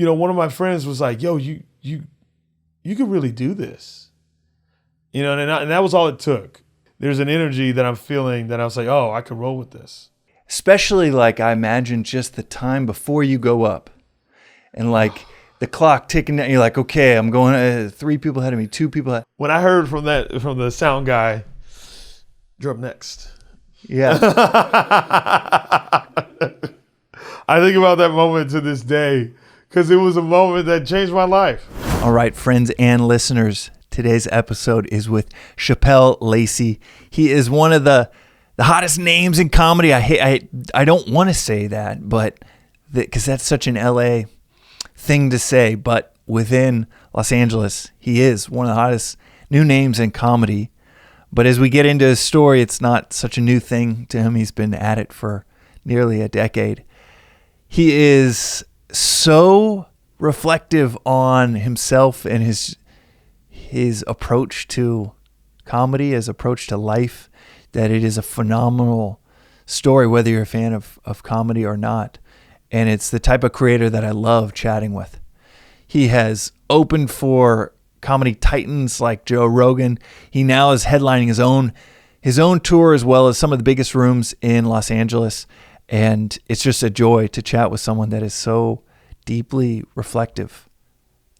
one of my friends was like, yo, you could really do this. And that was all it took. There's an energy that I'm feeling that I was like, oh, I could roll with this. Especially like I imagine just the time before you go up and like the clock ticking down. You're like, okay, I'm going 3 people ahead of me, 2 people ahead. When I heard from the sound guy, you're up next. Yeah. I think about that moment to this day because it was a moment that changed my life. All right, friends and listeners, today's episode is with Shapel Lacey. He is one of the hottest names in comedy. I don't want to say that, but because that's such an LA thing to say, but within Los Angeles, he is one of the hottest new names in comedy. But as we get into his story, it's not such a new thing to him. He's been at it for nearly a decade. He is so reflective on himself and his approach to comedy, his approach to life, that it is a phenomenal story, whether you're a fan of comedy or not. And it's the type of creator that I love chatting with. He has opened for comedy titans like Joe Rogan. He now is headlining his own tour as well as some of the biggest rooms in Los Angeles. And it's just a joy to chat with someone that is so deeply reflective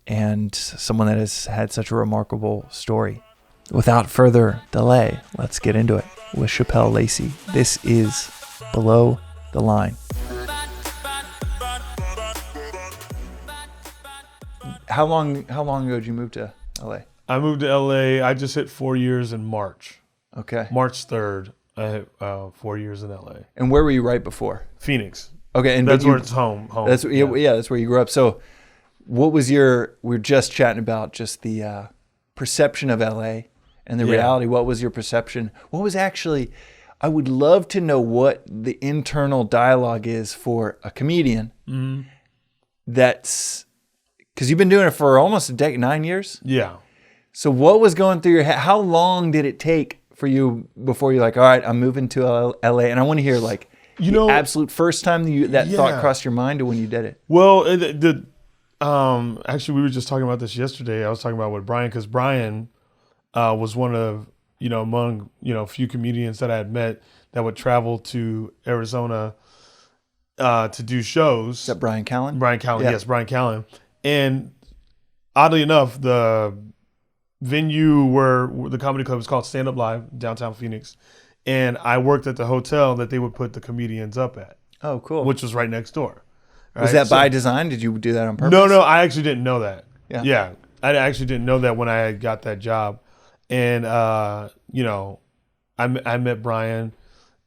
and someone that has had such a remarkable story. Without further delay, let's get into it with Shapel Lacey. This is Below the Line. How long ago did you move to LA? I moved to LA. I just hit 4 years in March. Okay. March 3rd. I hit 4 years in LA. And where were you right before? Phoenix. Okay, and that's where it's home. That's that's where you grew up. So, what was we're just chatting about just the perception of LA and the reality. What was your perception? What was actually? I would love to know what the internal dialogue is for a comedian. Mm-hmm. That's because you've been doing it for almost a decade, 9 years. Yeah. So what was going through your head? How long did it take for you before you're like, all right, I'm moving to LA? And I want to hear like the absolute first time that thought crossed your mind to when you did it. Well, actually, we were just talking about this yesterday. I was talking about with Brian because Brian was one of, among, few comedians that I had met that would travel to Arizona to do shows. Is that Brian Callen? Brian Callen, yes, Brian Callen. And oddly enough, the venue where the comedy club is called Stand Up Live, downtown Phoenix. And I worked at the hotel that they would put the comedians up at. Oh, cool. Which was right next door. Right? Was that by design? Did you do that on purpose? No, I actually didn't know that. Yeah. I actually didn't know that when I got that job. And, I met Brian,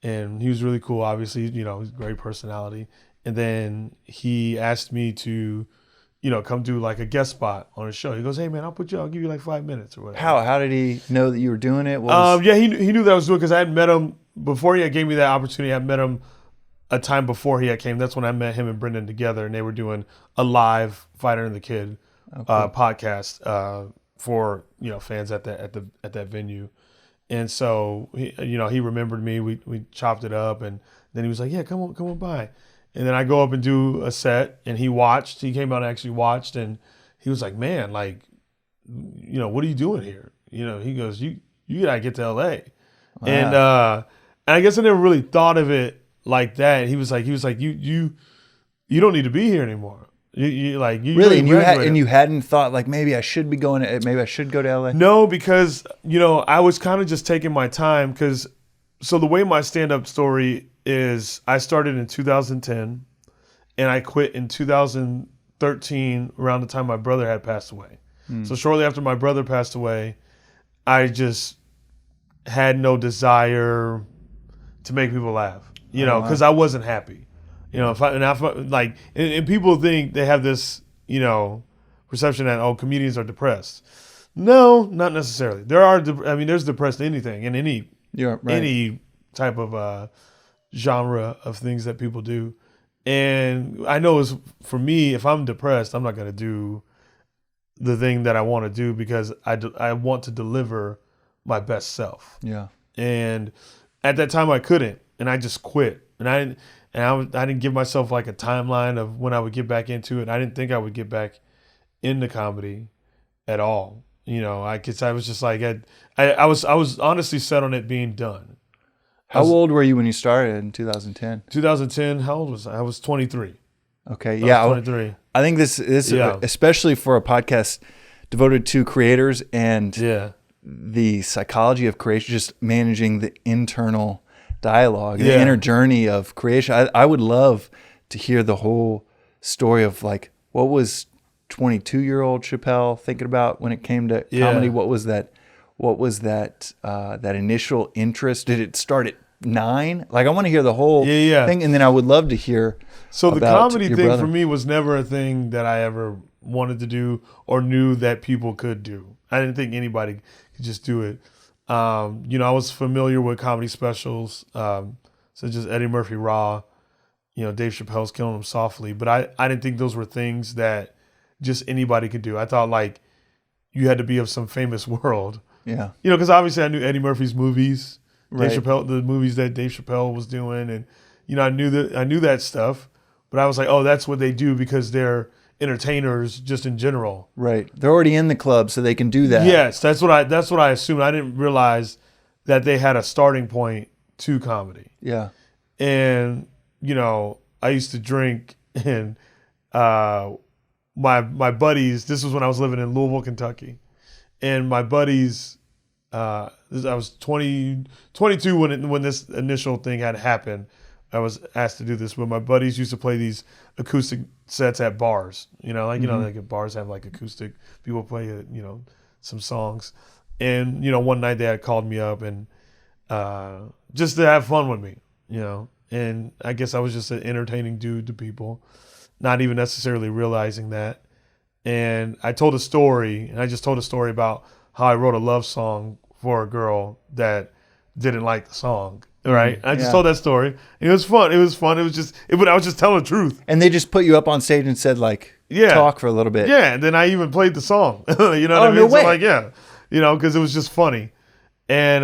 and he was really cool, obviously. He's a great personality. And then he asked me to, come do like a guest spot on his show. He goes, hey man, I'll give you like 5 minutes or whatever. How did he know that you were doing it? He knew that I was doing it because I had met him before he gave me that opportunity. I met him a time before he came. That's when I met him and Brendan together, and they were doing a live Fighter and the Kid podcast for fans at that venue. And so he remembered me. We chopped it up, and then he was like, yeah, come on by. And then I go up and do a set, and he watched. He came out and actually watched, and he was like, man, like, what are you doing here? He goes, you gotta get to LA. Wow. And I guess I never really thought of it like that. He was like, you don't need to be here anymore. You really, and you hadn't thought like maybe I should go to LA. No, because I was kind of just taking my time so the way my stand-up story is, I started in 2010 and I quit in 2013 around the time my brother had passed away. So shortly after my brother passed away, I just had no desire to make people laugh, because I wasn't happy. And people think they have this, perception that, comedians are depressed. No, not necessarily. There's depressed anything in any type of genre of things that people do. And I know for me, if I'm depressed, I'm not going to do the thing that I want to do because I want to deliver my best self. Yeah. And at that time I couldn't, and I just quit. And And I didn't give myself like a timeline of when I would get back into it. I didn't think I would get back into comedy at all. You know, I was just like, I was honestly set on it being done. How old were you when you started in 2010? 2010, how old was I? I was 23. Okay, yeah. 23. I think this especially for a podcast devoted to creators and the psychology of creation, just managing the internal dialogue, the inner journey of creation. I would love to hear the whole story of like, what was 22-year-old Shapel thinking about when it came to comedy? What was that that initial interest? Did it start at 9? Like, I want to hear the whole thing, and then I would love to hear. So the comedy thing for me was never a thing that I ever wanted to do or knew that people could do. I didn't think anybody could just do it. You know, I was familiar with comedy specials, such as Eddie Murphy Raw, you know, Dave Chappelle's Killing Them Softly. But I didn't think those were things that just anybody could do. I thought like you had to be of some famous world. Yeah. You know, because obviously I knew Eddie Murphy's movies, Dave Chappelle, the movies that Dave Chappelle was doing. And, you know, I knew that stuff. But I was like, oh, that's what they do because they're entertainers just in general. Right. They're already in the club, so they can do that. Yes, that's what I assumed. I didn't realize that they had a starting point to comedy. Yeah. And, you know, I used to drink and my buddies, this was when I was living in Louisville, Kentucky. And my buddies, I was 22 when this initial thing had happened. I was asked to do this, but my buddies used to play these acoustic sets at bars. You know, like, you know, like bars have like acoustic, people play, you know, some songs. And, you know, one night they had called me up and just to have fun with me, you know. And I guess I was just an entertaining dude to people, not even necessarily realizing that. And I told a story, and I just told a story about how I wrote a love song for a girl that didn't like the song. Right. I just told that story. It was fun. It was just, I was just telling the truth. And they just put you up on stage and said like, talk for a little bit. Yeah. And then I even played the song, you know what I mean? No way. So like, you know, cause it was just funny. And,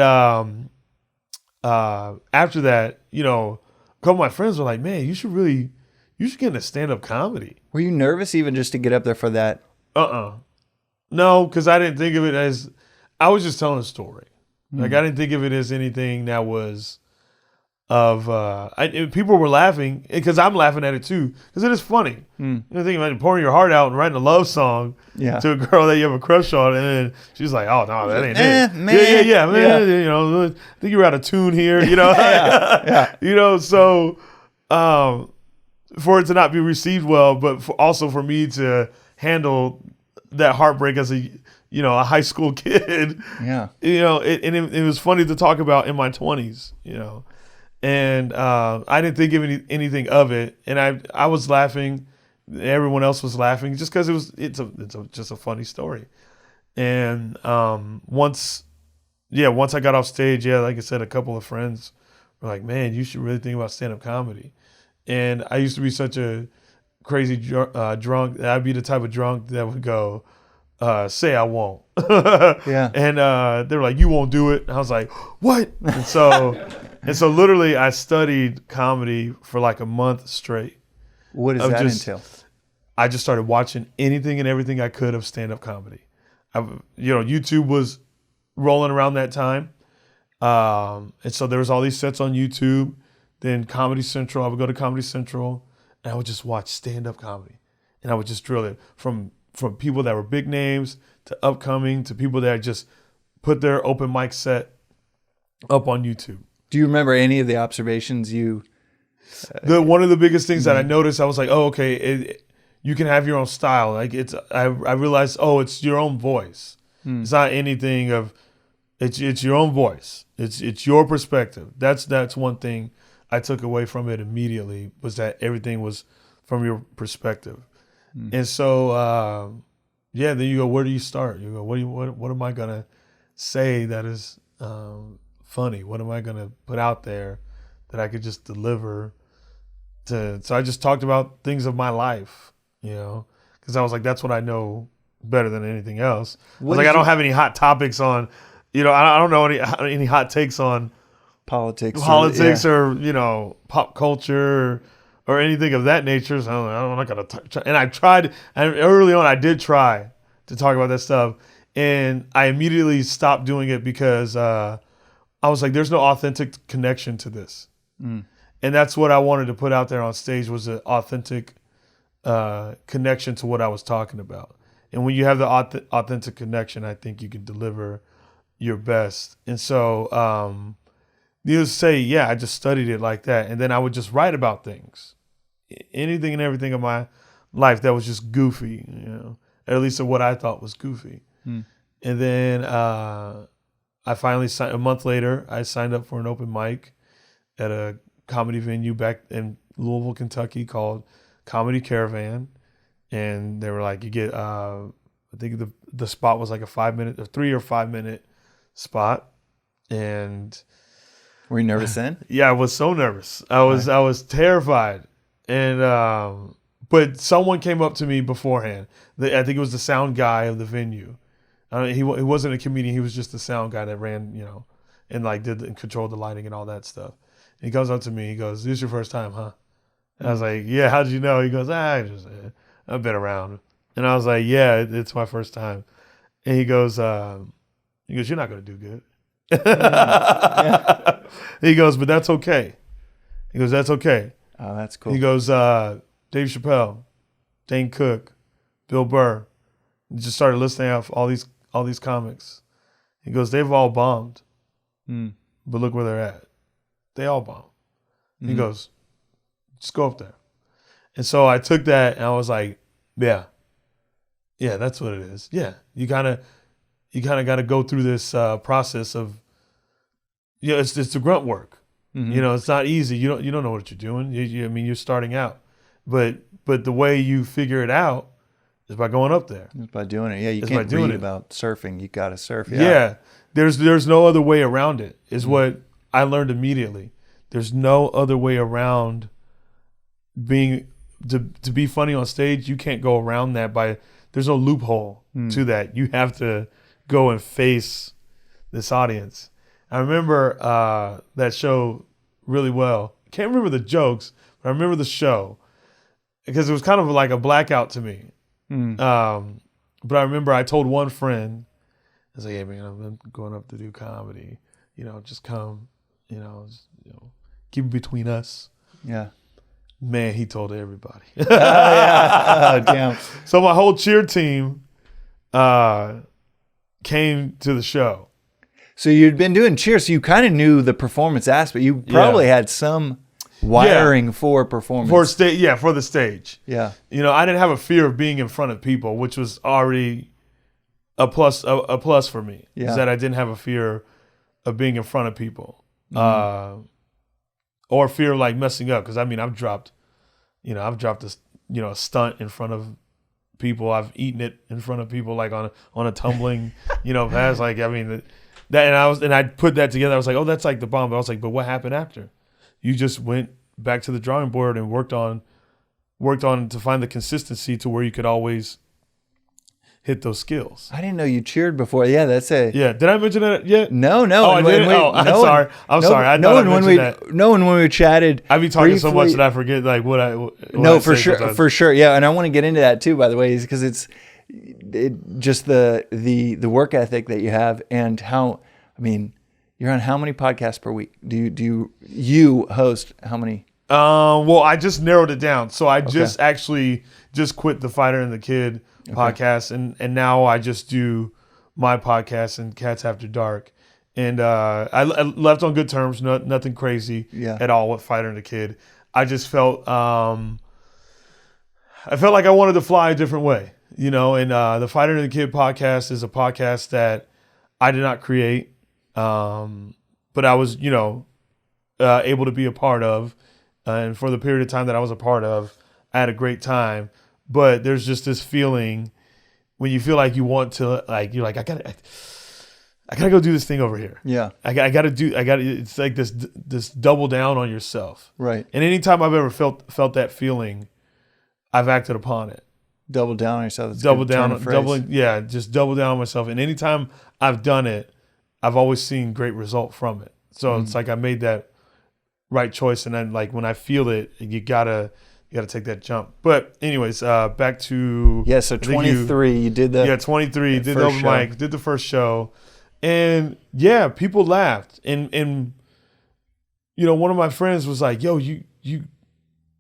after that, you know, a couple of my friends were like, man, you should get into stand-up comedy. Were you nervous even just to get up there for that? No, cause I didn't think of it as, I was just telling a story. Like I didn't think of it as anything that was people were laughing because I'm laughing at it too because it is funny. You know, think about pouring your heart out and writing a love song to a girl that you have a crush on, and then she's like, "Oh no, that ain't it." Man. Man. You know, I think you're out of tune here. You know, you know. So, for it to not be received well, but also for me to handle that heartbreak as a high school kid. Yeah. You know, it was funny to talk about in my 20s. You know. And I didn't think of anything of it, and I was laughing. Everyone else was laughing just because it's just a funny story. And once I got off stage, like I said, a couple of friends were like, "Man, you should really think about stand-up comedy." And I used to be such a crazy drunk. I'd be the type of drunk that would go, "Say I won't." And they were like, "You won't do it." And I was like, "What?" And so literally I studied comedy for like a month straight. What does that entail? I just started watching anything and everything I could of stand-up comedy. YouTube was rolling around that time. And so there was all these sets on YouTube. Then Comedy Central, I would go to Comedy Central and I would just watch stand-up comedy. And I would just drill it from people that were big names to upcoming to people that just put their open mic set up on YouTube. Do you remember any of the observations you? One of the biggest things that I noticed, I was like, oh, okay, you can have your own style. Like I realized, oh, it's your own voice. It's not anything of, it's your own voice. It's your perspective. That's one thing I took away from it immediately was that everything was from your perspective. And so, then you go, where do you start? You go, what am I gonna say that is funny? What am I gonna put out there that I could just deliver so I just talked about things of my life, you know, because I was like, that's what I know better than anything else. I don't have any hot topics on, you know, I don't know any hot takes on politics, or pop culture or anything of that nature. So I'm not gonna try. And I tried, and early on I did try to talk about that stuff, and I immediately stopped doing it because I was like, there's no authentic connection to this. And that's what I wanted to put out there on stage, was an authentic connection to what I was talking about. And when you have the authentic connection, I think you can deliver your best. And so needless to say, yeah, I just studied it like that. And then I would just write about things, anything and everything in my life that was just goofy, at least of what I thought was goofy. And then I finally signed, a month later, I signed up for an open mic at a comedy venue back in Louisville, Kentucky called Comedy Caravan. And they were like, you get, I think the spot was like a 3 or 5 minute spot. And were you nervous then? Yeah, I was so nervous. I was terrified. And but someone came up to me beforehand. I think it was the sound guy of the venue. He wasn't a comedian. He was just the sound guy that ran, and like and controlled the lighting and all that stuff. And he comes up to me. He goes, "This is your first time, huh?" And I was like, "Yeah, how'd you know?" He goes, "I've been around." And I was like, "Yeah, it's my first time." And he goes, "You're not going to do good." Yeah. He goes, "But that's okay." He goes, "That's okay." Oh, that's cool. He goes, Dave Chappelle, Dane Cook, Bill Burr. He just started listing off all these comics. He goes, "They've all bombed, but look where they're at. They all bombed." He goes, "Just go up there." And so I took that and I was like, yeah, that's what it is. Yeah, you kind of got to go through this process of, it's the grunt work. It's not easy. You don't know what you're doing. You're starting out, but the way you figure it out is by going up there. It's by doing it. Yeah, you can't read about surfing. You got to surf. Yeah. There's no other way around it, is what I learned immediately. There's no other way around being to be funny on stage. You can't go around that there's no loophole to that. You have to go and face this audience. I remember that show really well. I can't remember the jokes, but I remember the show because it was kind of like a blackout to me. But I remember I told one friend, I was like, "Hey man, I'm going up to do comedy. Just come. Keep it between us." Yeah. Man, he told everybody. Oh, damn. So my whole cheer team came to the show. So you'd been doing cheers, so you kind of knew the performance aspect. You probably had some wiring for performance. For the stage. Yeah. I didn't have a fear of being in front of people, which was already a plus for me. Yeah. Is that I didn't have a fear of being in front of people. Or fear of like messing up. Because I've dropped a stunt in front of people. I've eaten it in front of people, like on a tumbling, pass. And I put that together. I was like, oh, that's like the bomb. But I was like, but what happened after? You just went back to the drawing board and worked on to find the consistency to where you could always hit those skills. I didn't know you cheered before. Yeah, that's it. Yeah. Did I mention that yet? No. Oh, I didn't? I'm sorry. I'm sorry. I thought I mentioned that. No, when we chatted. I be talking so much that I forget like what I for sure. Sometimes. For sure. Yeah. And I want to get into that too, by the way, is because it's just the work ethic that you have and how, you're on how many podcasts per week? Do you host how many? Well, I just narrowed it down. So I just quit the Fighter and the Kid podcast, and now I just do my podcast and Cats After Dark. And I left on good terms, nothing crazy at all with Fighter and the Kid. I just felt I felt like I wanted to fly a different way, and the Fighter and the Kid podcast is a podcast that I did not create, but I was able to be a part of. And for the period of time that I was a part of, I had a great time. But there's just this feeling when you feel like you want to, like, you're like, I gotta go do this thing over here. Yeah. It's like this double down on yourself. Right. And anytime I've ever felt that feeling, I've acted upon it. Double down on yourself. Just double down on myself. And anytime I've done it, I've always seen great result from it. So it's like I made that right choice, and then like when I feel it, you gotta take that jump. But anyways, back to So 23, you did the 23, did the open mic, did the first show, and people laughed, and one of my friends was like, "Yo, you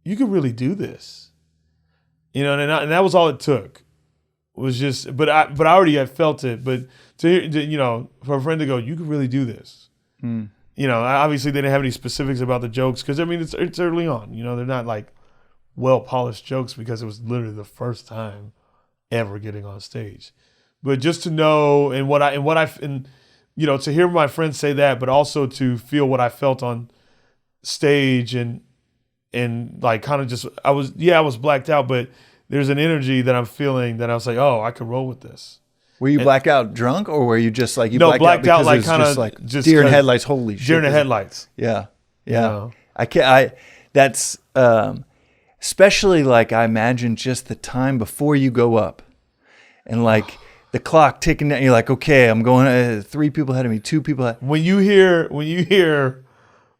could really do this," and that was all it took. Was just, but I already had felt it, but for a friend to go, "You could really do this." Obviously they didn't have any specifics about the jokes because it's early on. They're not like well polished jokes because it was literally the first time ever getting on stage. But just to know to hear my friends say that, but also to feel what I felt on stage and like kind of just I was blacked out, but there's an energy that I'm feeling that I was like, oh, I could roll with this. Were you blacked out drunk, or were you just like blacked out like kind of like deer in headlights? Holy shit! Deer in the headlights. Yeah. I can't. That's especially like I imagine just the time before you go up, and like the clock ticking down. You're like, okay, I'm going 3 people ahead of me, 2 people ahead.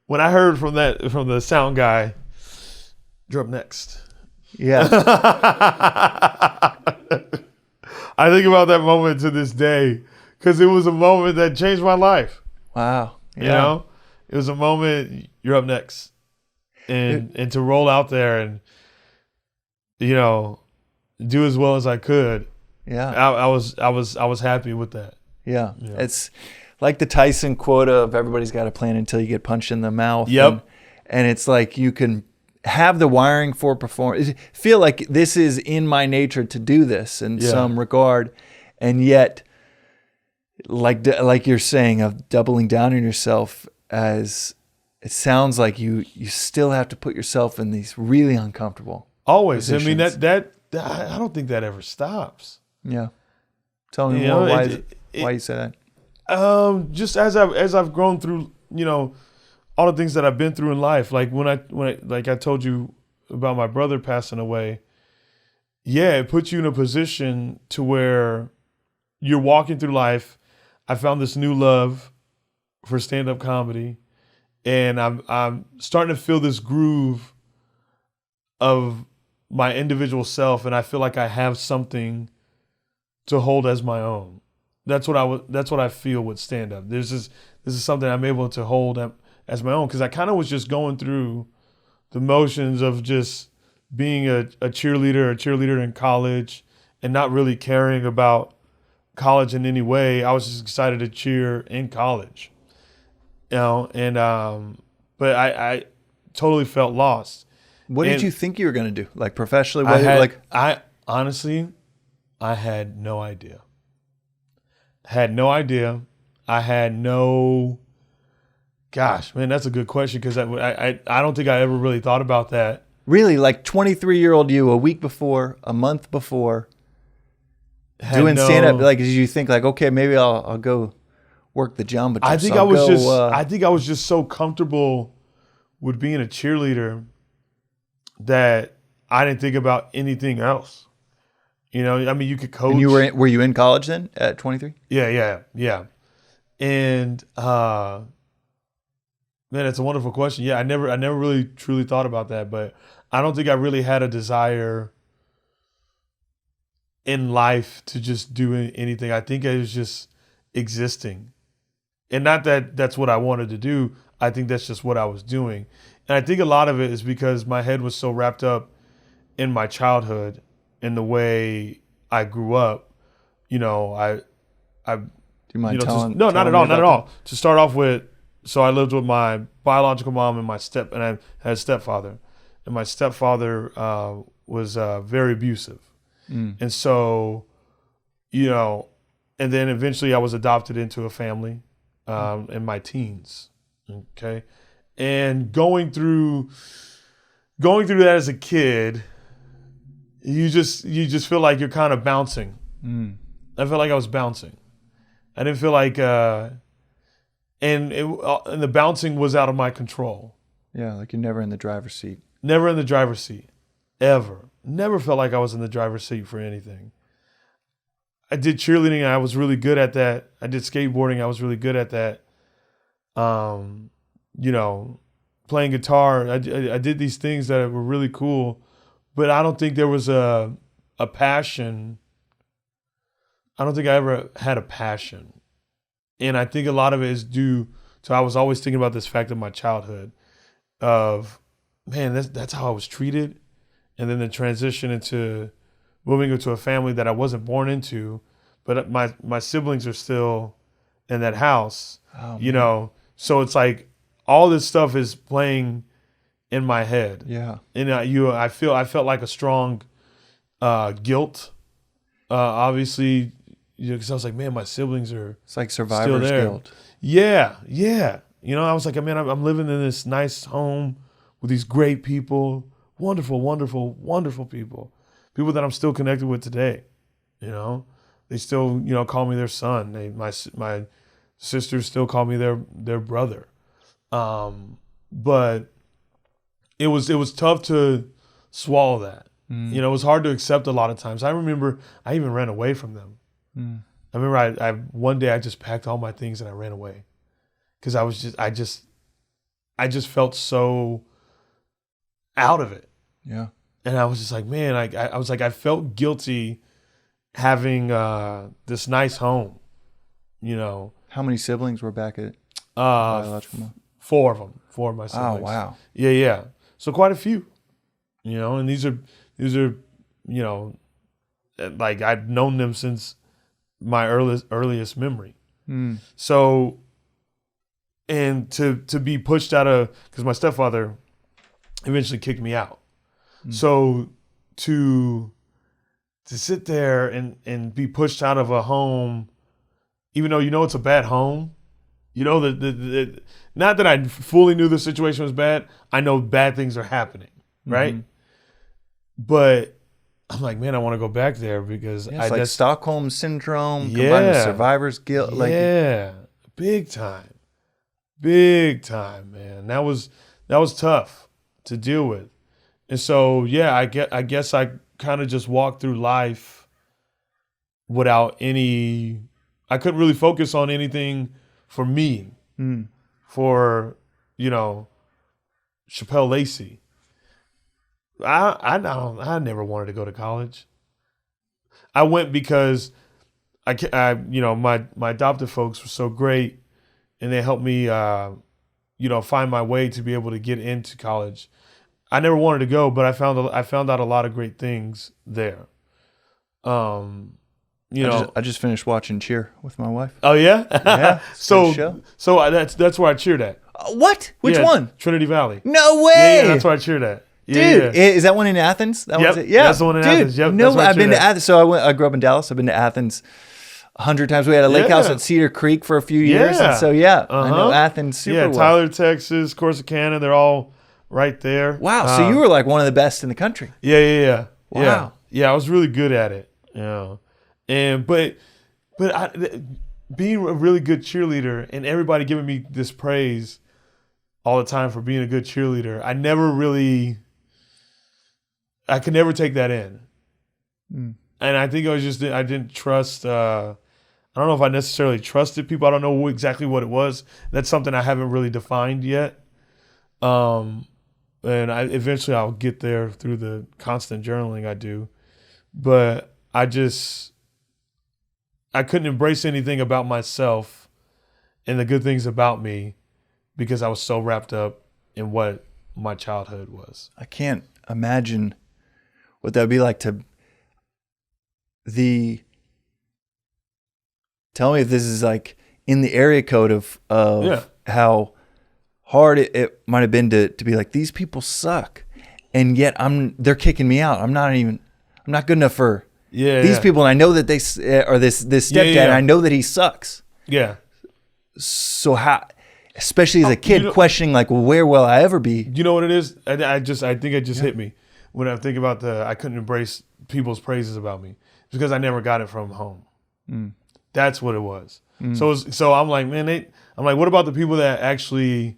When I heard from the sound guy, you're up next. Yeah. I think about that moment to this day because it was a moment that changed my life. Wow. Yeah. It was a moment, you're up next. And to roll out there and, do as well as I could. Yeah. I was happy with that. Yeah. It's like the Tyson quote of everybody's got a plan until you get punched in the mouth. Yep. And it's like you can have the wiring for performance. Feel like this is in my nature to do this in some regard, and yet, like you're saying, of doubling down on yourself, as it sounds like you still have to put yourself in these really uncomfortable always positions. that I don't think that ever stops. Yeah, tell me more why you say that. Just as I've grown through, all the things that I've been through in life, like when I like I told you about my brother passing away, it puts you in a position to where you're walking through life. I found this new love for stand-up comedy, and I'm starting to feel this groove of my individual self, and I feel like I have something to hold as my own. That's what I feel with stand-up. This is something I'm able to hold as my own, because I kind of was just going through the motions of just being a cheerleader in college and not really caring about college in any way. I was just excited to cheer in college, and but I totally felt lost. What did you think you were going to do? Like professionally? I honestly had no idea. I had no. Gosh, man, that's a good question because I don't think I ever really thought about that. Really, like 23-year-old you, a week before, a month before, doing stand-up. Like, did you think like, okay, maybe I'll go work the Jamba Juice? I think I was just so comfortable with being a cheerleader that I didn't think about anything else. You could coach. And were you in college then at 23? Yeah. And man, it's a wonderful question. Yeah, I never really truly thought about that, but I don't think I really had a desire in life to just do anything. I think it was just existing. And not that that's what I wanted to do. I think that's just what I was doing. And I think a lot of it is because my head was so wrapped up in my childhood and the way I grew up. Do you mind telling? No, not at all. To start off with, so I lived with my biological mom and and I had a stepfather, and my stepfather was very abusive, and so, and then eventually I was adopted into a family in my teens, okay, and going through that as a kid, you just feel like you're kind of bouncing. I felt like I was bouncing. I didn't feel like. And the bouncing was out of my control. Yeah, like you're never in the driver's seat. Never in the driver's seat, ever. Never felt like I was in the driver's seat for anything. I did cheerleading, and I was really good at that. I did skateboarding, I was really good at that. you know, playing guitar. I did these things that were really cool, but I don't think there was a passion. I don't think I ever had a passion. And I think a lot of it is due to, I was always thinking about this fact of my childhood of, man, that's how I was treated. And then the transition into moving into a family that I wasn't born into, but my siblings are still in that house, you know? So it's like all this stuff is playing in my head. Yeah. And I felt like a strong guilt, obviously, because I was like, man, my siblings are It's like still survivor's there. guilt. Yeah. You know, I was like, man, I'm living in this nice home with these great people, wonderful, wonderful, wonderful people that I'm still connected with today. You know, they still, you know, call me their son. My sisters still call me their brother. But it was tough to swallow that. You know, it was hard to accept a lot of times. I remember I even ran away from them. I remember I one day I just packed all my things and I ran away because I just felt so out of it. Yeah. And I was just like, man, I was like, I felt guilty having this nice home, you know. How many siblings were back at biological mom? 4 of them, 4 of my siblings. Oh, wow. Yeah. So quite a few, you know, and these are, you know, like I've known them since my earliest memory. So, and to be pushed out of, because my stepfather eventually kicked me out. So to sit there and be pushed out of a home, even though you know it's a bad home, you know that not that I fully knew the situation was bad. I know bad things are happening, right? But I'm like, man, I want to go back there because It's like Stockholm syndrome combined with survivor's guilt. Yeah, big time, man. That was tough to deal with. And so, yeah, I guess I kind of just walked through life without any, I couldn't really focus on anything for me, for, you know, Shapel Lacey. I never wanted to go to college. I went because I you know, my adoptive folks were so great and they helped me, you know, find my way to be able to get into college. I never wanted to go, but I found out a lot of great things there. You know, I just finished watching Cheer with my wife. Oh yeah, Yeah. so that's where I cheered at. What? Which one? Trinity Valley. No way. Yeah, that's where I cheered at. Dude, is that one in Athens? That one's it? Yeah, that's the one in Athens. Yep, no, that's where I I've been cheered to at. Athens. So I grew up in Dallas. I've been to Athens 100 times. We had a lake house at Cedar Creek for a few years, and so I know Athens super well. Tyler, Texas, Corsicana, they're all right there. Wow, so you were like one of the best in the country. Yeah. Wow. Yeah, I was really good at it. Yeah, and but being a really good cheerleader and everybody giving me this praise all the time for being a good cheerleader, I could never take that in. And I think I didn't trust, I don't know if I necessarily trusted people. I don't know exactly what it was. That's something I haven't really defined yet. And eventually I'll get there through the constant journaling I do. But I couldn't embrace anything about myself and the good things about me because I was so wrapped up in what my childhood was. I can't imagine what that would be like to tell me if this is like in the area code of how hard it might have been to be like, these people suck. And yet they're kicking me out. I'm not good enough for these people. And I know that they are this stepdad and I know that he sucks. Yeah. So how, especially as a kid, questioning like, well, where will I ever be? You know what it is? I think it just hit me when I think about I couldn't embrace people's praises about me because I never got it from home. That's what it was. So I'm like, man, what about the people that actually,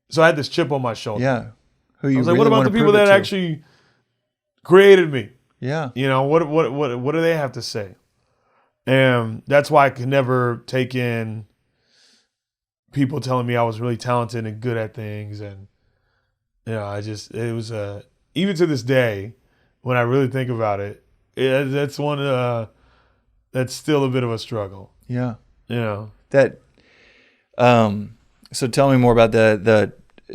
so I had this chip on my shoulder. Yeah. Who I you was really like, what about the people that actually created me? Yeah. You know, what do they have to say? And that's why I could never take in people telling me I was really talented and good at things. And, it was even to this day, when I really think about it, that's that's still a bit of a struggle. Yeah. That, so tell me more about the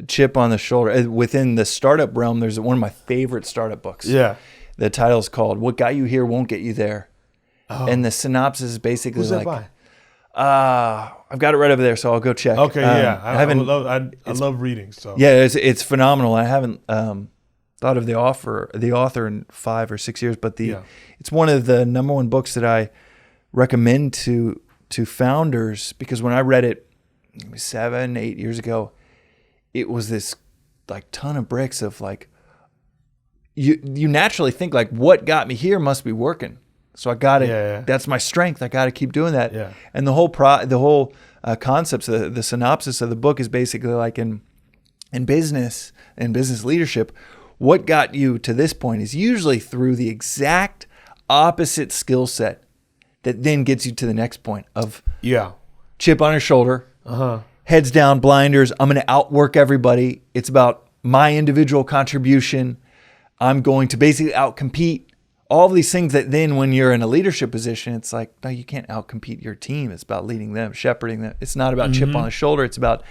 chip on the shoulder. Within the startup realm, there's one of my favorite startup books. Yeah. The title's called "What Got You Here Won't Get You There," and the synopsis is basically who's that by? I've got it right over there, so I'll go check. Okay, I love reading. So yeah, it's phenomenal. I haven't thought of the author in 5 or 6 years, but it's one of the number one books that I recommend to founders, because when I read it 7, 8 years ago, it was this like ton of bricks of like, you naturally think like, what got me here must be working. So I got it. That's my strength. I got to keep doing that. Yeah. And the whole concepts, the synopsis of the book is basically like in business and business leadership, what got you to this point is usually through the exact opposite skill set that then gets you to the next point of chip on your shoulder, heads down, blinders. I'm going to outwork everybody. It's about my individual contribution. I'm going to basically outcompete. All of these things that then when you're in a leadership position, it's like, no, you can't outcompete your team. It's about leading them, shepherding them. It's not about chip on the shoulder. It's about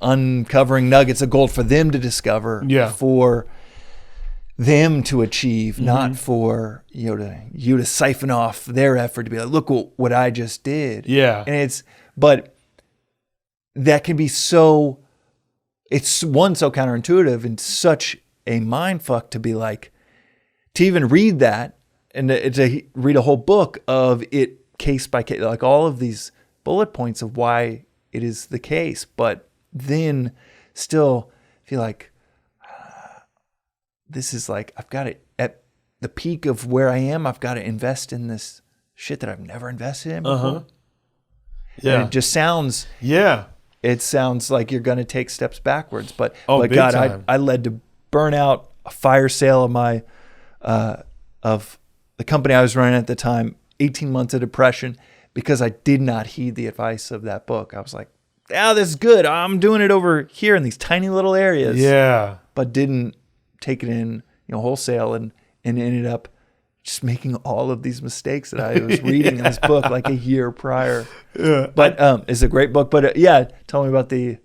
uncovering nuggets of gold for them to discover, for them to achieve, not for you to siphon off their effort to be like, look what I just did. Yeah. And but that can be it's so counterintuitive and such a mind fuck to be like, to even read that and to read a whole book of it case by case, like all of these bullet points of why it is the case, but then still feel like this is like, I've got it at the peak of where I am. I've got to invest in this shit that I've never invested in before. Yeah. And it just sounds, it sounds like you're going to take steps backwards, but God, time. I led to burn out, a fire sale of my, of the company I was running at the time, 18 months of depression, because I did not heed the advice of that book. I was like, this is good. I'm doing it over here in these tiny little areas. Yeah. But didn't take it in, wholesale and ended up just making all of these mistakes that I was reading in this book like a year prior. Yeah. But it's a great book. But tell me about the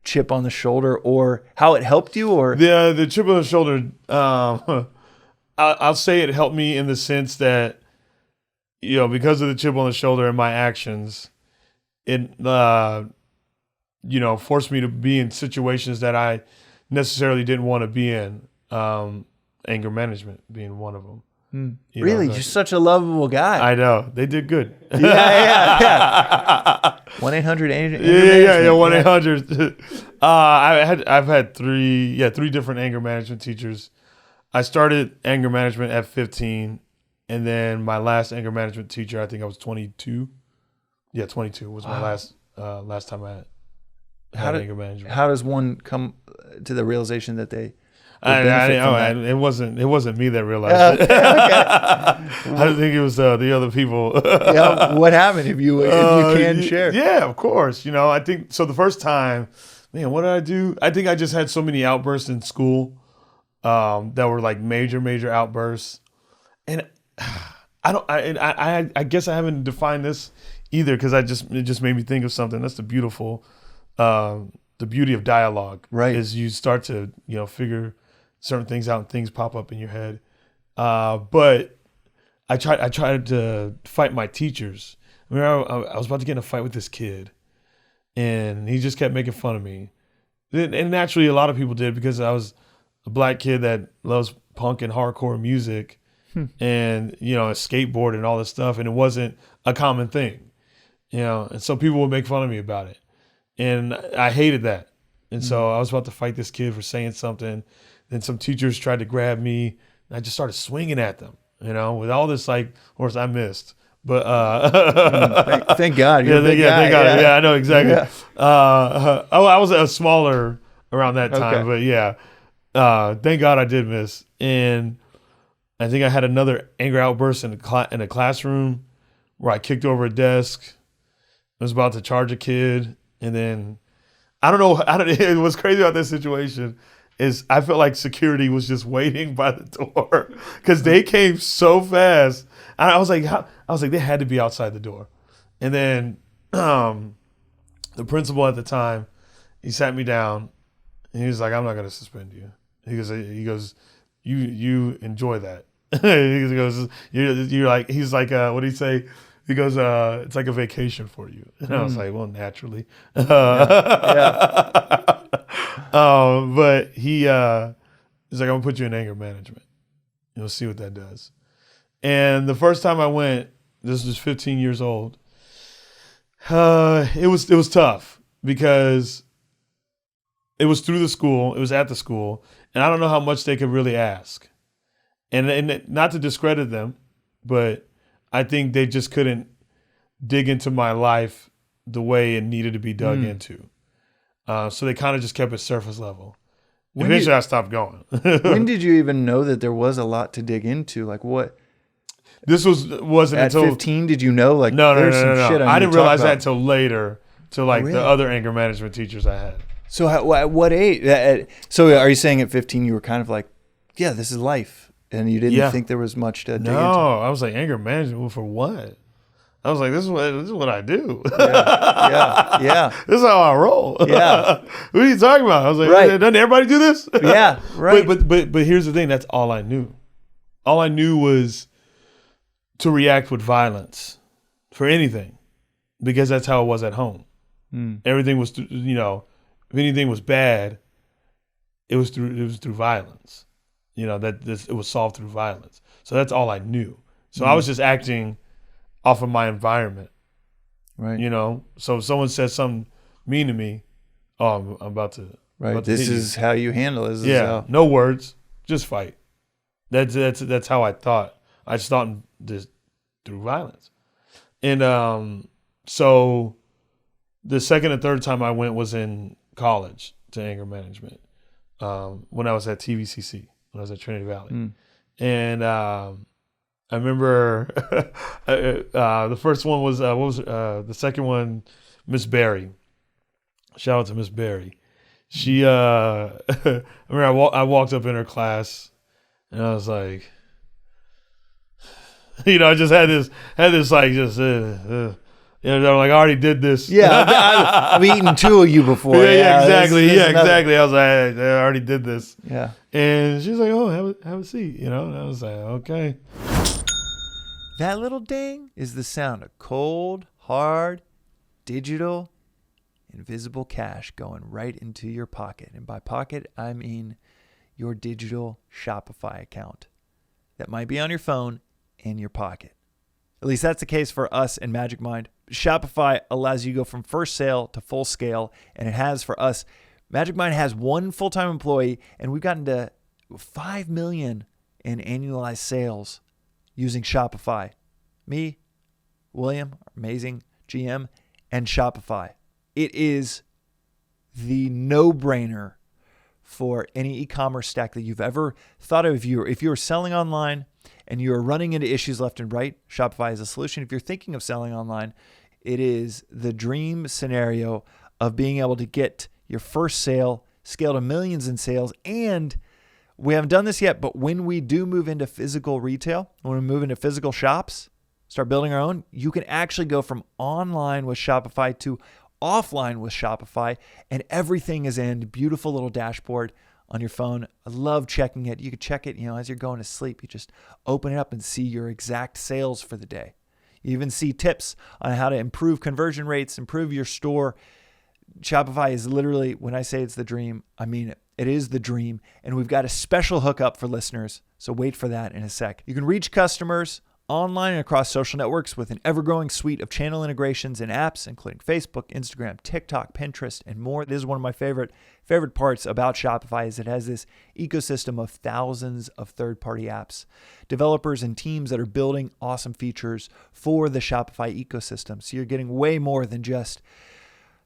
chip on the shoulder, or how it helped you, or the chip on the shoulder. I'll say it helped me in the sense that, because of the chip on the shoulder and my actions, it forced me to be in situations that I necessarily didn't want to be in. Anger management being one of them. Really? You're such a lovable guy. I know. They did good. Yeah. 1-800 anger management. 1-800. I've had three different anger management teachers. I started anger management at 15, and then my last anger management teacher, I think I was 22. Yeah, 22 was my last time I had anger management. How does one come to the realization that they it wasn't me that realized it. I think it was the other people. What happened if you can share? Yeah, of course. I think so. The first time, man, what did I do? I think I just had so many outbursts in school that were like major outbursts, and I guess I haven't defined this either, because it just made me think of something. That's the beauty of dialogue, right? Is you start to figure certain things out and things pop up in your head. But I tried to fight my teachers. I was about to get in a fight with this kid, and he just kept making fun of me. And naturally, a lot of people did, because I was a black kid that loves punk and hardcore music, and a skateboard and all this stuff, and it wasn't a common thing, and so people would make fun of me about it, and I hated that. And so I was about to fight this kid for saying something. Then some teachers tried to grab me, and I just started swinging at them, with all this, like, of course I missed, but thank God. Thank God. Yeah, I know exactly. Yeah. I was smaller around that time, but thank God I did miss. And I think I had another anger outburst in a classroom where I kicked over a desk. I was about to charge a kid, and then I don't know. What's crazy about this situation is I felt like security was just waiting by the door because they came so fast. I was like, they had to be outside the door. And then the principal at the time, he sat me down and he was like, I'm not going to suspend you. He goes, you enjoy that. He goes, you're like, he's like, what did he say? He goes, it's like a vacation for you. And I was like, well, naturally. But he's like, I'm going to put you in anger management. You'll see what that does. And the first time I went, this was 15 years old. It was tough because it was through the school. It was at the school. And I don't know how much they could really ask. And not to discredit them, but I think they just couldn't dig into my life the way it needed to be dug into. So they kind of just kept it surface level. Eventually I stopped going. When did you even know that there was a lot to dig into? Like what? This wasn't at until 15. Did you know? Like no. Shit I didn't realize that until later, to like the other anger management teachers I had. So at what age? So are you saying at 15 you were kind of like, yeah, this is life, and you didn't think there was much to dig into? No, I was like, anger management for what? I was like, this is what I do. Yeah. This is how I roll. Yeah. What are you talking about? I was like, doesn't everybody do this? Yeah, right. But here's the thing. That's all I knew. All I knew was to react with violence for anything, because that's how it was at home. Everything was, if anything was bad, it was through violence. It was solved through violence. So that's all I knew. So I was just acting off of my environment, right? So if someone says something mean to me, I'm about to. Right. This is how you handle it. No words, just fight. That's how I thought. I just thought this through violence, and so the second and third time I went was in college to anger management, when I was at TVCC, when I was at Trinity Valley, and I remember the first one was the second one, Miss Berry. Shout out to Miss Berry. She I remember I walked up in her class and I was like, I just had this like just I'm like, I already did this. Yeah, I've eaten two of you before. Exactly. Exactly. I was like, I already did this. Yeah. And she was like, oh, have a seat, and I was like, okay. That little ding is the sound of cold, hard, digital, invisible cash going right into your pocket. And by pocket, I mean your digital Shopify account that might be on your phone in your pocket. At least that's the case for us in Magic Mind. Shopify allows you to go from first sale to full scale, and it has for us. Magic Mind has one full-time employee, and we've gotten to 5 million in annualized sales using Shopify. Me, William, amazing GM, and Shopify. It is the no-brainer for any e-commerce stack that you've ever thought of. If you're selling online and you're running into issues left and right, Shopify is a solution. If you're thinking of selling online, it is the dream scenario of being able to get your first sale, scale to millions in sales. And we haven't done this yet, but when we do move into physical retail, when we move into physical shops, start building our own, you can actually go from online with Shopify to offline with Shopify, and everything is in beautiful little dashboard on your phone. I love checking it. You can check it, as you're going to sleep. You just open it up and see your exact sales for the day. You even see tips on how to improve conversion rates, improve your store. Shopify is literally, when I say it's the dream, I mean it. It is the dream. And we've got a special hookup for listeners. So wait for that in a sec. You can reach customers online and across social networks with an ever-growing suite of channel integrations and apps, including Facebook, Instagram, TikTok, Pinterest, and more. This is one of my favorite parts about Shopify is it has this ecosystem of thousands of third-party apps, developers and teams that are building awesome features for the Shopify ecosystem. So you're getting way more than just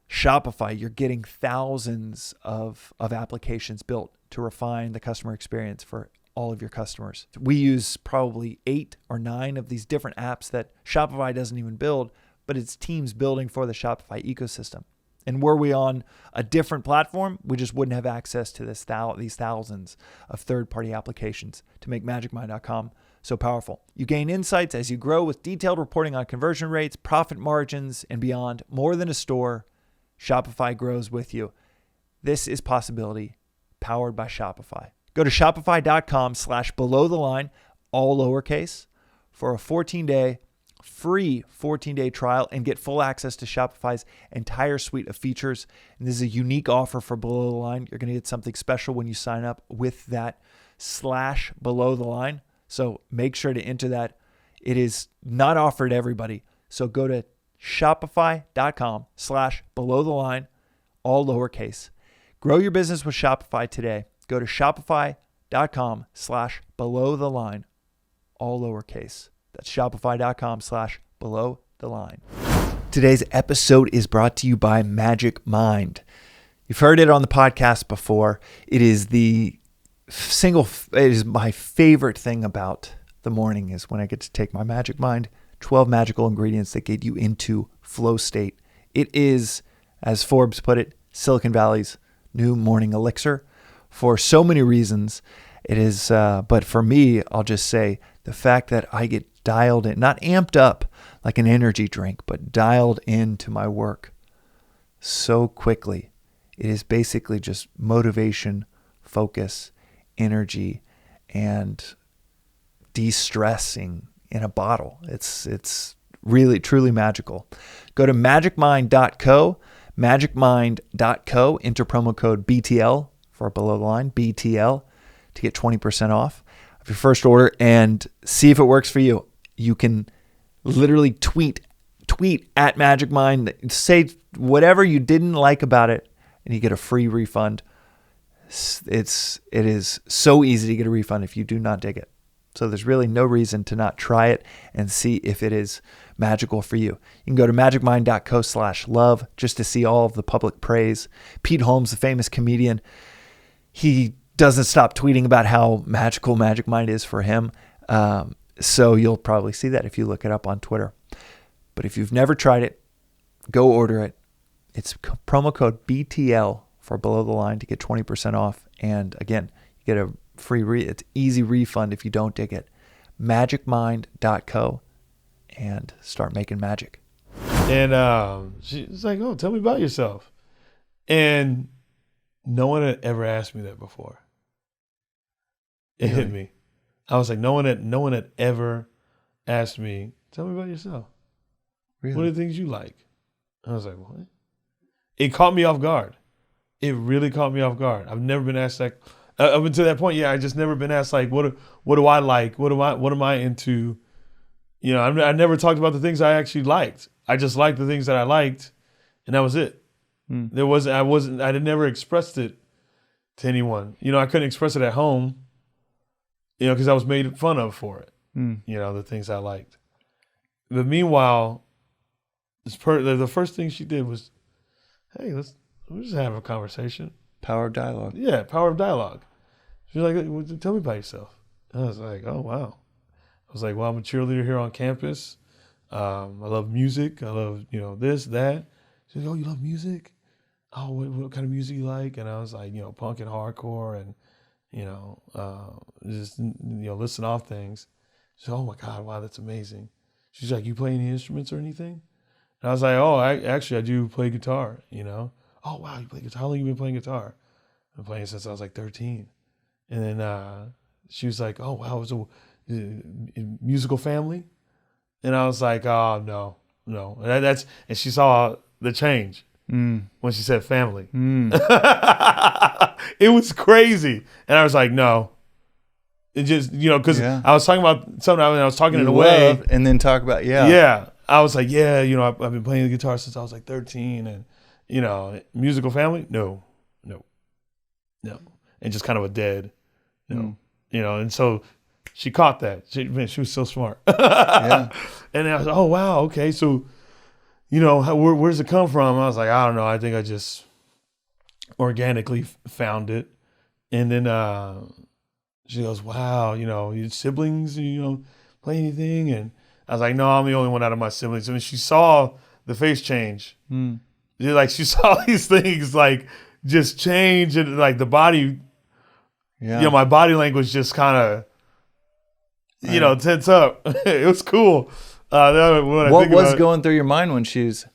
Shopify. You're getting thousands of applications built to refine the customer experience for all of your customers. We use probably 8 or 9 of these different apps that Shopify doesn't even build, but it's teams building for the Shopify ecosystem. And were we on a different platform, we just wouldn't have access to these thousands of third-party applications to make MagicMind.com so powerful. You gain insights as you grow with detailed reporting on conversion rates, profit margins, and beyond. More than a store, Shopify grows with you. This is possibility powered by Shopify. Go to shopify.com/below-the-line, all lowercase, for a 14-day free 14-day trial and get full access to Shopify's entire suite of features. And this is a unique offer for Below the Line. You're going to get something special when you sign up with that /below-the-line. So make sure to enter that. It is not offered to everybody. So go to shopify.com/below-the-line, all lowercase. Grow your business with Shopify today. Go to shopify.com/below-the-line, all lowercase. That's shopify.com/below-the-line. Today's episode is brought to you by Magic Mind. You've heard it on the podcast before. It is my favorite thing about the morning is when I get to take my Magic Mind, 12 magical ingredients that get you into flow state. It is, as Forbes put it, Silicon Valley's new morning elixir for so many reasons. It is, but for me, I'll just say the fact that I get dialed in, not amped up like an energy drink, but dialed into my work so quickly. It is basically just motivation, focus, energy, and de-stressing in a bottle. It's really, truly magical. Go to magicmind.co, enter promo code BTL for Below the Line, BTL, to get 20% off of your first order and see if it works for you. You can literally tweet at Magic Mind, say whatever you didn't like about it, and you get a free refund. It is so easy to get a refund if you do not dig it. So there's really no reason to not try it and see if it is magical for you. You can go to magicmind.co/love just to see all of the public praise. Pete Holmes, the famous comedian, he doesn't stop tweeting about how magical Magic Mind is for him. So you'll probably see that if you look it up on Twitter. But if you've never tried it, go order it. It's promo code BTL for Below the Line to get 20% off. And again, you get a free it's easy refund if you don't dig it. Magicmind.co and start making magic. And she's like, "Oh, tell me about yourself." And no one had ever asked me that before. It hit me. I was like, no one had ever asked me, "Tell me about yourself. Really? What are the things you like?" I was like, "What?" It caught me off guard. It really caught me off guard. I've never been asked that. Up until that point, I just never been asked like, what do I like? What am I into? You know, I never talked about the things I actually liked. I just liked the things that I liked, and that was it. I had never expressed it to anyone. You know, I couldn't express it at home. You know, because I was made fun of for it. You know, the things I liked. But meanwhile, the first thing she did was, "Hey, we'll just have a conversation." Power of dialogue. Yeah, power of dialogue. She was like, "Well, tell me about yourself." I was like, "Oh, wow." I was like, "Well, I'm a cheerleader here on campus. I love music. I love, this, that." She's like, "Oh, you love music? Oh, what kind of music you like?" And I was like, punk and hardcore and, just, listen off things. She's like, "Oh my God, wow, that's amazing." She's like, "You play any instruments or anything?" And I was like, "Oh, I do play guitar, "Oh, wow, you play guitar. How long have you been playing guitar?" "I've been playing since I was like 13. And then she was like, "Oh, wow, it was a musical family?" And I was like, "Oh, no. And she saw the change when she said family. It was crazy. And I was like, "No." It just, because I was talking about something, I was talking in a way. And then talk about, Yeah. I was like, I've been playing the guitar since I was like 13. And, musical family? No. And just kind of a dead, and so she caught that. She was so smart. And I was like, "Oh, wow. Okay. So, where does it come from?" I was like, "I don't know. I think I just organically found it." And then she goes, "Wow, your siblings, play anything?" And I was like, "No, I'm the only one out of my siblings." I mean, she saw the face change. like she saw these things like just change, and like the body, my body language just kind of, tense up. It was cool. What was going through your mind when she was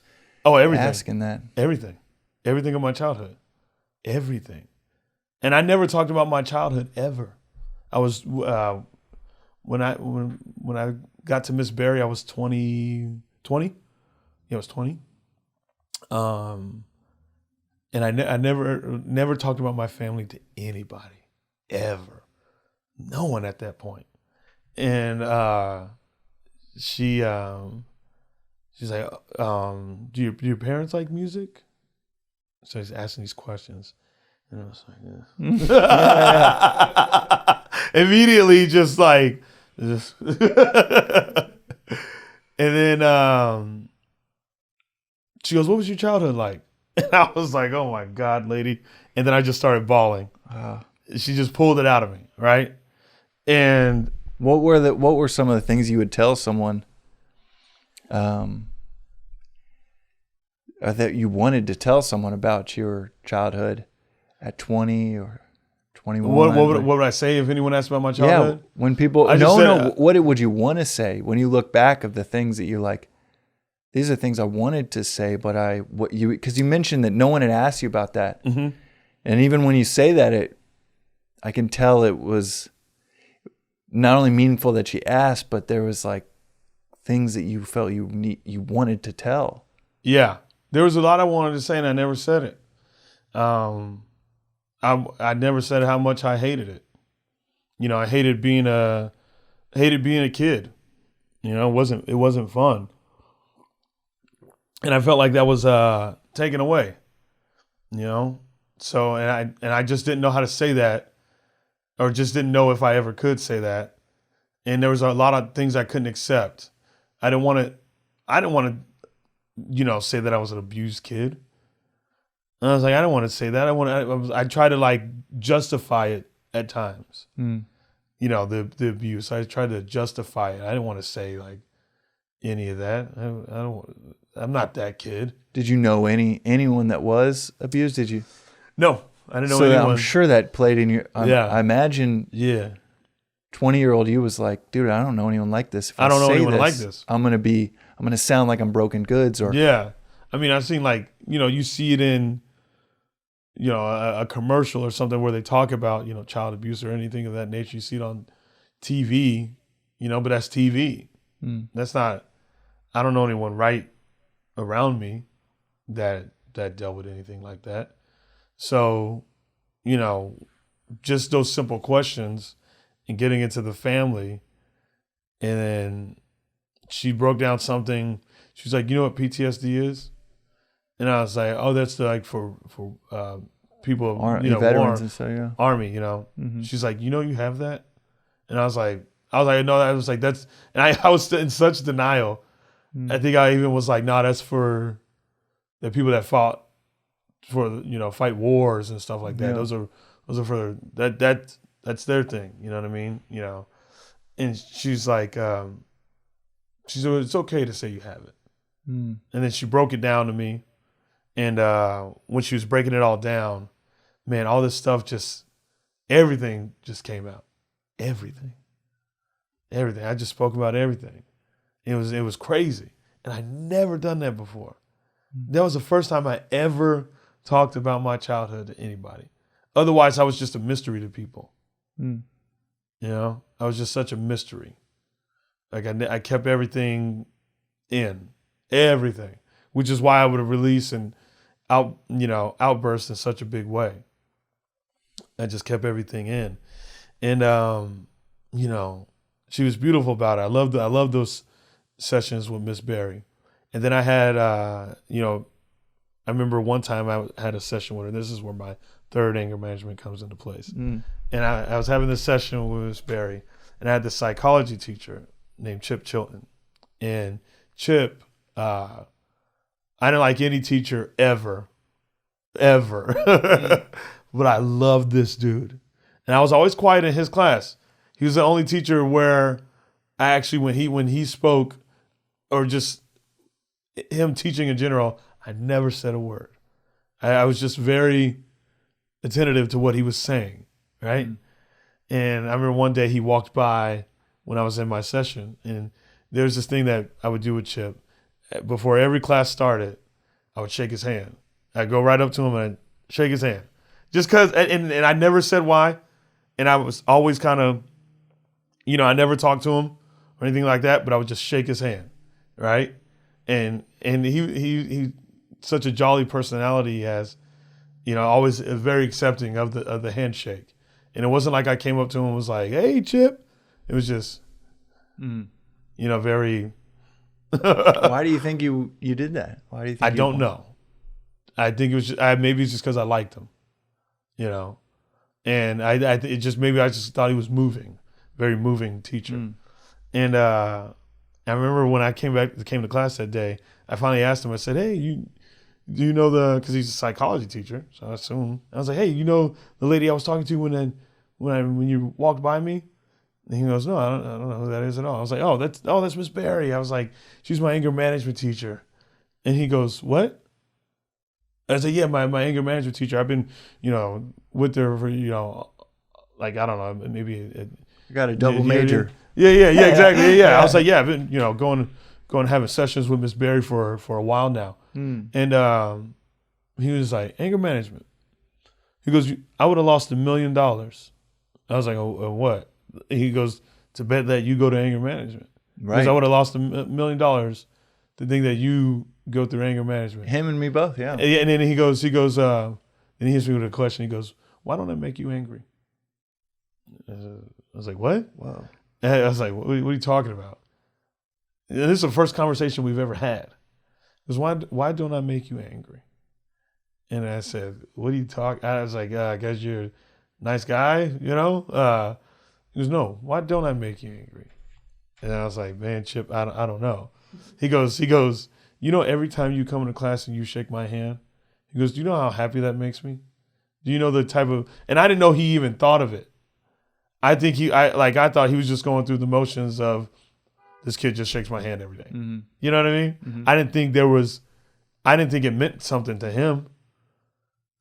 everything. asking that? Everything of my childhood, everything. And I never talked about my childhood ever. I was when I got to Miss Berry, I was 20. Yeah, I was 20. And I never talked about my family to anybody ever. No one at that point. And she's like, do your parents like music? So he's asking these questions. And I was like, yeah. Immediately just like, and then she goes, what was your childhood like? And I was like, oh my God, lady. And then I just started bawling. She just pulled it out of me, right? And what were some of the things you would tell someone that you wanted to tell someone about your childhood at 20 or 21? What would I say if anyone asked about my childhood? Yeah, when people what would you want to say when you look back of the things that you like? These are things I wanted to say, but because you mentioned that no one had asked you about that, mm-hmm. and even when you say that, I can tell it was not only meaningful that she asked, but there was like things that you felt you wanted to tell. Yeah, there was a lot I wanted to say, and I never said it. I never said how much I hated it. I hated being a kid. It wasn't fun. And I felt like that was taken away. So and I just didn't know how to say that, or just didn't know if I ever could say that. And there was a lot of things I couldn't accept. I didn't want to say that I was an abused kid. And I was like, I don't want to say that. I try to like justify it at times. The abuse. I tried to justify it. I didn't want to say like any of that. I'm not that kid. Did you know anyone that was abused? Did you? No, I didn't know anyone. I'm sure that played in your. I imagine. Yeah. 20-year-old you was like, dude, I don't know anyone like this. If I don't know anyone like this. I'm gonna sound like I'm broken goods. Or yeah. I mean, I've seen like you see it in a commercial or something where they talk about child abuse or anything of that nature. You see it on TV, but that's TV. That's not. I don't know anyone right around me that dealt with anything like that. So, just those simple questions and getting into the family. And then she broke down something. She was like, you know what PTSD is? And I was like, oh, that's for people, veterans and stuff, yeah. Army, Mm-hmm. She's like, you have that? And I was like, no, I was like, that's, and I was in such denial. I think I even was like, that's for the people that fought for, fight wars and stuff like that. Yeah. Those are for that's their thing. You know what I mean? And she's like, she said, it's okay to say you have it. And then she broke it down to me. And when she was breaking it all down, man, all this stuff everything just came out. Everything. I just spoke about everything. It was crazy. And I never done that before. That was the first time I ever talked about my childhood to anybody. Otherwise, I was just a mystery to people. I was just such a mystery. Like I kept everything in, everything, which is why I would release and outburst in such a big way. I just kept everything in. And, she was beautiful about it. I loved those sessions with Miss Berry. And then I had, I remember one time I had a session with her. This is where my third anger management comes into place. And I was having this session with Miss Berry, and I had this psychology teacher named Chip Chilton. And Chip, I didn't like any teacher ever. But I loved this dude. And I was always quiet in his class. He was the only teacher where I actually, when he spoke, or just him teaching in general, I never said a word. I was just very attentive to what he was saying, right? And I remember one day he walked by when I was in my session, and there's this thing that I would do with Chip. Before every class started, I would shake his hand. I'd go right up to him and shake his hand. Just because, and I never said why, and I was always kind of, I never talked to him or anything like that, but I would just shake his hand, right? And he such a jolly personality he has, always very accepting of the handshake. And it wasn't like I came up to him and was like, "Hey, Chip." It was just, very. Why do you think you did that? Why do you think? I don't know. I think it was maybe it's just because I liked him, and it just maybe I just thought he was moving, very moving teacher. And I remember when I came to class that day, I finally asked him. I said, "Hey, do you know because he's a psychology teacher, so I assume." I was like, "Hey, the lady I was talking to when you walked by me?" And he goes, "No, I don't know who that is at all." I was like, "Oh, that's Miss Barry." I was like, "She's my anger management teacher." And he goes, "What?" I said, "Yeah, my anger management teacher. I've been, with her for, like, I don't know, maybe you got a double major." Yeah, exactly. Yeah. I was like, "Yeah, I've been, going having sessions with Miss Barry for a while now." And he was like, "Anger management." He goes, "I would have lost $1 million." I was like, "Oh, what?" He goes, "To bet that you go to anger management." Right. Because I would have lost $1 million to think that you go through anger management. Him and me both, yeah. And then he goes, and he hits me with a question. He goes, "Why don't I make you angry?" I was like, "What?" Wow. And I was like, what are you talking about? And this is the first conversation we've ever had. He goes, why don't I make you angry? And I said, "What are you talking?" I was like, "I guess you're a nice guy, He goes, "No, why don't I make you angry?" And I was like, "Man, Chip, I don't know." He goes, "Every time you come into class and you shake my hand," he goes, "Do you know how happy that makes me? Do you know the type of," and I didn't know he even thought of it. I think I thought he was just going through the motions of this kid just shakes my hand every day. Mm-hmm. You know what I mean? Mm-hmm. I didn't think it meant something to him.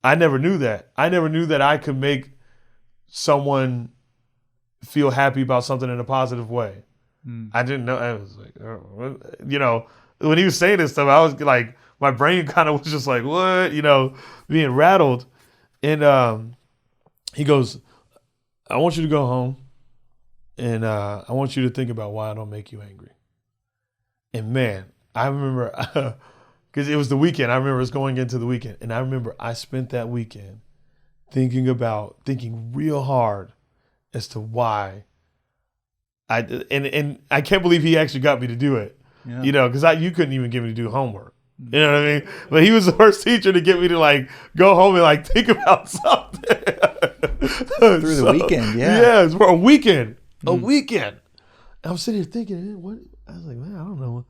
I never knew that. I never knew that I could make someone feel happy about something in a positive way. I didn't know. I was like, when he was saying this stuff, I was like, my brain kind of was just like, what, being rattled. And he goes, "I want you to go home, and I want you to think about why I don't make you angry." And man, I remember, because it was the weekend. I remember it was going into the weekend, and I remember I spent that weekend thinking real hard as to why. And I can't believe he actually got me to do it, because you couldn't even get me to do homework. You know what I mean? But he was the first teacher to get me to like go home and like think about something through the weekend. Yeah, it's for a weekend. A weekend. I was sitting here thinking, what? I was like, man, I don't know.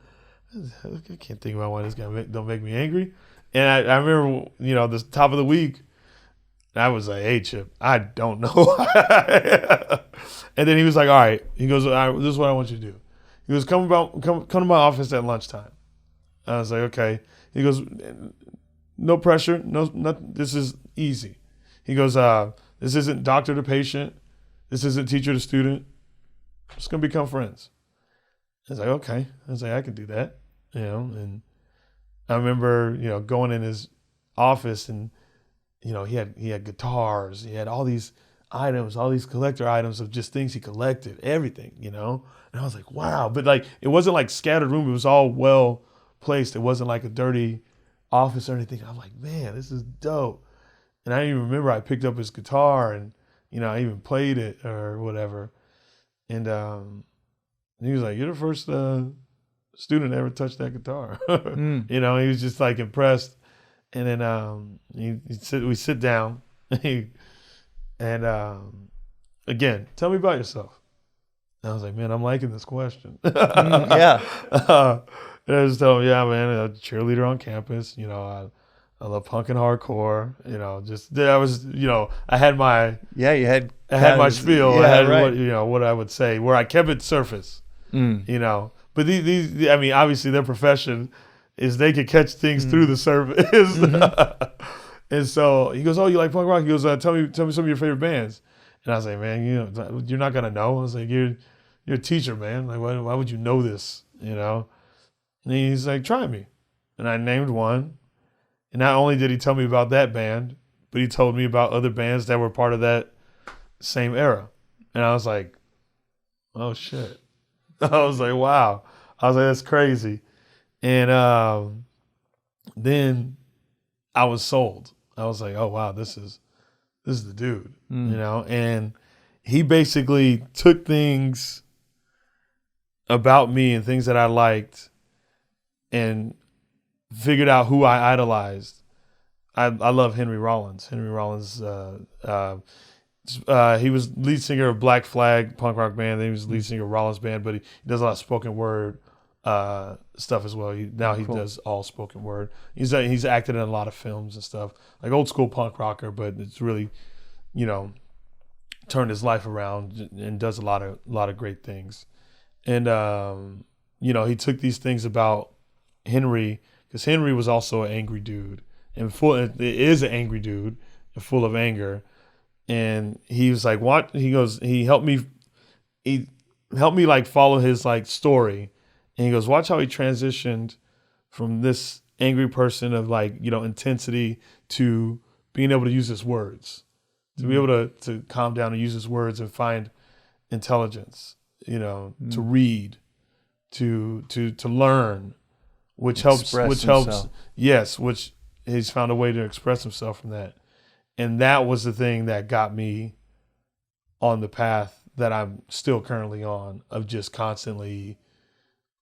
I can't think about why this guy don't make me angry. And I remember, the top of the week, I was like, "Hey, Chip, I don't know." And then he was like, "All right." He goes, "All right, this is what I want you to do." He goes, come to my office at lunchtime. I was like, "Okay." He goes, "No pressure. No, this is easy." He goes, "This isn't doctor to patient. This isn't teacher to student. We're just going to become friends." I was like, "Okay." I was like, "I can do that." And I remember, going in his office and, he had guitars. He had all these items, all these collector items of just things he collected, everything, And I was like, wow. But like, it wasn't like scattered room. It was all well placed. It wasn't like a dirty office or anything. I'm like, man, this is dope. And I didn't even remember I picked up his guitar and, I even played it or whatever. And he was like, "You're the first student to ever touch that guitar." He was just like impressed. And then we sit down and again, "Tell me about yourself." And I was like, "Man, I'm liking this question." Yeah. And I just told him, "Yeah, man, a cheerleader on campus. I love punk and hardcore. I had my I had my spiel. Yeah, I had right. what I would say, where I kept it surface. But these I mean, obviously their profession is they could catch things through the surface. And so he goes, "Oh, you like punk rock?" He goes, "Tell me some of your favorite bands." And I was like, "Man, you're not gonna know." I was like, "You're a teacher, man. Like, why would you know this? You know?" And he's like, "Try me." And I named one. And not only did he tell me about that band, but he told me about other bands that were part of that same era. And I was like, "Oh shit." I was like, "Wow." I was like, "That's crazy." And then I was sold. I was like, "Oh wow, this is the dude," you know. And he basically took things about me and things that I liked, and figured out who I idolized. I love Henry Rollins. Henry Rollins. He was lead singer of Black Flag punk rock band. Then he was lead singer of Rollins band, but he does a lot of spoken word stuff as well. He does all spoken word. He's acted in a lot of films and stuff, like old school punk rocker, but it's really, turned his life around and does a lot of great things. And he took these things about Henry, because Henry was also an angry dude and is an angry dude and full of anger. And he was like, "What?" He goes, he helped me like follow his like story. And he goes, "Watch how he transitioned from this angry person of like, intensity to being able to use his words, to be able to calm down and use his words and find intelligence, to read, to learn, which helps. Yes, which he's found a way to express himself from that. And that was the thing that got me on the path that I'm still currently on, of just constantly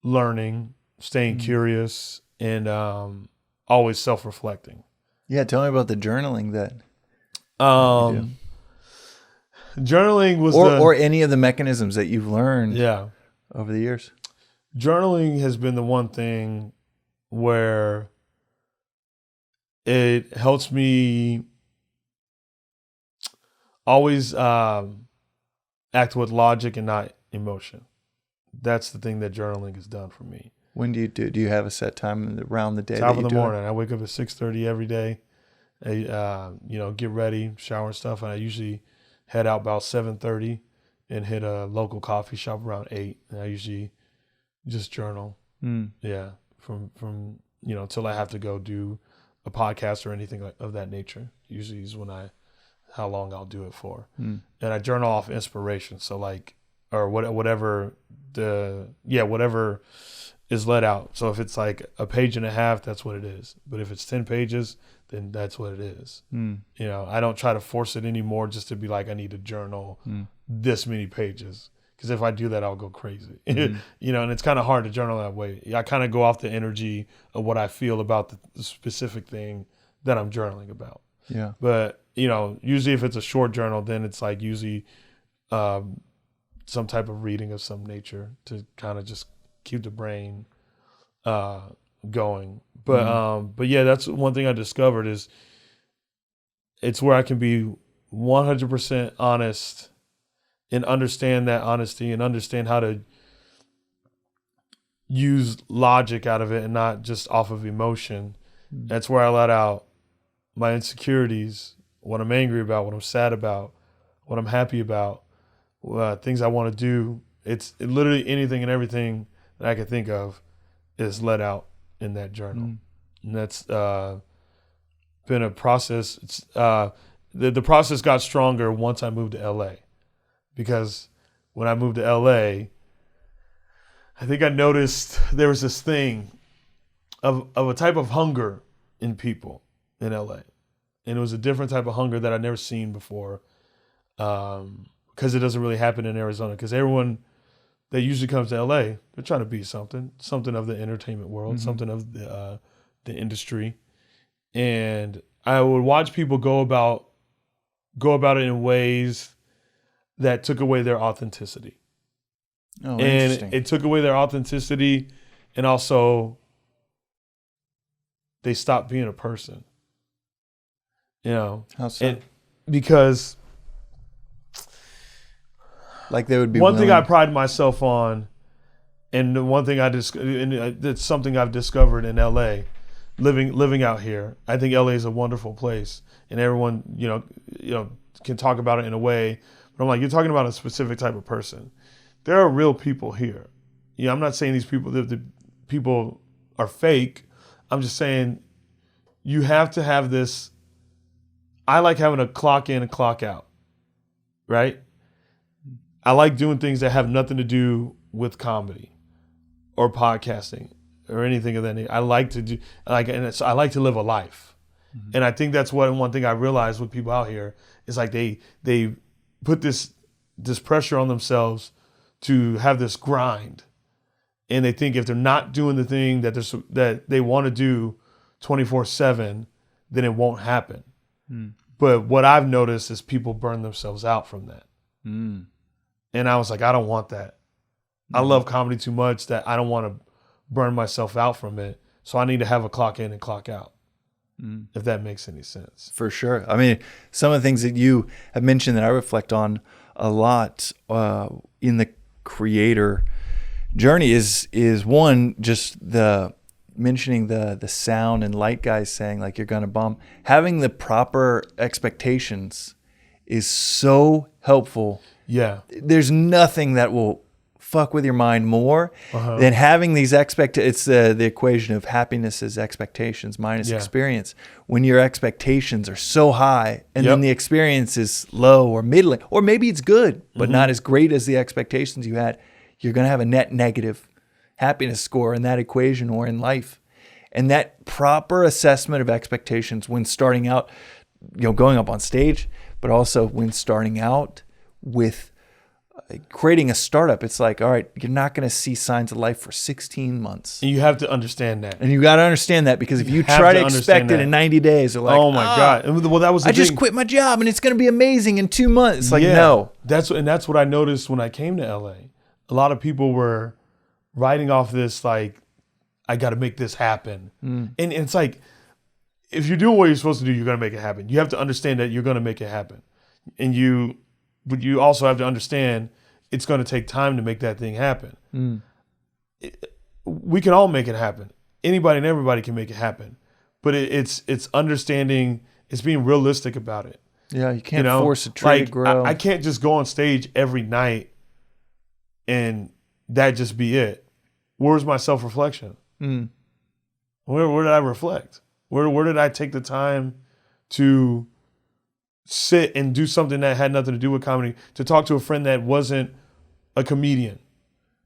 learning, staying curious, and always self-reflecting. Yeah, tell me about the journaling that journaling was or any of the mechanisms that you've learned over the years. Journaling has been the one thing where it helps me always act with logic and not emotion. That's the thing that journaling has done for me. When do you do? Do you have a set time around the day? Top of the morning. I wake up at 6:30 every day. I, get ready, shower and stuff, and I usually head out about 7:30 and hit a local coffee shop around 8. And I usually just journal. Yeah, from till I have to go do a podcast or anything of that nature. Usually is how long I'll do it for. And I journal off inspiration. So like, or whatever whatever is let out. So if it's like a page and a half, that's what it is. But if it's 10 pages, then that's what it is. I don't try to force it anymore just to be like, I need to journal this many pages. Because if I do that, I'll go crazy. And it's kind of hard to journal that way. I kind of go off the energy of what I feel about the specific thing that I'm journaling about. Yeah. But, usually if it's a short journal, then it's like usually some type of reading of some nature to kind of just keep the brain going. But yeah, that's one thing I discovered is it's where I can be 100% honest and understand that honesty and understand how to use logic out of it and not just off of emotion. That's where I let out my insecurities, what I'm angry about, what I'm sad about, what I'm happy about, things I want to do. It's literally anything and everything that I can think of is let out in that journal. And that's been a process. It's the process got stronger once I moved to LA, because when I moved to LA, I think I noticed there was this thing of a type of hunger in people in LA. And it was a different type of hunger that I'd never seen before, because it doesn't really happen in Arizona. Because everyone that usually comes to LA, they're trying to be something of the entertainment world, something of the industry. And I would watch people go about it in ways that took away their authenticity. Oh, and interesting. It took away their authenticity, and also they stopped being a person. How so? Because like they would be one thing I willing- pride myself on And the one thing it's something I've discovered in LA, living out here. I think LA is a wonderful place, and everyone, can talk about it in a way. But I'm like, you're talking about a specific type of person. There are real people here. I'm not saying these people, the people are fake. I'm just saying you have to have this. I like having a clock in and clock out, right? I like doing things that have nothing to do with comedy or podcasting or anything of that nature. I like to do, I like to live a life. Mm-hmm. And I think that's one thing I realized with people out here is like they put this pressure on themselves to have this grind. And they think if they're not doing the thing that they want to do 24/7, then it won't happen. Mm. But what I've noticed is people burn themselves out from that. Mm. And I was like, I don't want that. Mm. I love comedy too much that I don't want to burn myself out from it. So I need to have a clock in and clock out, if that makes any sense. For sure. I mean, some of the things that you have mentioned that I reflect on a lot in the creator journey is one, just the mentioning the sound and light guys saying like you're gonna bomb. Having the proper expectations is so helpful. Yeah. There's nothing that will fuck with your mind more than having these it's the equation of happiness is expectations minus experience. When your expectations are so high and then the experience is low or middling, or maybe it's good but not as great as the expectations you had, you're going to have a net negative happiness score in that equation or in life. And that proper assessment of expectations when starting out, going up on stage, but also when starting out with creating a startup, it's like, all right, you're not going to see signs of life for 16 months. And you have to understand that. And you got to understand that, because if you try to expect it in 90 days, you're like, oh my God. Well, that was I just quit my job and it's going to be amazing in 2 months. It's like, no. That's what I noticed when I came to LA. A lot of people were writing off this, like, I got to make this happen. And it's like, if you're doing what you're supposed to do, you're going to make it happen. You have to understand that you're going to make it happen. But you also have to understand it's going to take time to make that thing happen. We can all make it happen. Anybody and everybody can make it happen. But it's understanding, it's being realistic about it. Yeah, you can't force a tree to grow. I can't just go on stage every night and that just be it. Where's my self-reflection? Where did I reflect? Where did I take the time to sit and do something that had nothing to do with comedy, to talk to a friend that wasn't a comedian?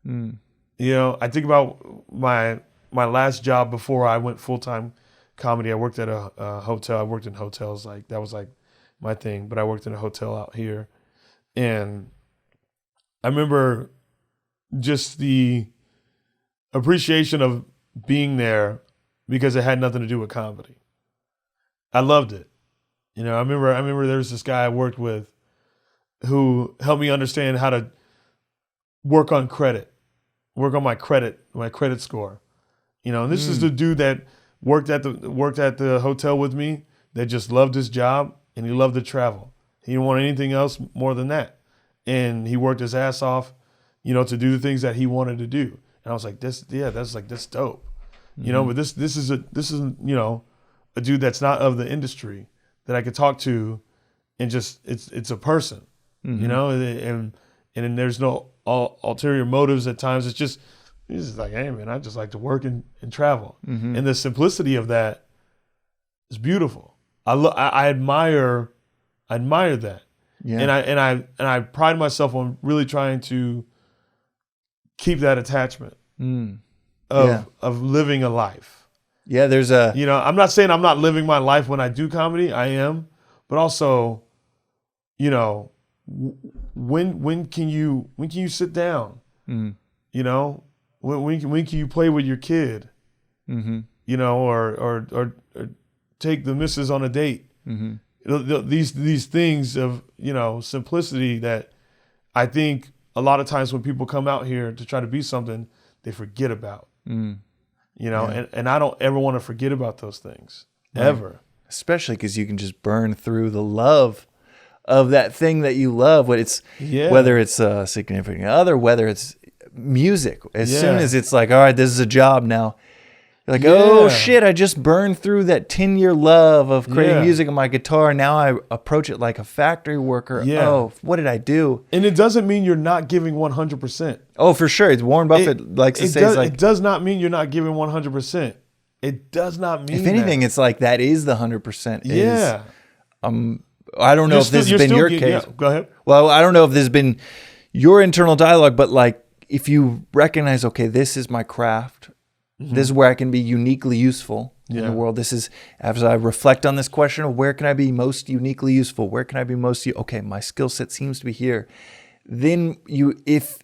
I think about my last job before I went full-time comedy. I worked at a hotel. I worked in hotels. Like, that was like my thing, but I worked in a hotel out here. And I remember just the appreciation of being there because it had nothing to do with comedy. I loved it. I remember there was this guy I worked with who helped me understand how to work on my credit score. And this is the dude that worked at the hotel with me that just loved his job and he loved to travel. He didn't want anything else more than that. And he worked his ass off, to do the things that he wanted to do. And I was like, that's dope. But this is a dude that's not of the industry that I could talk to, and just it's a person, and there's no ulterior motives at times. It's just like, hey man, I just like to work and travel, and the simplicity of that is beautiful. I admire that, and I pride myself on really trying to keep that attachment of living a life. Yeah, there's I'm not saying I'm not living my life when I do comedy. I am, but also, when can you sit down? When can you play with your kid? Or take the missus on a date. These things of simplicity that I think a lot of times when people come out here to try to be something, they forget about. And I don't ever want to forget about those things, ever. Especially because you can just burn through the love of that thing that you love. Whether it's a significant other, whether it's music. As soon as it's like, all right, this is a job now. You're like, oh shit, I just burned through that 10-year love of creating music on my guitar. Now I approach it like a factory worker. Yeah. Oh, what did I do? And it doesn't mean you're not giving 100%. Oh, for sure. It's Warren Buffett likes to say, it does not mean you're not giving 100%. It does not mean if anything, it's like that is the 100%. Yeah. I don't know if this has been your case. Yeah, go ahead. Well, I don't know if this has been your internal dialogue, but like if you recognize, okay, this is my craft. This is where I can be uniquely useful in the world. This is, as I reflect on this question of where can I be most uniquely useful? Where can I be most, okay, my skill set seems to be here. Then if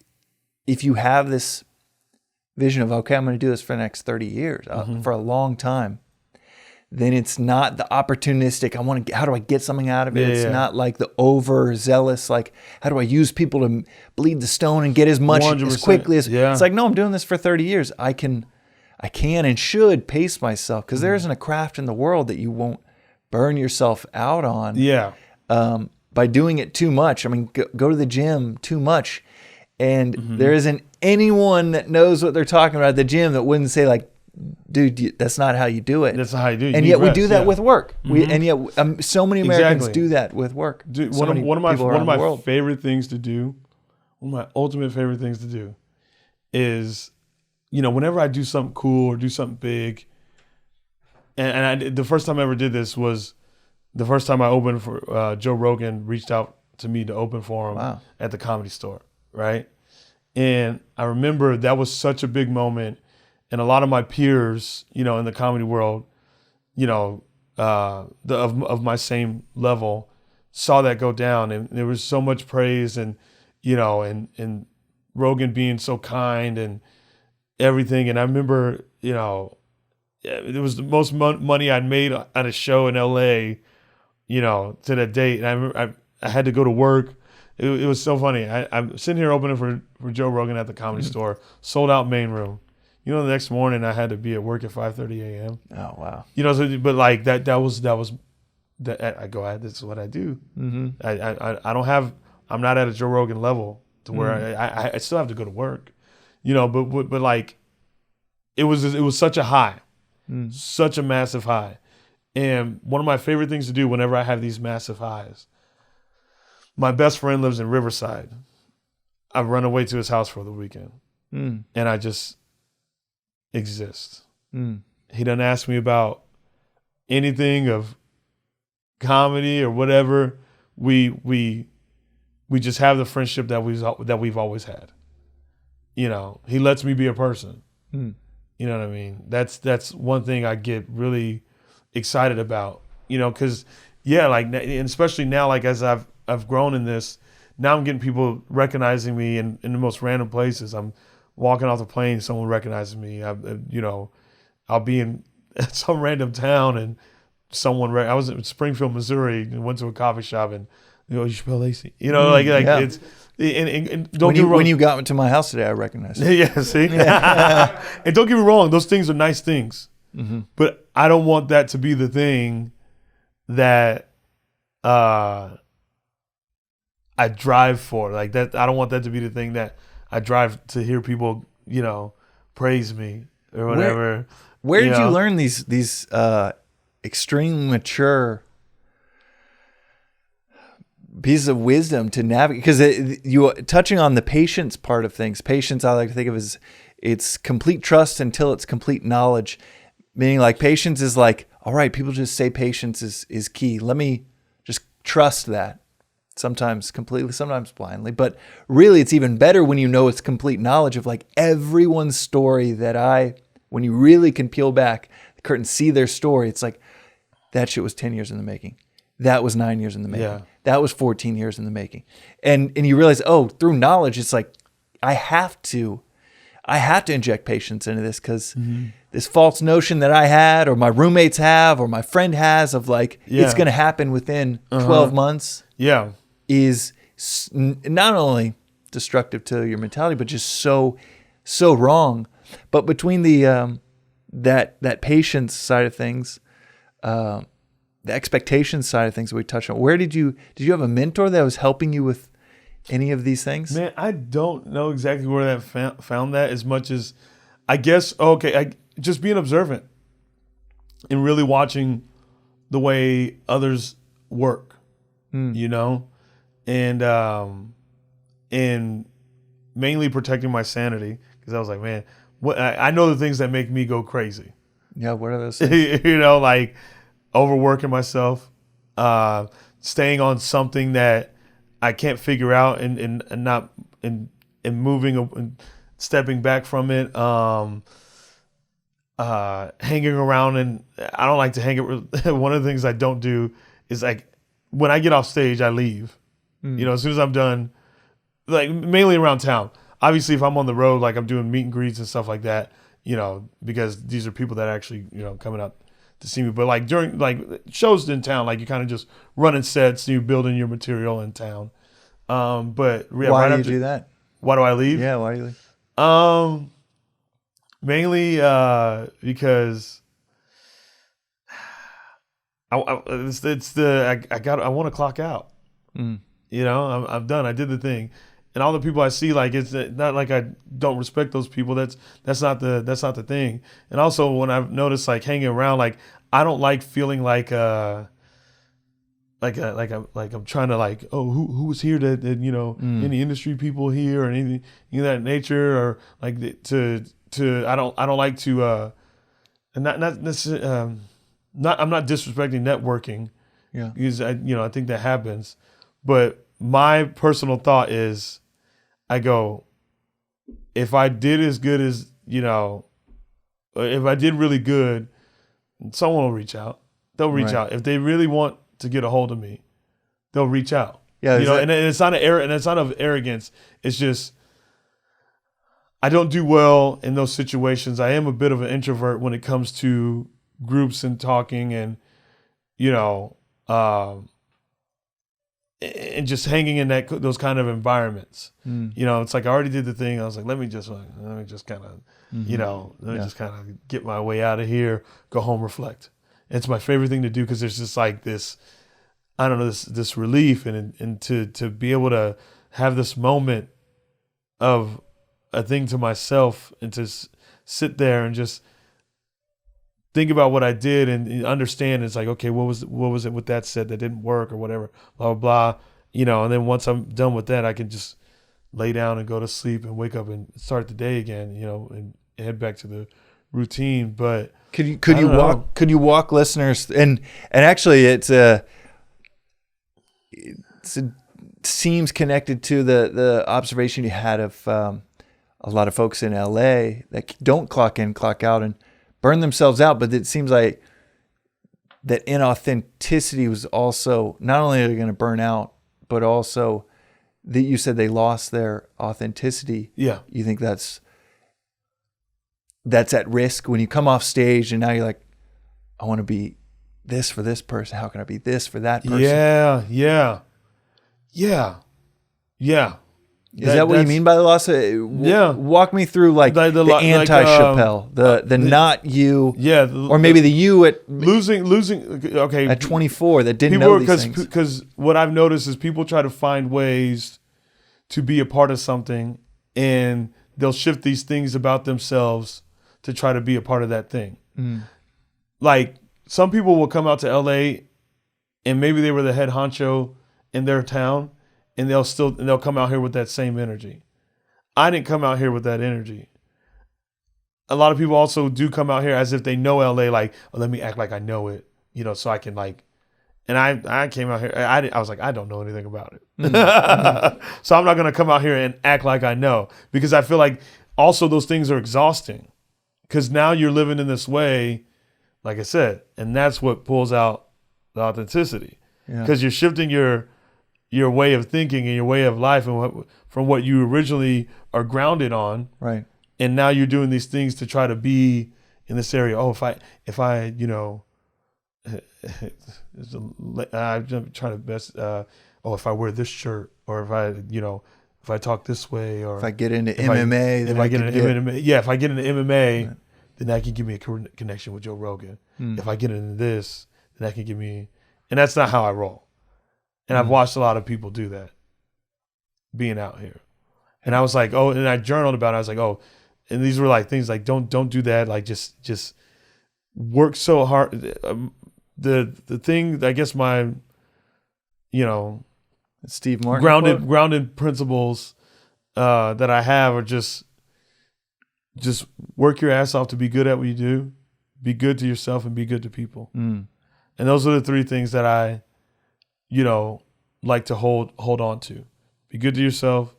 you have this vision of, okay, I'm going to do this for the next 30 years, for a long time, then it's not the opportunistic, how do I get something out of it? It's not like the overzealous, like, how do I use people to bleed the stone and get as much as quickly as, it's like, no, I'm doing this for 30 years. I can and should pace myself because there isn't a craft in the world that you won't burn yourself out on. Yeah. By doing it too much. I mean, go to the gym too much. And there isn't anyone that knows what they're talking about at the gym that wouldn't say like, dude, that's not how you do it. That's not how you do it. And yet we do that with work. And yet so many Americans do that with work. Dude, one of my favorite things to do, one of my ultimate favorite things to do is, whenever I do something cool or do something big, and the first time I ever did this was the first time I opened for Joe Rogan reached out to me to open for him at the Comedy Store, right? And I remember that was such a big moment, and a lot of my peers, in the comedy world, of my same level, saw that go down, and there was so much praise, and and Rogan being so kind and everything. And I remember, it was the most money I'd made at a show in LA, to that date. And I remember I had to go to work. It was so funny. I'm sitting here opening for Joe Rogan at the Comedy Store, sold out main room. The next morning I had to be at work at 5:30 a.m. Oh, wow. But like that was I go, this is what I do. I'm not at a Joe Rogan level to where I still have to go to work. But like, it was such a high, such a massive high. And one of my favorite things to do whenever I have these massive highs, my best friend lives in Riverside. I run away to his house for the weekend and I just exist. He doesn't ask me about anything of comedy or whatever. We just have the friendship that we've always had. He lets me be a person. You know what I mean? That's one thing I get really excited about. Because and especially now, like as I've grown in this, now I'm getting people recognizing me in the most random places. I'm walking off the plane, someone recognizes me. I'll be in some random town and someone. I was in Springfield, Missouri, and went to a coffee shop and Shapel Lacey. It's. And don't get me wrong. When you got to my house today, I recognized it. Yeah, see? And don't get me wrong, those things are nice things. But I don't want that to be the thing that I drive for. Like that, I don't want that to be the thing that I drive to hear people, praise me or whatever. Where did you learn these extremely mature pieces of wisdom to navigate? Because you touching on the patience part of things. Patience, I like to think of as it's complete trust until it's complete knowledge. Meaning, like, patience is like, all right, people just say patience is key. Let me just trust that. Sometimes completely, sometimes blindly. But really, it's even better when you know it's complete knowledge of like everyone's story when you really can peel back the curtain, see their story. It's like, that shit was 10 years in the making. That was 9 years in the making. Yeah. That was 14 years in the making. And you realize, through knowledge, it's like, I have to inject patience into this because this false notion that I had or my roommates have or my friend has of like, it's going to happen within 12 months is not only destructive to your mentality, but just so wrong. But between the that patience side of things, the expectations side of things that we touched on, where did you have a mentor that was helping you with any of these things? Man, I don't know exactly where that found that as much as I guess, just being observant and really watching the way others work, you know, and mainly protecting my sanity, because I was like, man, I know the things that make me go crazy. Yeah, what are those things? You know, like overworking myself, staying on something that I can't figure out, and not and moving and stepping back from it. Hanging around, and I don't like to hang it. One of the things I don't do is, like, when I get off stage, I leave. You know, as soon as I'm done, like mainly around town. Obviously, if I'm on the road, like I'm doing meet and greets and stuff like that, you know, because these are people that are actually, you know, coming out to see me. But like during like shows in town, like you kind of just running sets, you building your material in town. But yeah, Why do you do that? Why do I leave? Yeah, why do you leave? Mainly because I want to clock out. You know, I'm done. I did the thing, and all the people I see, like, it's not like I don't respect those people. That's not the thing. And also, when I've noticed, like, hanging around, like, I don't like feeling like I'm trying to, like, oh, who was here that you know, any industry people here or anything of that nature, or like I don't like to and not necessarily I'm not disrespecting networking. Yeah. Because I think that happens. But my personal thought is, I go, if I did as good as, you know, if I did really good, someone will reach out. They'll reach out. If they really want to get a hold of me, they'll reach out. Yeah. You know, and it's not it's not of arrogance. It's just, I don't do well in those situations. I am a bit of an introvert when it comes to groups and talking, and, you know, and just hanging in those kind of environments. You know, it's like I already did the thing. I was like, let me just kind of, you know, just kind of get my way out of here, go home, reflect. And it's my favorite thing to do, because there's just like this, I don't know, this relief, and to be able to have this moment of a thing to myself, and to sit there and just think about what I did and understand. It's like, okay, what was it with that set that didn't work or whatever, blah, blah, blah, you know, and then once I'm done with that, I can just lay down and go to sleep and wake up and start the day again, you know, and head back to the routine. But could you walk listeners, and actually it seems connected to the observation you had of a lot of folks in LA that don't clock in, clock out, and burn themselves out. But it seems like that inauthenticity was also, not only are they going to burn out, but also that you said they lost their authenticity. Yeah. You think that's at risk when you come off stage and now you're like, I want to be this for this person. How can I be this for that person? Yeah. Is that what you mean by the loss? Walk me through like the anti-Shapel, the not you. Yeah. Or maybe the you at losing. Okay. At 24 that didn't know these things. Because what I've noticed is people try to find ways to be a part of something, and they'll shift these things about themselves to try to be a part of that thing. Like, some people will come out to LA, and maybe they were the head honcho in their town, and they'll come out here with that same energy. I didn't come out here with that energy. A lot of people also do come out here as if they know LA, like, oh, let me act like I know it, you know, so I can, like, and I came out here, I was like, I don't know anything about it. So I'm not going to come out here and act like I know, because I feel like also those things are exhausting, because now you're living in this way, like I said, and that's what pulls out the authenticity, because you're shifting your way of thinking and your way of life, and from what you originally are grounded on. Right. And now you're doing these things to try to be in this area. Oh, if I, you know, I'm trying to best, if I wear this shirt, or if I, you know, if I talk this way, or if I get into MMA, if I get into MMA, right, then that can give me a connection with Joe Rogan. If I get into this, then that can give me, and that's not how I roll. And I've watched a lot of people do that. being out here. And I was like, oh, and I journaled about it. I was like, oh, and these were like things like, don't do that. Like just work so hard. The thing, I guess my, Steve Martin grounded principles that I have are just work your ass off to be good at what you do, be good to yourself, and be good to people. And those are the three things that I, like to hold on to. Be good to yourself,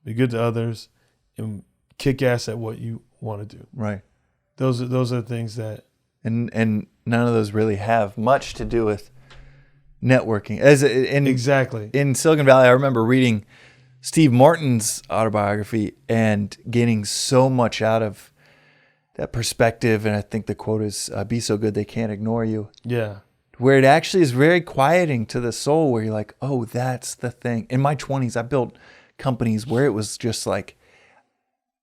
be good to others, and kick ass at what you want to do. Right. Those are the things that. And none of those really have much to do with networking. Exactly. In Silicon Valley, I remember reading Steve Martin's autobiography and getting so much out of that perspective. And I think the quote is, be so good they can't ignore you. Yeah. Where it actually is very quieting to the soul, where you're like, oh, that's the thing. In my 20s, I built companies where it was just like,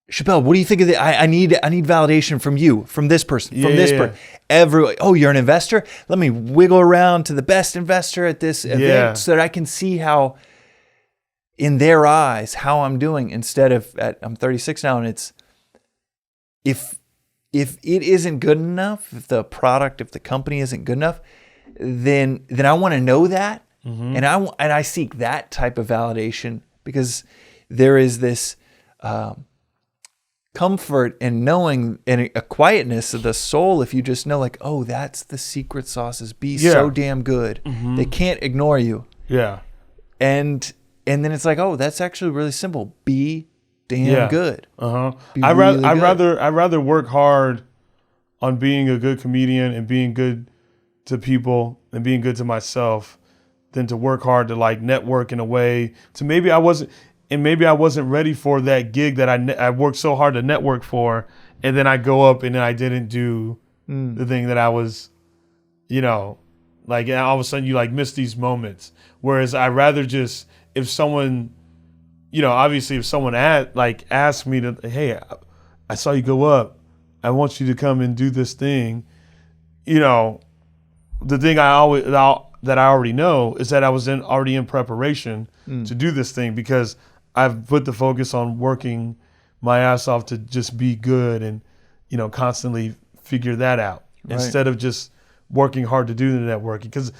Shapel, what do you think of that? I need validation from you, from this person, from this person. Everyone, oh, you're an investor? Let me wiggle around to the best investor at this event so that I can see how, in their eyes, how I'm doing. Instead of, I'm 36 now, and it's, if it isn't good enough, if the company isn't good enough, then I want to know that, and I seek that type of validation, because there is this comfort in knowing, and a quietness of the soul, if you just know, like, oh, that's the secret sauce, is be so damn good. They can't ignore you. Yeah. And then it's like, oh, that's actually really simple. Be damn good. I'd rather work hard on being a good comedian and being good to people and being good to myself than to work hard to like network in a way to maybe I wasn't ready for that gig that I worked so hard to network for, and then I go up and then I didn't do the thing that I was, like, and all of a sudden you like miss these moments. Whereas I rather just, if someone, obviously if someone asked me to, hey, I saw you go up, I want you to come and do this thing, the thing that I already know is that I was already in preparation to do this thing, because I've put the focus on working my ass off to just be good and, constantly figure that out instead of just working hard to do the networking. Because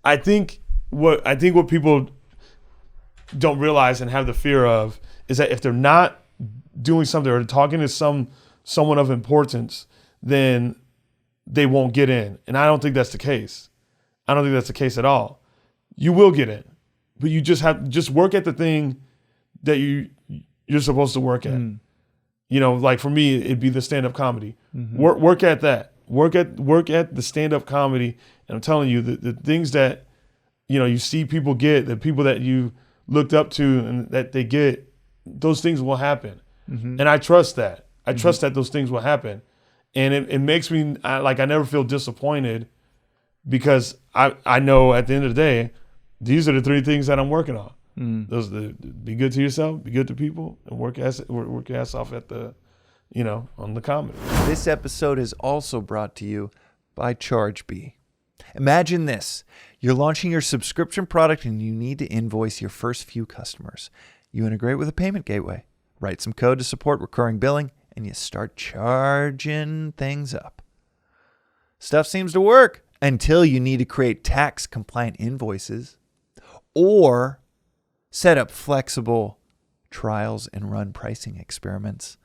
I think what people don't realize and have the fear of is that if they're not doing something or talking to someone of importance, then they won't get in. And I don't think that's the case. I don't think that's the case at all. You will get in, but you just work at the thing that you're supposed to work at. Like for me, it'd be the stand-up comedy. Work at that. Work at the stand-up comedy. And I'm telling you, the things that you see people get, the people that you looked up to and that they get, those things will happen. And I trust that. I trust that those things will happen. And it makes me I never feel disappointed, because I know at the end of the day, these are the three things that I'm working on. Those be good to yourself, be good to people, and work your ass off at the, on the comedy. This episode is also brought to you by ChargeBee. Imagine this. You're launching your subscription product and you need to invoice your first few customers. You integrate with a payment gateway, write some code to support recurring billing, and you start charging things up. Stuff seems to work until you need to create tax-compliant invoices or set up flexible trials and run pricing experiments.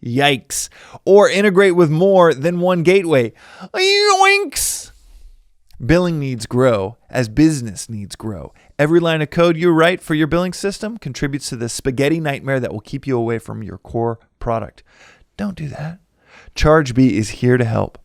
Yikes. Or integrate with more than one gateway. Yoinks. Billing needs grow as business needs grow. Every line of code you write for your billing system contributes to the spaghetti nightmare that will keep you away from your core product. Don't do that. ChargeBee is here to help.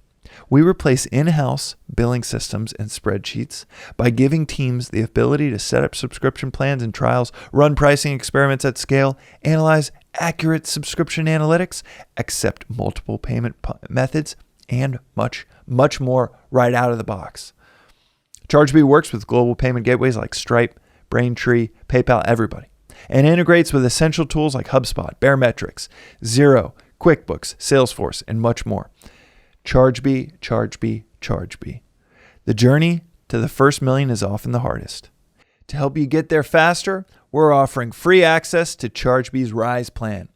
We replace in-house billing systems and spreadsheets by giving teams the ability to set up subscription plans and trials, run pricing experiments at scale, analyze accurate subscription analytics, accept multiple payment methods, and much, much more right out of the box. ChargeBee works with global payment gateways like Stripe, Braintree, PayPal, everybody, and integrates with essential tools like HubSpot, Baremetrics, Xero, QuickBooks, Salesforce, and much more. ChargeBee, ChargeBee, ChargeBee. The journey to the first million is often the hardest. To help you get there faster, we're offering free access to ChargeBee's Rise plan.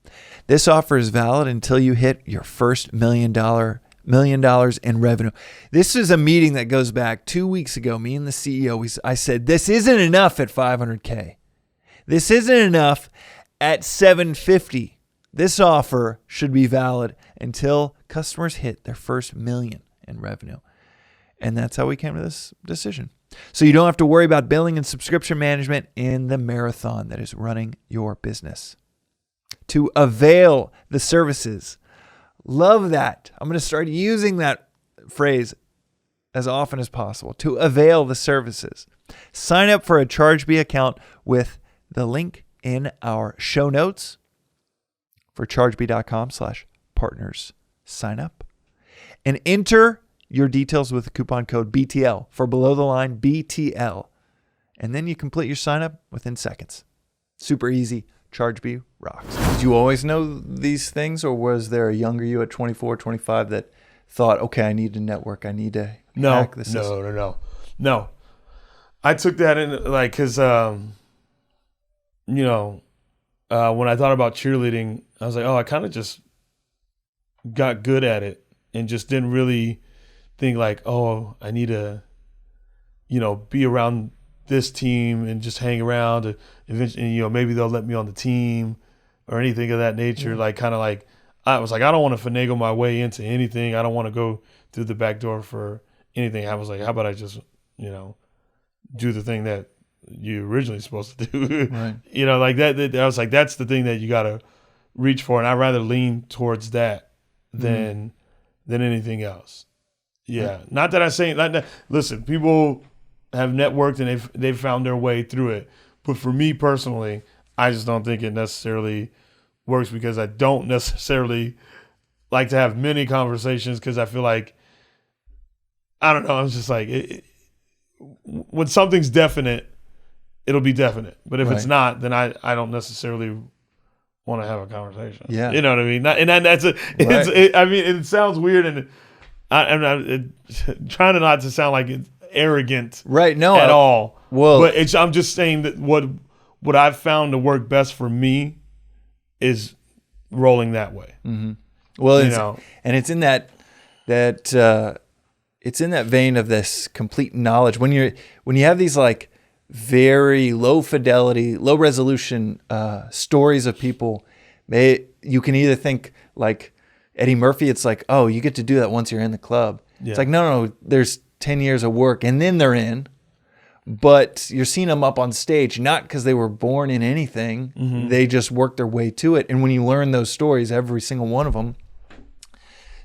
This offer is valid until you hit your first $1 million in revenue. This is a meeting that goes back 2 weeks ago. Me and the CEO, I said, this isn't enough at $500K. This isn't enough at $750. This offer should be valid until customers hit their first $1 million in revenue. And that's how we came to this decision. So you don't have to worry about billing and subscription management in the marathon that is running your business. To avail the services. Love that. I'm going to start using that phrase as often as possible. To avail the services. Sign up for a ChargeBee account with the link in our show notes for chargebee.com/partners. Sign up and enter your details with the coupon code BTL for below the line BTL. And then you complete your sign up within seconds. Super easy. ChargeBee rocks. Did you always know these things, or was there a younger you at 24, 25 that thought, okay, I need to network, I need to hack this? No. I took that in like, cause, when I thought about cheerleading, I was like, oh, I kind of just got good at it and just didn't really think like, oh, I need to, be around this team and just hang around. Eventually, maybe they'll let me on the team or anything of that nature. Like, kind of like, I was like, I don't want to finagle my way into anything. I don't want to go through the back door for anything. I was like, how about I just, do the thing that you originally supposed to do? Right. Like that. I was like, that's the thing that you got to reach for. And I'd rather lean towards that than anything else. Yeah. Right. Not that I'm saying, listen, people have networked and they've found their way through it. But for me personally, I just don't think it necessarily works, because I don't necessarily like to have many conversations, because I feel like, I don't know, I'm just like, when something's definite, it'll be definite. But if it's not, then I don't necessarily want to have a conversation. Yeah. You know what I mean? It sounds weird, and I'm trying not to sound like it's arrogant, right? No, at all. Well, but I'm just saying that what I've found to work best for me is rolling that way. Mm-hmm. Well, it's in that it's in that vein of this complete knowledge. When you have these like very low fidelity, low resolution stories of people, you can either think like Eddie Murphy. It's like, oh, you get to do that once you're in the club. Yeah. It's like, no, there's 10 years of work and then they're in, but you're seeing them up on stage, not because they were born in anything. Mm-hmm. They just worked their way to it. And when you learn those stories, every single one of them,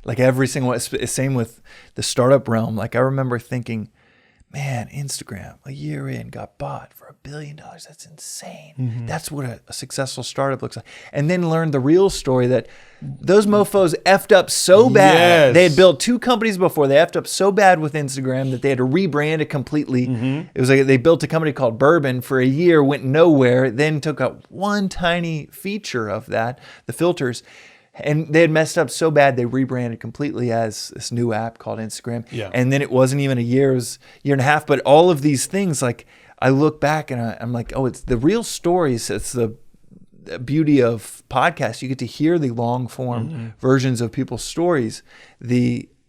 same with the startup realm. Like, I remember thinking, man, Instagram a year in got bought for $1 billion. That's insane. Mm-hmm. That's what a successful startup looks like. And then learned the real story that those mofos effed up so bad. Yes. They had built 2 companies before. They effed up so bad with Instagram that they had to rebrand it completely. Mm-hmm. It was like they built a company called Bourbon for a year, went nowhere, then took out one tiny feature of that, the filters. And they had messed up so bad, they rebranded completely as this new app called Instagram. Yeah. And then it wasn't even a year, it was a year and a half. But all of these things, like, I look back and I'm like, oh, it's the real stories. It's the beauty of podcasts. You get to hear the long form versions of people's stories.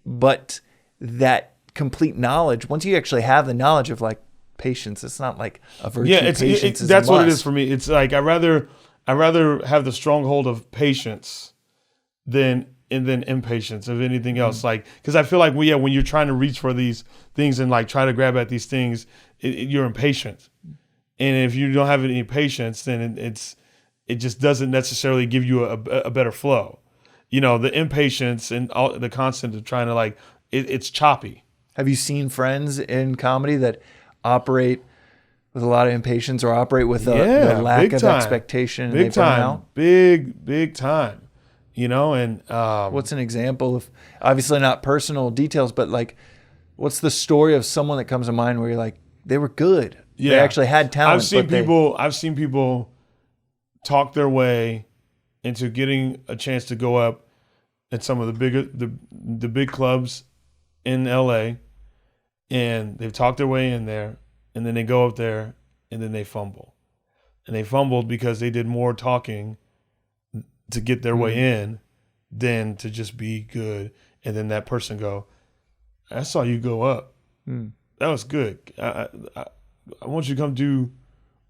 But that complete knowledge, once you actually have the knowledge of like patience, it's not like a virtue. Yeah, that's what it is for me. It's like I rather have the stronghold of patience than impatience of anything else. Like, because I feel like when you're trying to reach for these things and like try to grab at these things, you're impatient. And if you don't have any patience, then it just doesn't necessarily give you a better flow. The impatience and all the constant of trying to like, it's choppy. Have you seen friends in comedy that operate with a lot of impatience or operate with the lack of expectation? Big time. Big time. And what's an example of, obviously not personal details, but like, what's the story of someone that comes to mind where you're like, they were good. Yeah. They actually had talent. I've seen people talk their way into getting a chance to go up at some of the big clubs in LA, and they've talked their way in there, and then they go up there and then they fumble. And they fumbled because they did more talking to get their way in than to just be good. And then that person go, I saw you go up. That was good. I want you to come do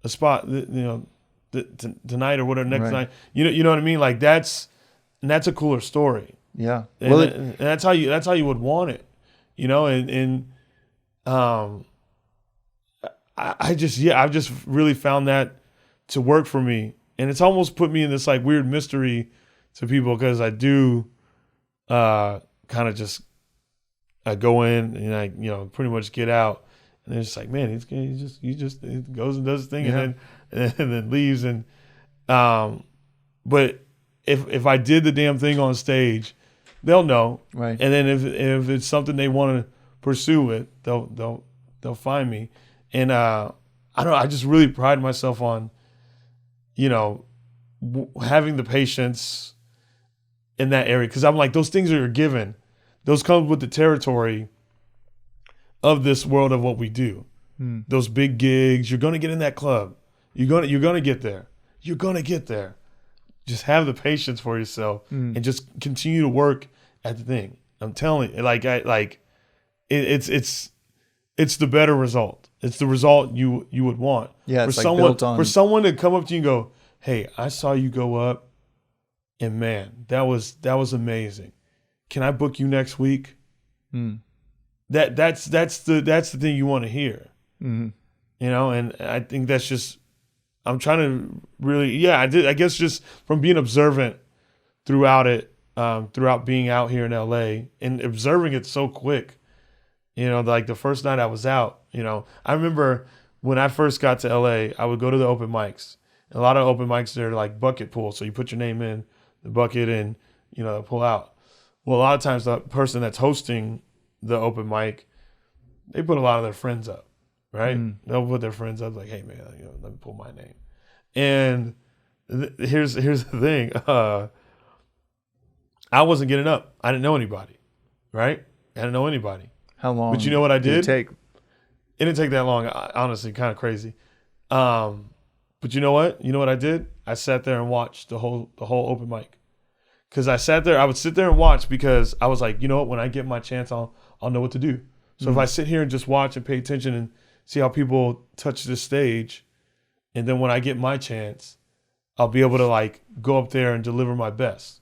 a spot, tonight or whatever, next night. You know what I mean? Like that's a cooler story. Yeah. And, Well, and that's how you would want it, I've just really found that to work for me. And it's almost put me in this like weird mystery to people because I do kind of just I go in and I pretty much get out and it's just like, man, he just goes and does his thing and then leaves and but if I did the damn thing on stage, they'll know. Right. And then if it's something they want to pursue it, they'll find me. And I don't know, I just really pride myself on having the patience in that area because I'm like, those things are given. Those come with the territory of this world of what we do. Those big gigs, you're going to get in that club. You're going to get there. You're going to get there. Just have the patience for yourself and just continue to work at the thing. I'm telling you, it's the better result. It's the result you would want. Yeah, it's built on. For someone to come up to you and go, hey, I saw you go up and man, that was amazing. Can I book you next week? That's the thing you want to hear. And I think that's just, I'm trying to really, I guess just from being observant throughout it, throughout being out here in LA and observing it so quick, like the first night I was out, I remember when I first got to LA, I would go to the open mics. A lot of open mics, they're like bucket pool. So you put your name in the bucket and, pull out. Well, a lot of times the person that's hosting the open mic, they put a lot of their friends up, right? They'll put their friends up like, hey man, let me pull my name. And here's the thing. I wasn't getting up. I didn't know anybody, right? I didn't know anybody. How long? But you know what I did? It take? It didn't take that long, honestly, kind of crazy. But you know what? You know what I did? I sat there and watched the whole open mic. Because I would sit there and watch because I was like, you know what? When I get my chance, I'll know what to do. So if I sit here and just watch and pay attention and see how people touch this stage, and then when I get my chance, I'll be able to like go up there and deliver my best.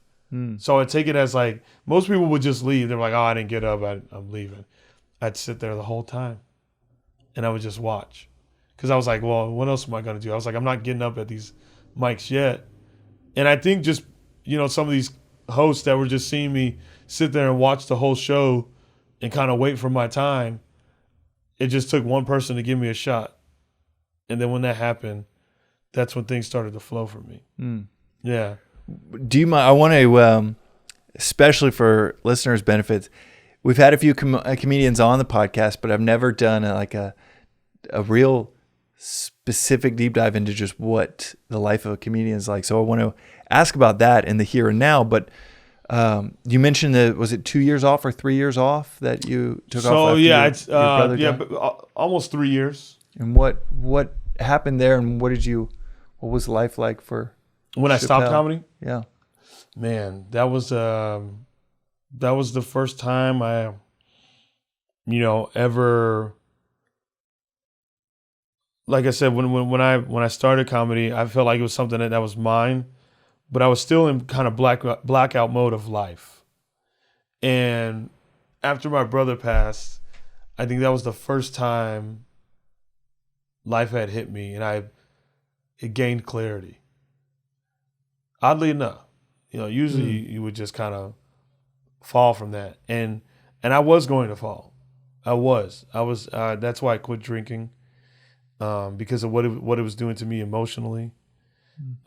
So I take it as like, most people would just leave. They're like, oh, I didn't get up. I'm leaving. I'd sit there the whole time and I would just watch. Because I was like, well, what else am I going to do? I was like, I'm not getting up at these mics yet. And I think just, some of these hosts that were just seeing me sit there and watch the whole show and kind of wait for my time, it just took one person to give me a shot. And then when that happened, that's when things started to flow for me. Yeah. Do you mind? I want to, especially for listeners' benefits, we've had a few comedians on the podcast, but I've never done a real specific deep dive into just what the life of a comedian is like. So I want to ask about that in the here and now. But you mentioned that, was it 2 years off or 3 years off that you took off? So yeah, your brother died? but almost 3 years. And what happened there, and what was life like for when I stopped Shapel? comedy? Yeah, man, that was the first time I, ever. Like I said, when I started comedy, I felt like it was something that was mine, but I was still in kind of blackout mode of life. And after my brother passed, I think that was the first time life had hit me and it gained clarity. Oddly enough, usually you would just kind of fall from that. And I was going to fall. I was, that's why I quit drinking. Because of what it was doing to me emotionally.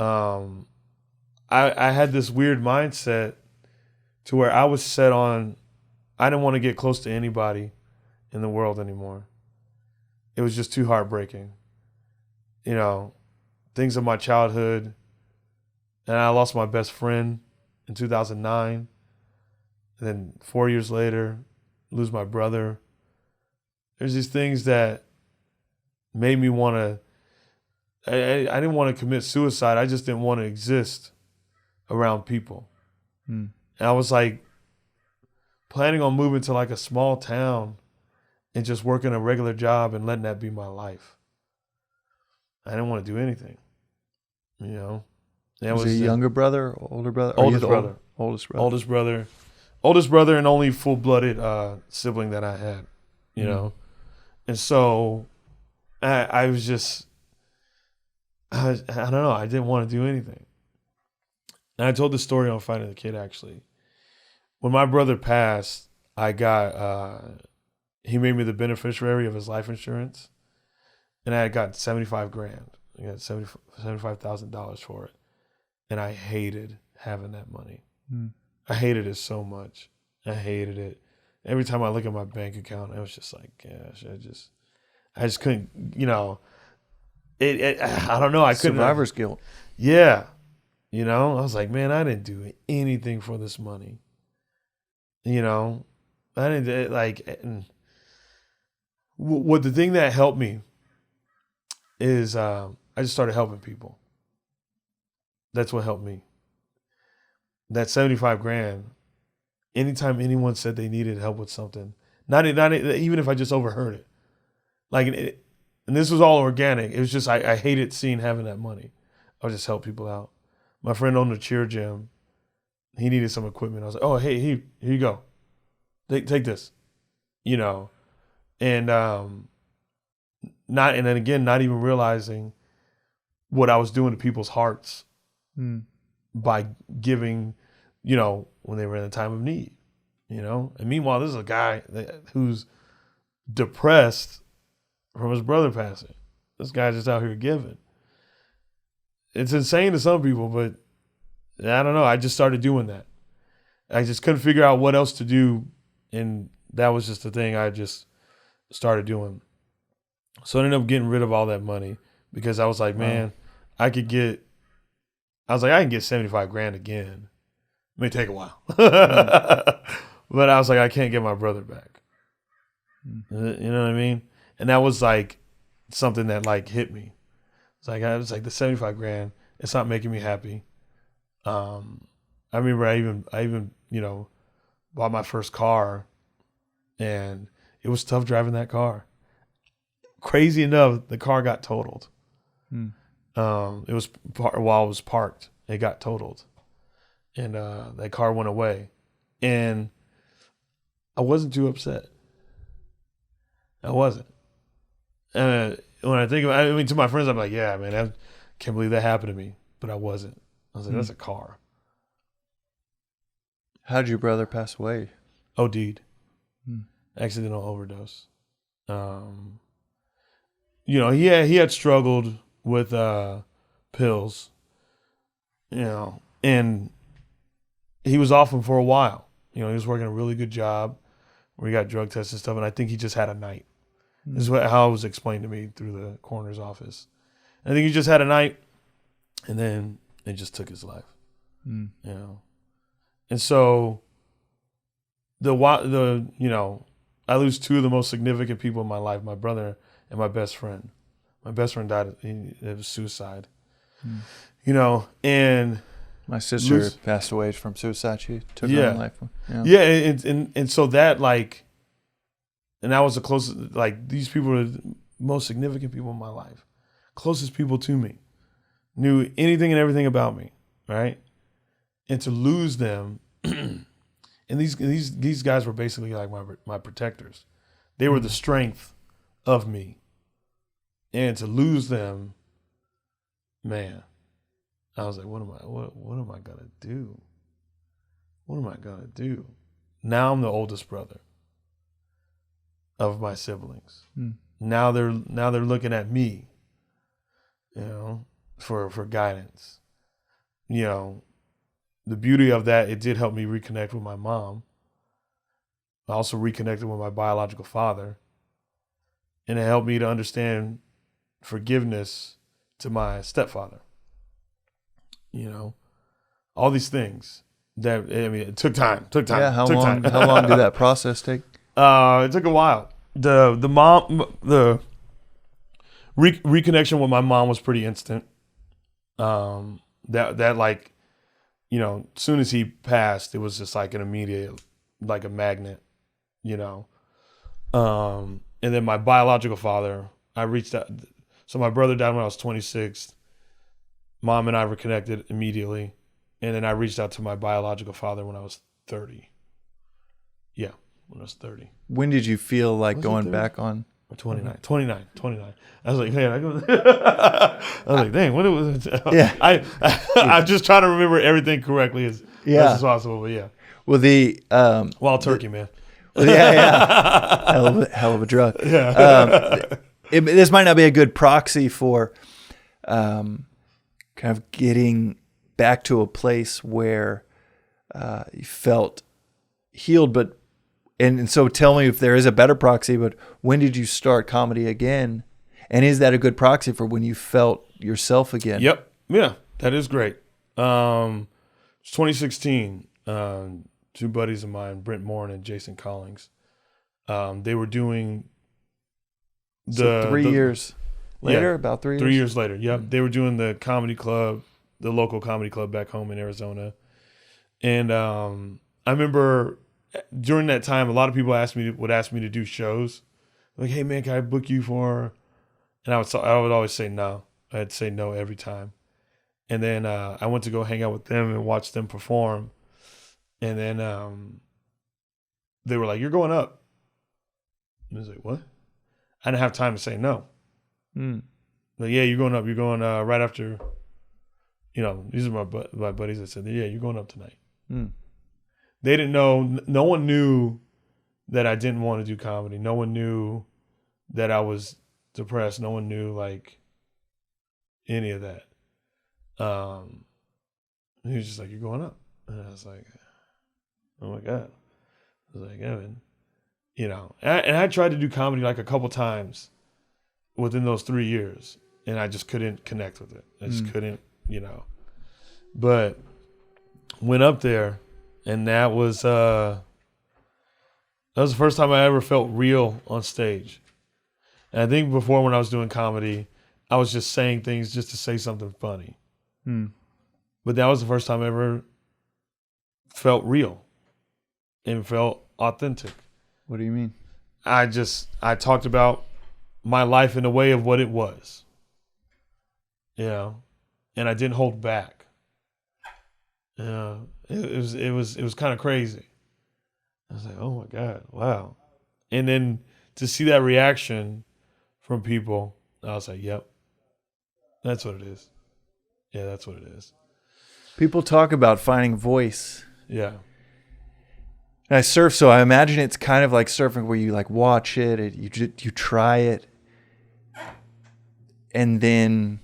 I had this weird mindset to where I was set on, I didn't want to get close to anybody in the world anymore. It was just too heartbreaking. Things of my childhood, and I lost my best friend in 2009. And then 4 years later, lose my brother. There's these things that made me want to I didn't want to commit suicide. I just didn't want to exist around people. And I was like planning on moving to like a small town and just working a regular job and letting that be my life. I didn't want to do anything, you know. Was he a younger brother, or older brother? Oldest brother. Oldest brother and only full-blooded sibling that I had, you know. And so I was just, I don't know, I didn't want to do anything. And I told this story on Finding the Kid, actually. When my brother passed, I got, he made me the beneficiary of his life insurance. And I had gotten $75,000. I got $75,000 for it. And I hated having that money. I hated it so much. I hated it. Every time I look at my bank account, I was just like, gosh, I just couldn't, you know, I don't know. I couldn't. Survivor's guilt. Yeah. You know, I was like, man, I didn't do anything for this money. You know, I didn't like, what the thing that helped me is I just started helping people. That's what helped me. That $75,000, anytime anyone said they needed help with something, not even if I just overheard it, like, and this was all organic. It was just, I hated having that money. I would just help people out. My friend owned a cheer gym. He needed some equipment. I was like, oh, hey, here you go. Take this, you know, and not even realizing what I was doing to people's hearts by giving, you know, when they were in a time of need, you know. And meanwhile, this is a guy who's depressed from his brother passing. This guy's just out here giving. It's insane to some people, but I don't know. I just started doing that. I just couldn't figure out what else to do, and that was just the thing I just started doing. So I ended up getting rid of all that money because I was like, man, I can get $75,000 again. It may take a while. But I was like, I can't get my brother back. You know what I mean? And that was like something that like hit me. I was like the $75,000, it's not making me happy. I remember I even, you know, bought my first car, and it was tough driving that car. Crazy enough, the car got totaled. It was while it was parked, it got totaled, and that car went away, and I wasn't too upset. I wasn't. When I think about it, I mean, to my friends, I'm like, yeah, man, I can't believe that happened to me, but I wasn't. I was like, that's a car. How did your brother pass away? OD'd. Accidental overdose. You know, he had struggled with pills, you know, and he was off them for a while. You know, he was working a really good job where he got drug tests and stuff, and I think he just had a night. This is how it was explained to me through the coroner's office. I think he just had a night, and then it just took his life. You know, and so the you know, I lose two of the most significant people in my life: my brother and my best friend. My best friend died. It was suicide. You know, and my sister passed away from suicide. She took her own life. Yeah, and so that like. And that was the closest, like, these people were the most significant people in my life. Closest people to me. Knew anything and everything about me, right? And to lose them, and these guys were basically like my protectors. They were the strength of me. And to lose them, man, I was like, what am I gonna do? What am I gonna do? Now I'm the oldest brother of my siblings. Now they're looking at me, you know, for guidance. You know, the beauty of that, it did help me reconnect with my mom. I also reconnected with my biological father, and it helped me to understand forgiveness to my stepfather. You know, all these things that, I mean, it took time. Yeah, how long did that process take? It took a while. The reconnection with my mom was pretty instant. That like, you know, as soon as he passed, it was just like an immediate, like a magnet, you know. And then my biological father, I reached out. So my brother died when I was 26. Mom and I were connected immediately. And then I reached out to my biological father when I was 30. Yeah, when I was 30. When did you feel like going back on? 29. I was like, man, I was like, dang, what was it? Yeah. I'm just trying to remember everything correctly as possible, but yeah. Well, Wild turkey, man. Well, yeah. Hell of a drug. Yeah. This might not be a good proxy for kind of getting back to a place where you felt healed, but and so tell me if there is a better proxy, but when did you start comedy again? And is that a good proxy for when you felt yourself again? Yep. Yeah, that is great. It's 2016. Two buddies of mine, Brent Morin and Jason Collings, they were doing So 3 years later, about 3 years? 3 years later, yep. They were doing the comedy club, the local comedy club back home in Arizona. And I remember during that time, a lot of people would ask me to do shows. Like, hey, man, can I book you for... And I would always say no. I'd say no every time. And then I went to go hang out with them and watch them perform. And then they were like, you're going up. And I was like, what? I didn't have time to say no. Like, yeah, you're going up. You're going right after, you know, these are my buddies that said, yeah, you're going up tonight. They didn't know. No one knew that I didn't want to do comedy. No one knew that I was depressed. No one knew, like, any of that. He was just like, you're going up. And I was like, oh my God. I was like, Evan, you know, and I tried to do comedy like a couple times within those 3 years, and I just couldn't connect with it. I just couldn't, you know, but went up there, and that was the first time I ever felt real on stage. And I think before, when I was doing comedy, I was just saying things just to say something funny. But that was the first time I ever felt real and felt authentic. What do you mean? I talked about my life in a way of what it was, you know, and I didn't hold back. It was kind of crazy. I was like, oh my God, wow. And then to see that reaction from people, I was like, yep, that's what it is. Yeah, that's what it is. People talk about finding voice. Yeah. And I surf, so I imagine it's kind of like surfing where you like watch it, you try it, and then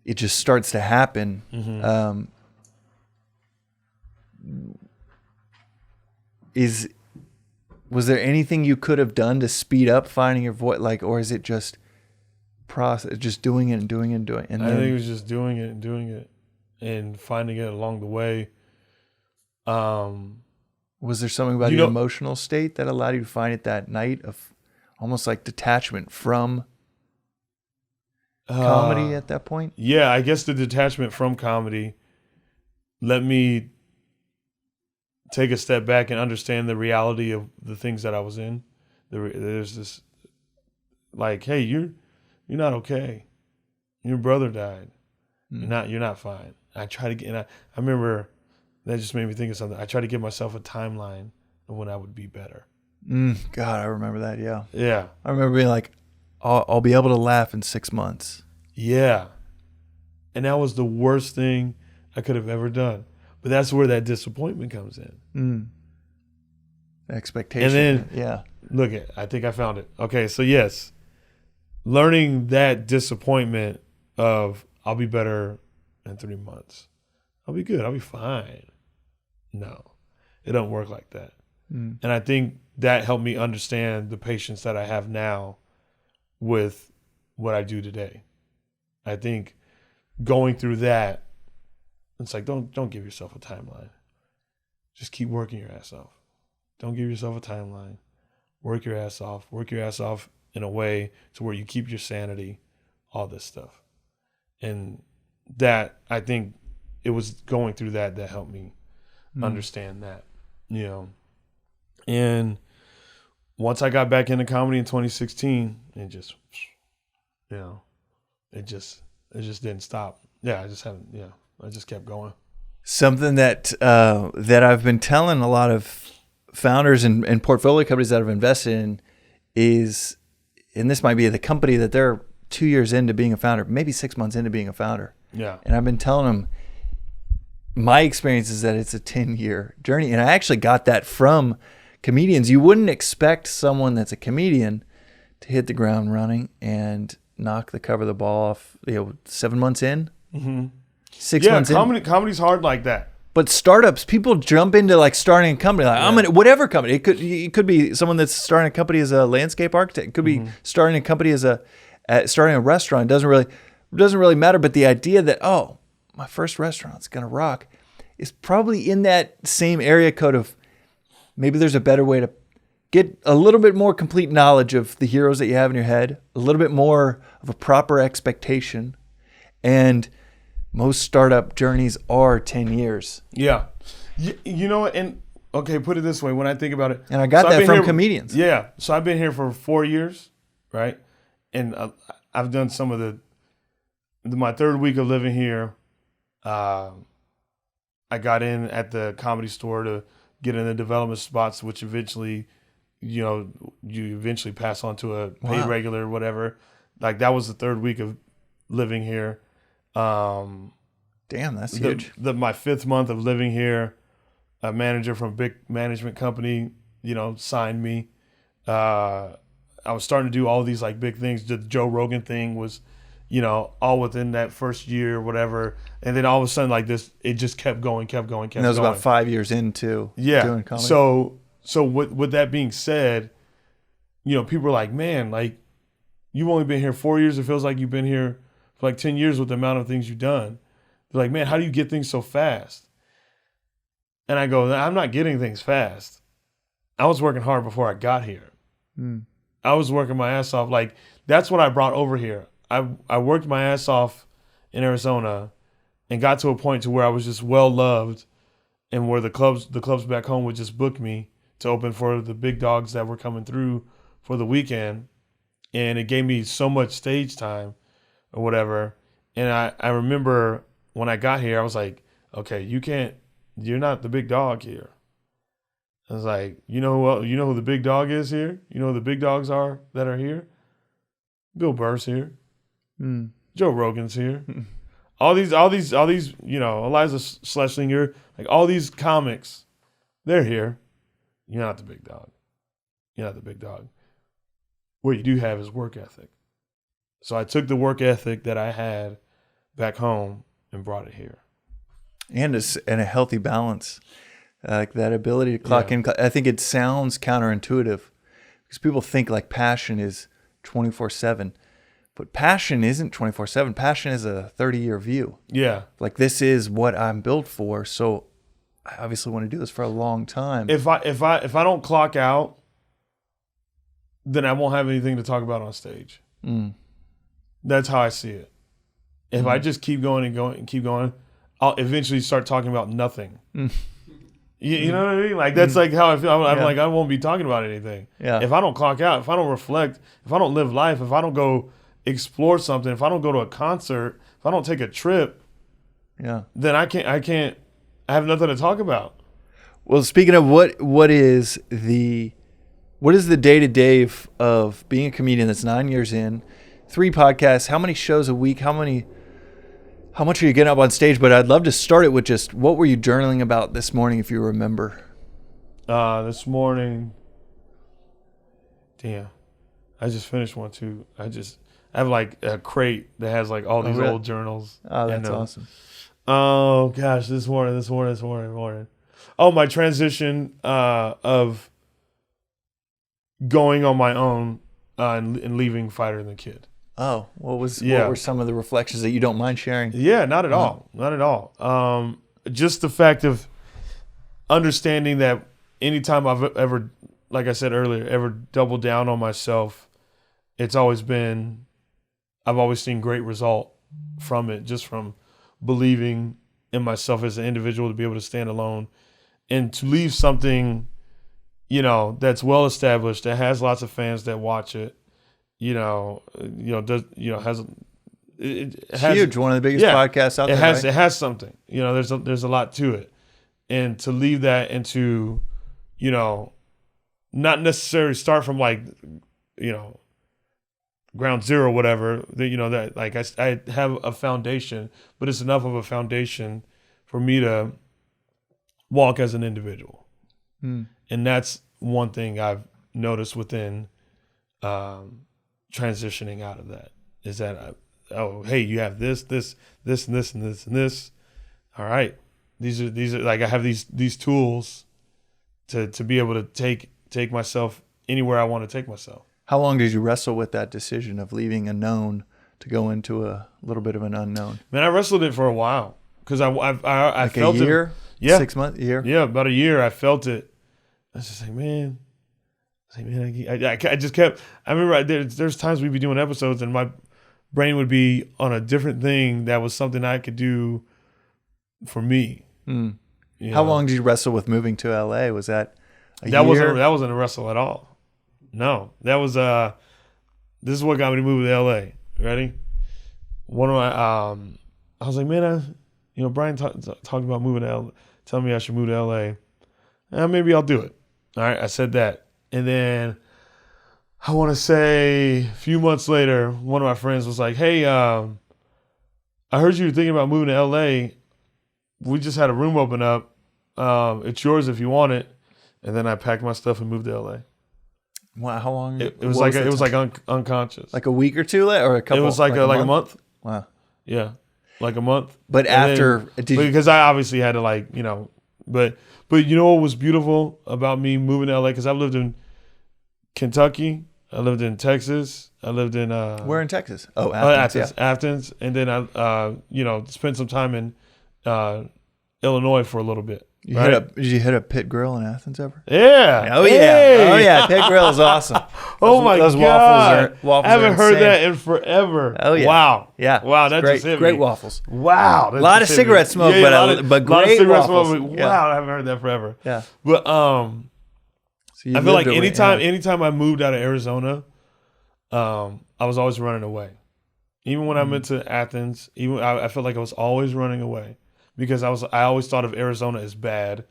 it just starts to happen. Was there anything you could have done to speed up finding your voice, like, or is it just process, just doing it and doing it and doing it? And I think it was just doing it and finding it along the way. Was there something about your emotional state that allowed you to find it that night of almost like detachment from comedy at that point? Yeah, I guess the detachment from comedy let me take a step back and understand the reality of the things that I was in. There's this, like, hey, you're not okay. Your brother died. You're not fine. I try to get, and I remember that just made me think of something. I try to give myself a timeline of when I would be better. God, I remember that. Yeah. Yeah. I remember being like, I'll be able to laugh in 6 months. Yeah. And that was the worst thing I could have ever done. But that's where that disappointment comes in. Expectation. And then, yeah. Look, I think I found it. Okay, so yes, learning that disappointment of I'll be better in 3 months. I'll be good. I'll be fine. No, it don't work like that. And I think that helped me understand the patience that I have now with what I do today. I think going through that, it's like, don't give yourself a timeline. Just keep working your ass off. Don't give yourself a timeline. Work your ass off in a way to where you keep your sanity, all this stuff. And that, I think it was going through that helped me understand that, And once I got back into comedy in 2016, it just, it just didn't stop. Yeah, I just kept going. Something that I've been telling a lot of founders and portfolio companies that I've invested in is, and this might be the company that they're 2 years into being a founder, maybe 6 months into being a founder. Yeah. And I've been telling them my experience is that it's a 10-year journey. And I actually got that from comedians. You wouldn't expect someone that's a comedian to hit the ground running and knock the cover of the ball off, 7 months in, 6 months in. Yeah, comedy's hard like that. But startups, people jump into like starting a company, like I'm in whatever company. It could be someone that's starting a company as a landscape architect. It could be starting a company as starting a restaurant. It doesn't really matter. But the idea that, my first restaurant's gonna rock, is probably in that same area code of maybe there's a better way to get a little bit more complete knowledge of the heroes that you have in your head, a little bit more of a proper expectation, and most startup journeys are 10 years. Yeah. And okay, put it this way, when I think about it. And I got that from comedians. Yeah. So I've been here for 4 years, right? And I've done some of my third week of living here. I got in at the Comedy Store to get in the development spots, which eventually, you eventually pass on to a paid regular or whatever. Like that was the third week of living here. Damn, that's huge. My 5th month of living here, a manager from a big management company, signed me. I was starting to do all these like big things. The Joe Rogan thing was, all within that first year or whatever. And then all of a sudden like this, it just kept going. And that was about 5 years into doing comedy. So with that being said, people are like, man, like you've only been here 4 years. It feels like you've been here for like 10 years with the amount of things you've done. They're like, man, how do you get things so fast? And I go, I'm not getting things fast. I was working hard before I got here. I was working my ass off. Like, that's what I brought over here. I worked my ass off in Arizona and got to a point to where I was just well loved, and where the clubs back home would just book me to open for the big dogs that were coming through for the weekend. And it gave me so much stage time or whatever. And I remember when I got here, I was like, okay, you're not the big dog here. I was like, you know who the big dog is here? You know who the big dogs are that are here? Bill Burr's here. Joe Rogan's here. All these, Eliza Schlesinger, like all these comics, they're here. You're not the big dog. You're not the big dog. What you do have is work ethic. So I took the work ethic that I had back home and brought it here. And a healthy balance. Like that ability to clock in. I think it sounds counterintuitive because people think like passion is 24/7. But passion isn't 24/7. Passion is a 30-year view. Yeah. Like this is what I'm built for. So I obviously want to do this for a long time. If I don't clock out, then I won't have anything to talk about on stage. That's how I see it. If I just keep going and going and keep going, I'll eventually start talking about nothing. You know what I mean? Like that's like how I feel. I'm like, I won't be talking about anything. Yeah. If I don't clock out, if I don't reflect, if I don't live life, if I don't go explore something, if I don't go to a concert, if I don't take a trip, then I have nothing to talk about. Well, speaking of what is the day-to-day of being a comedian that's 9 years in, 3 podcasts, how many shows a week, how much are you getting up on stage? But I'd love to start it with just what were you journaling about this morning, if you remember? This morning, damn, I just finished one too. I have like a crate that has like all these old journals. Oh, that's awesome. Oh gosh, this morning. Oh, my transition of going on my own and leaving Fighter and the Kid. Oh, what were some of the reflections that you don't mind sharing? Yeah, not at all. Not at all. Just the fact of understanding that anytime I've ever, like I said earlier, ever doubled down on myself it's always been, I've always seen great result from it, just from believing in myself as an individual to be able to stand alone and to leave something, that's well established, that has lots of fans that watch it, has it's huge, one of the biggest podcasts out there. It has something. There's a lot to it, and to leave that into, not necessarily start from ground zero, whatever. That like I have a foundation, but it's enough of a foundation for me to walk as an individual, and that's one thing I've noticed within transitioning out of that is that hey, you have this, and this, and this. All right, these are like I have these tools to be able to take myself anywhere I want to take myself. How long did you wrestle with that decision of leaving a known to go into a little bit of an unknown? Man, I wrestled it for a while because I like felt a year, it. 6 months, a year. Yeah, about a year. I felt it. I was just like, man. I just kept. I remember there's times we'd be doing episodes and my brain would be on a different thing that was something I could do for me. How long did you wrestle with moving to LA? Was that a year? That wasn't a wrestle at all. No, that was this is what got me to move to LA. Ready? One of my I was like, man, Brian talked about moving to LA, telling me I should move to LA. Maybe I'll do it. All right, I said that. And then I want to say a few months later, one of my friends was like, hey, I heard you were thinking about moving to LA. We just had a room open up. It's yours if you want it. And then I packed my stuff and moved to LA. Wow, how long? It was unconscious. Like a week or two later, or a couple? It was like a month. Wow. Yeah, like a month. But because I obviously had to but you know what was beautiful about me moving to LA? Because I've lived in Kentucky, I lived in Texas, I lived in where in Texas? Oh, Athens. Athens, and then I spent some time in Illinois for a little bit. Did you hit a Pit Grill in Athens ever? Yeah. Oh yeah. Hey. Oh yeah. Pit Grill is awesome. Those God. Waffles I haven't heard that in forever. Oh yeah. Wow. Yeah. Wow. That's great. Just hit great me. Waffles. Wow. A lot of cigarette smoke, but great waffles. Wow. I haven't heard that forever. Yeah. But so I feel like anytime I moved out of Arizona, I was always running away. Even when I went to Athens, I felt like I was always running away because I always thought of Arizona as bad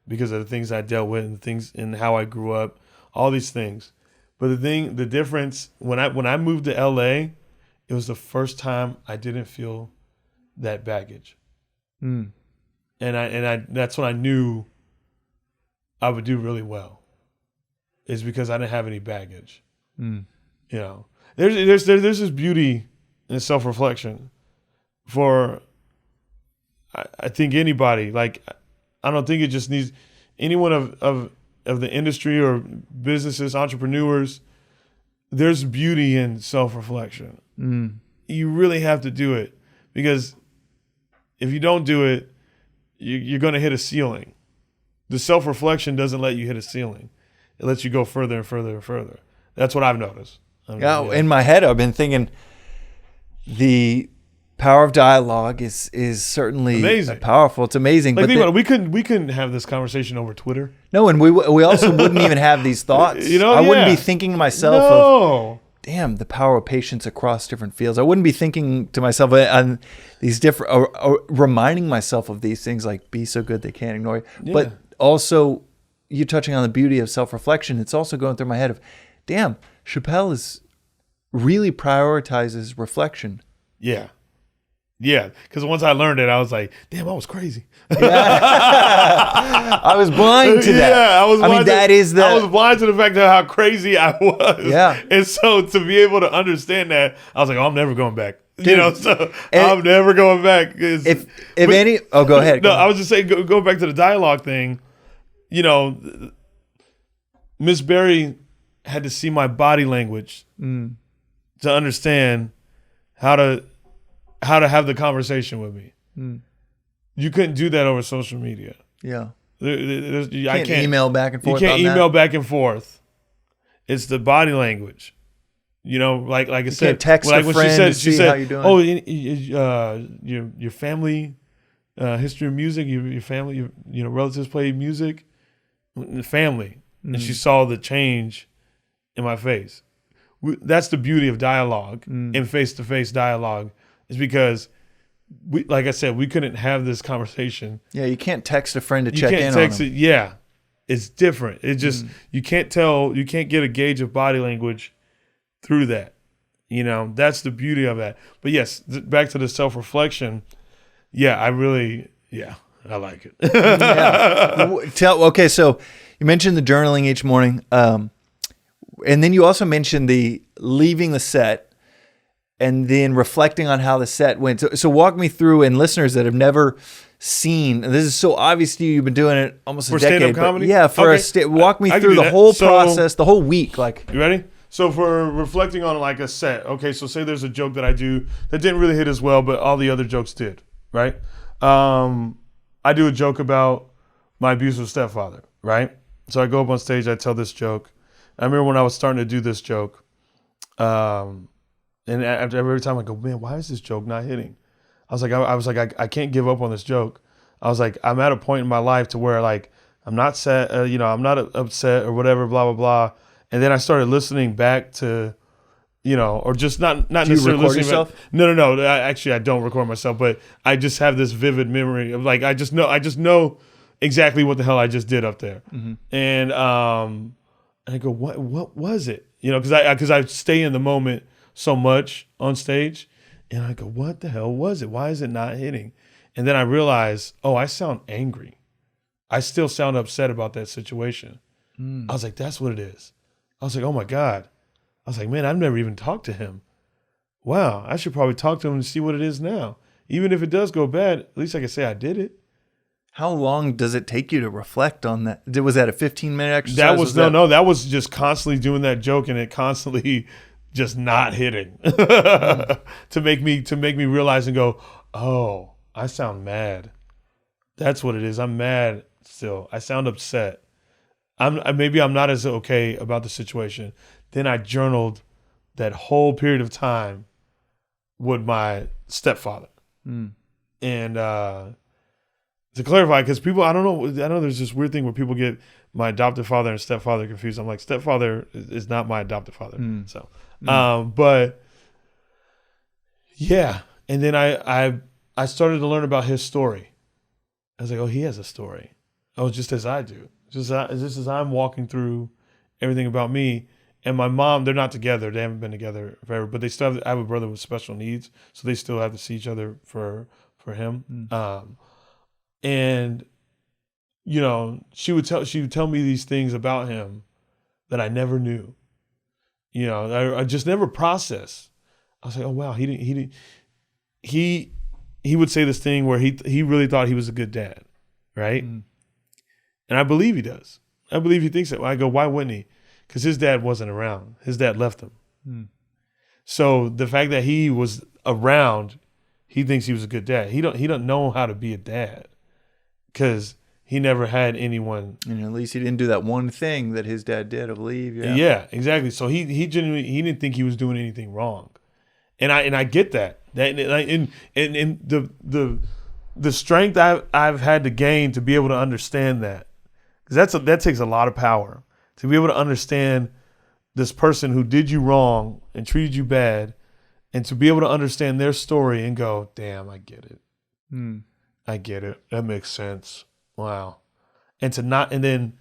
because of the things I dealt with and things and how I grew up, all these things. But the difference when I moved to LA, it was the first time I didn't feel that baggage. And I that's when I knew I would do really well. Is because I didn't have any baggage. There's this beauty in self-reflection for I think anybody. Like I don't think it just needs anyone of the industry or businesses, entrepreneurs. There's beauty in self-reflection. You really have to do it because if you don't do it, you're going to hit a ceiling. The self-reflection doesn't let you hit a ceiling. It lets you go further and further and further. That's what I've noticed. In my head, I've been thinking the power of dialogue is certainly amazing. Powerful. It's amazing. Like, but we couldn't have this conversation over Twitter. No, and we also wouldn't even have these thoughts. I wouldn't be thinking to myself of, damn, the power of patience across different fields. I wouldn't be thinking to myself on these different, or reminding myself of these things like be so good they can't ignore you. Yeah. But also, you touching on the beauty of self-reflection, it's also going through my head of, damn, Shapel really prioritizes reflection. Yeah. Yeah, because once I learned it, I was like, damn, I was crazy. I was blind to that. Yeah, I was blind to the fact of how crazy I was. Yeah. And so to be able to understand that, I was like, oh, I'm never going back. Dude, I'm never going back. Go ahead. No, I was just saying, going back to the dialogue thing, Miss Berry had to see my body language to understand how to have the conversation with me. You couldn't do that over social media. Yeah. I can't email back and forth. You can't email back and forth. It's the body language. You know, like I said, can't text a friend to see how you're doing. "Oh, your family history of music, your family, relatives play music, the family," and she saw the change in my face. That's the beauty of dialogue and face-to-face dialogue, is because like I said, we couldn't have this conversation. Yeah, you can't text a friend to check in on them. Yeah, it's different. It just you can't get a gauge of body language through that. That's the beauty of that. But yes, back to the self-reflection. Yeah, I like it. Okay, so you mentioned the journaling each morning, and then you also mentioned the leaving the set and then reflecting on how the set went. So walk me through, and listeners that have never seen, and this is so obvious to you, you've been doing it almost for a decade. Stand-up comedy? Yeah, walk me through the whole process, the whole week. Like, you ready? So for reflecting on like a set, okay, so say there's a joke that I do that didn't really hit as well, but all the other jokes did, right? I do a joke about my abusive stepfather, right? So I go up on stage, I tell this joke. I remember when I was starting to do this joke, and every time I go, man, why is this joke not hitting? I was like, I can't give up on this joke. I was like, I'm at a point in my life to where like I'm not sad, I'm not upset or whatever, blah blah blah. And then I started listening back to, or just not necessarily listening. Yourself? No. Actually, I don't record myself, but I just have this vivid memory of like I just know exactly what the hell I just did up there. And I go, what was it? Because I stay in the moment so much on stage, and I go, what the hell was it? Why is it not hitting? And then I realize, I sound angry. I still sound upset about that situation. I was like, that's what it is. I was like, oh my God. I was like, man, I've never even talked to him. Wow, I should probably talk to him and see what it is now. Even if it does go bad, at least I can say I did it. how long does it take you to reflect on that? Was that a 15-minute exercise? That was just constantly doing that joke and it constantly just not hitting to make me realize and go, oh, I sound mad. That's what it is. I'm mad still. I sound upset. Maybe I'm not as okay about the situation. Then I journaled that whole period of time with my stepfather. And to clarify, because people, I know there's this weird thing where people get my adoptive father and stepfather confused. I'm like, stepfather is not my adoptive father. So, but yeah. And then I started to learn about his story. I was like, oh, he has a story. Oh, just as I do. Just as I'm walking through everything about me. And my mom, they're not together. They haven't been together forever, but they still have, I have a brother with special needs. So they still have to see each other for him. And, you know, she would tell me these things about him that I never knew. You know, I just never processed. I was like, oh, wow, he would say this thing where he really thought he was a good dad, right? And I believe he does. I believe he thinks that. I go, why wouldn't he? Because his dad wasn't around. His dad left him. So the fact that he was around, he thinks he was a good dad. He don't know how to be a dad because he never had anyone. And at least he didn't do that one thing that his dad did, I believe. Yeah, exactly. So he genuinely, he didn't think he was doing anything wrong. And I get that. And the strength I've had to gain to be able to understand that, because that takes a lot of power to be able to understand this person who did you wrong and treated you bad, and to be able to understand their story and go, damn, I get it. I get it. That makes sense. Wow. And then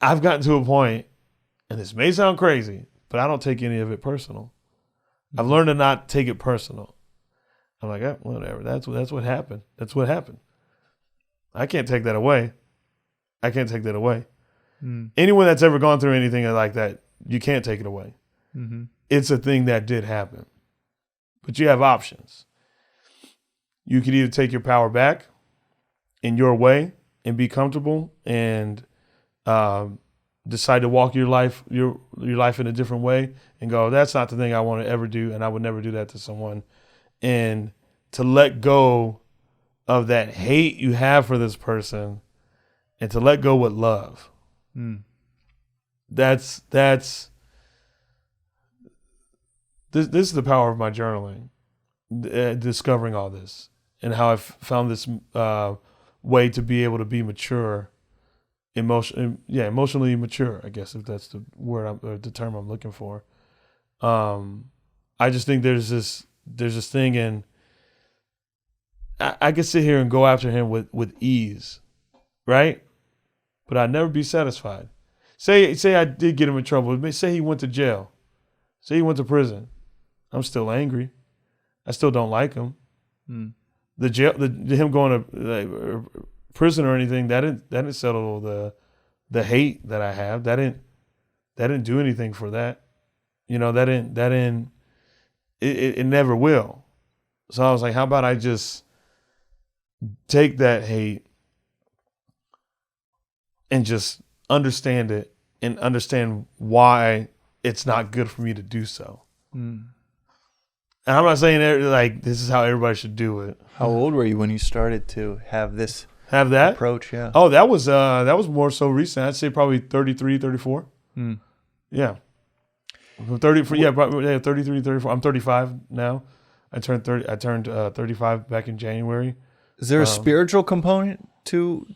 I've gotten to a point, and this may sound crazy, but I don't take any of it personal. I've learned to not take it personal. I'm like, whatever. That's what happened. That's what happened. I can't take that away. Anyone that's ever gone through anything like that, you can't take it away. It's a thing that did happen. But you have options. You could either take your power back in your way and be comfortable and decide to walk your life in a different way and go, that's not the thing I want to ever do, and I would never do that to someone. And to let go of that hate you have for this person and to let go with love. That's this is the power of my journaling, discovering all this, and how I've found this way to be able to be mature, emotionally mature, I guess, if that's the word or the term I'm looking for. I just think there's this thing in, I could sit here and go after him with ease, right? But I'd never be satisfied. Say I did get him in trouble. Say he went to jail. Say he went to prison. I'm still angry. I still don't like him. The jail, him going to prison or anything, that didn't settle the hate that I have. That didn't do anything for that. You know, it never will. So I was like, how about I just take that hate and just understand it and understand why it's not good for me to do so. And I'm not saying like this is how everybody should do it. How old were you when you started to have that approach? Yeah. Oh, that was more so recent. I'd say probably 33, 34. Yeah. From 33, 34. I'm 35 now. I turned 35 back in January. Is there a spiritual component to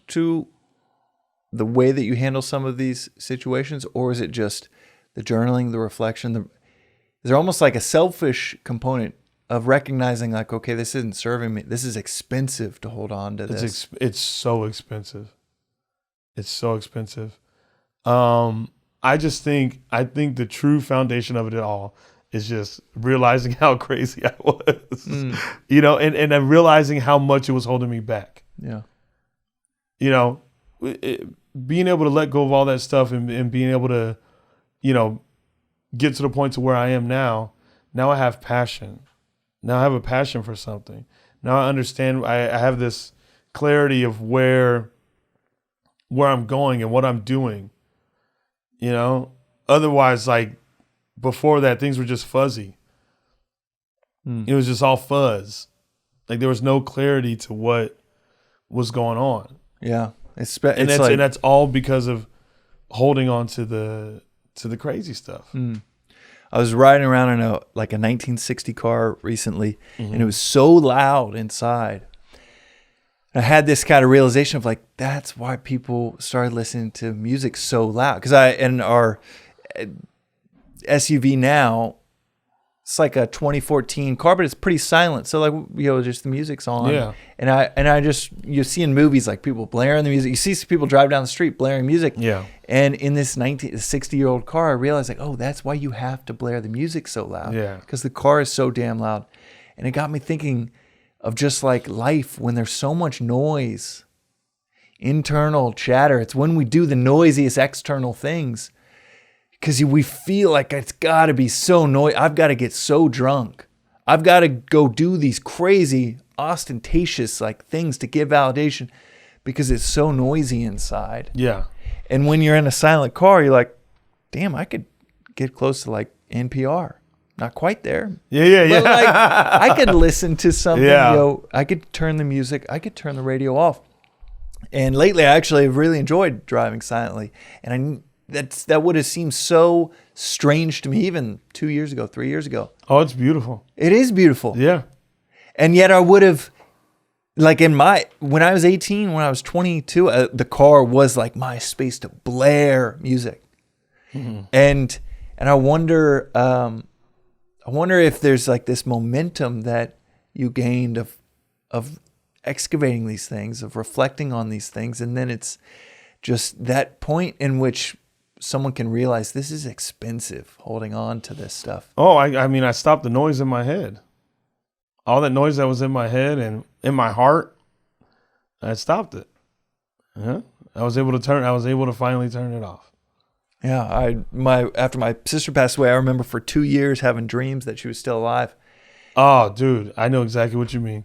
the way that you handle some of these situations, or is it just the journaling, the reflection? Is there almost like a selfish component of recognizing, like, okay, this isn't serving me. This is expensive to hold on to this. It's so expensive. It's so expensive. I think the true foundation of it all is just realizing how crazy I was, you know, and then realizing how much it was holding me back. Yeah. You know, being able to let go of all that stuff and being able to, you know, get to the point to where I am now. Now I have passion. Now I have a passion for something. Now I understand. I have this clarity of where I'm going and what I'm doing. You know, otherwise, like before that, things were just fuzzy. It was just all fuzz. Like there was no clarity to what was going on. Yeah, and that's all because of holding on to the crazy stuff. I was riding around in a 1960 car recently, and it was so loud inside. I had this kind of realization of like, that's why people started listening to music so loud. Because in our SUV now, it's like a 2014 car, but it's pretty silent. So like, you know, just the music's on. Yeah. And I just, you see in movies like people blaring the music. You see people drive down the street blaring music. Yeah. And in this 60-year-old car, I realized like, oh, that's why you have to blare the music so loud. Yeah. Because the car is so damn loud. And it got me thinking of just like life when there's so much noise, internal chatter. It's when we do the noisiest external things because we feel like it's got to be so noisy. I've got to get so drunk. I've got to go do these crazy, ostentatious like things to give validation because it's so noisy inside. Yeah. And when you're in a silent car, you're like, damn, I could get close to like NPR. Not quite there. Yeah. But like, I could listen to something, Yeah. you know, I could turn the music, I could turn the radio off. And lately I actually have really enjoyed driving silently. And that would have seemed so strange to me even 2 years ago, 3 years ago. Oh, it's beautiful. It is beautiful. Yeah. And yet I would have, like when I was 18, when I was 22, the car was like my space to blare music. And I wonder if there's like this momentum that you gained of excavating these things, of reflecting on these things. And then it's just that point in which someone can realize this is expensive, holding on to this stuff. Oh, I mean, I stopped the noise in my head. All that noise that was in my head and in my heart, I stopped it. Yeah. I was able to finally turn it off. Yeah, after my sister passed away, I remember for 2 years having dreams that she was still alive. Oh, dude, I know exactly what you mean.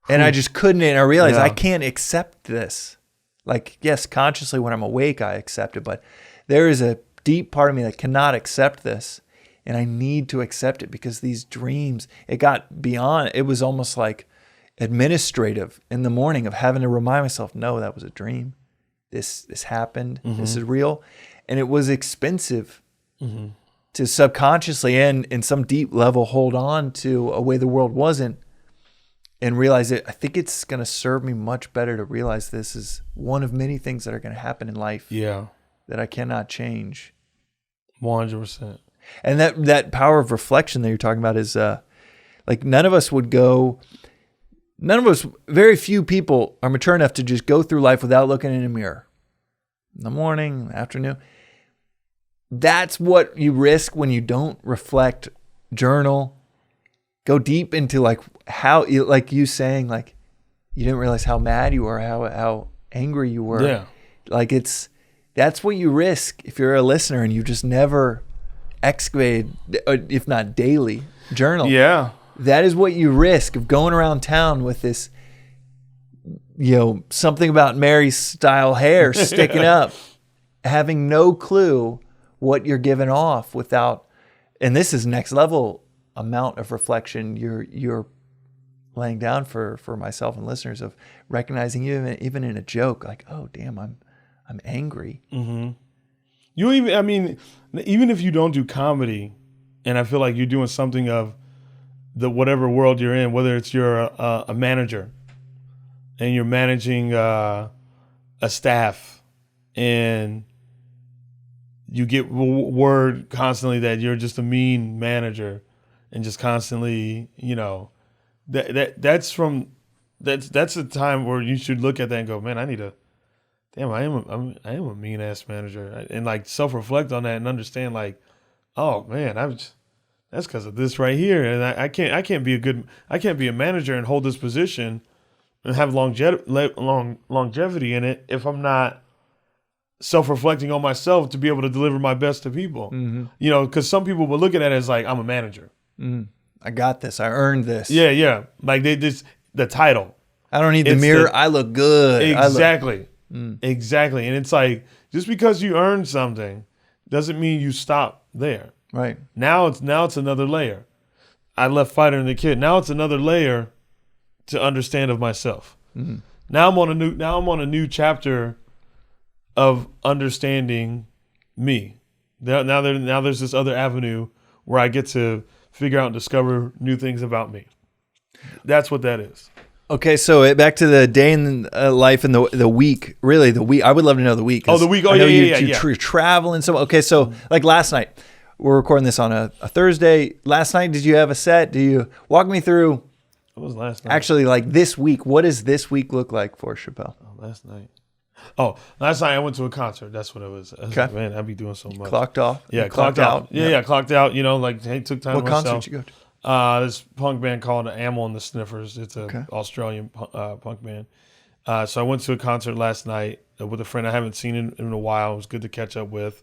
And I just couldn't, and I realized Yeah. I can't accept this. Like, yes, consciously when I'm awake, I accept it, but there is a deep part of me that cannot accept this, and I need to accept it because these dreams, it got beyond, it was almost like administrative in the morning of having to remind myself, no, that was a dream. This happened. This is real. And it was expensive to subconsciously and in some deep level hold on to a way the world wasn't and realize it. I think it's going to serve me much better to realize this is one of many things that are going to happen in life that I cannot change. 100%. And that power of reflection that you're talking about is like very few people are mature enough to just go through life without looking in a mirror. In the morning, afternoon. That's what you risk when you don't reflect, journal, go deep into like how, like you saying, like you didn't realize how mad you were, how angry you were. Yeah. Like that's what you risk if you're a listener and you just never excavated, if not daily, journal. Yeah. That is what you risk of going around town with this, something about Mary's style hair sticking up, having no clue what you're giving off without, and this is next level amount of reflection you're laying down for myself and listeners of recognizing even in a joke, like, oh damn, I'm angry. Mm-hmm. Even if you don't do comedy, and I feel like you're doing something of the whatever world you're in, whether it's you're a manager and you're managing a staff and you get word constantly that you're just a mean manager and just constantly, that's a time where you should look at that and go, man, I am a mean ass manager, and like self-reflect on that and understand like, oh man, that's because of this right here. And I can't be a manager and hold this position and have longevity in it if I'm not self-reflecting on myself to be able to deliver my best to people. Mm-hmm. Because some people will look at it as like, I'm a manager. Mm-hmm. I got this. I earned this. Yeah. Like the title. I don't need the mirror. I look good. Exactly. Exactly. And it's like, just because you earned something doesn't mean you stop there. Right. Now it's another layer. I left Fighter and the Kid. Now it's another layer to understand of myself. Mm-hmm. Now I'm on a new chapter of understanding me. Now there's this other avenue where I get to figure out and discover new things about me. That's what that is. Okay, so back to the day in life and the week. Really, the week. I would love to know the week. Oh, the week. Oh, yeah. You're traveling. So, okay, so like last night, we're recording this on a Thursday. Last night, did you have a set? Do you walk me through? What was last night? Actually, like this week, what does this week look like for Shapel? Last night I went to a concert. That's what it was. Okay. Man, I'd be doing so much. Clocked off? Yeah, clocked out. Yeah, clocked out. Took time. What concert did you go to? This punk band called Amel and the Sniffers. It's an Australian punk band. So I went to a concert last night with a friend I haven't seen in a while. It was good to catch up with.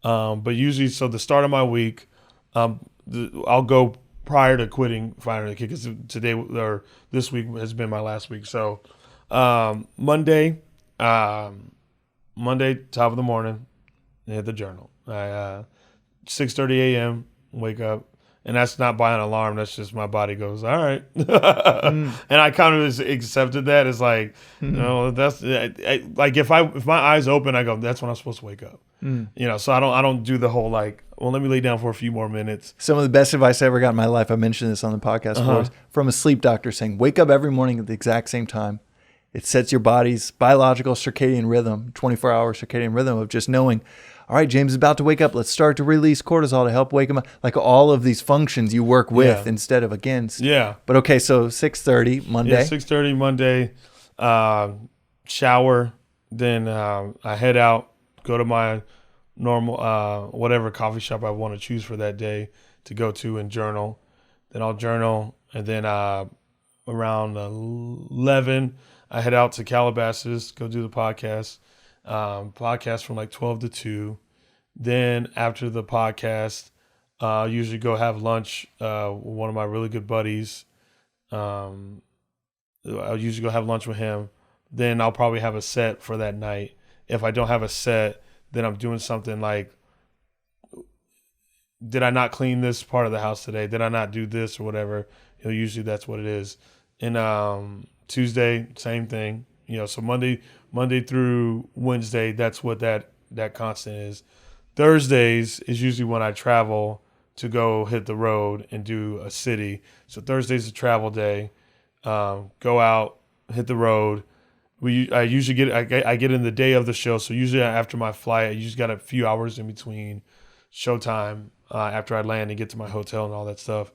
But usually, so the start of my week, I'll go prior to quitting Fighter the Kid, because today or this week has been my last week. So Monday, top of the morning, I hit the journal. 6:30 a.m. wake up, and that's not by an alarm. That's just my body goes, all right. And I kind of accepted that as like, that's like if my eyes open, I go, that's when I'm supposed to wake up. So I don't do the whole like, well, let me lay down for a few more minutes. Some of the best advice I ever got in my life, I mentioned this on the podcast before, from a sleep doctor saying, wake up every morning at the exact same time. It sets your body's biological circadian rhythm, 24-hour circadian rhythm of just knowing, all right, James is about to wake up. Let's start to release cortisol to help wake him up. Like all of these functions you work with instead of against. Yeah. But okay, so 6:30 Monday. Yeah, 6:30 Monday, shower. Then I head out, go to my normal, whatever coffee shop I want to choose for that day to go to and journal. Then I'll journal. And then around 11, I head out to Calabasas, go do the podcast. Podcast from like 12 to 2. Then after the podcast, I usually go have lunch with one of my really good buddies. I'll usually go have lunch with him. Then I'll probably have a set for that night. If I don't have a set, then I'm doing something like, did I not clean this part of the house today? Did I not do this or whatever? Usually that's what it is. And Tuesday, same thing. So Monday through Wednesday, that's what that constant is. Thursdays is usually when I travel to go hit the road and do a city. So Thursday's a travel day. Go out, hit the road. I usually get in the day of the show. So usually after my flight, I usually got a few hours in between showtime after I land and get to my hotel and all that stuff.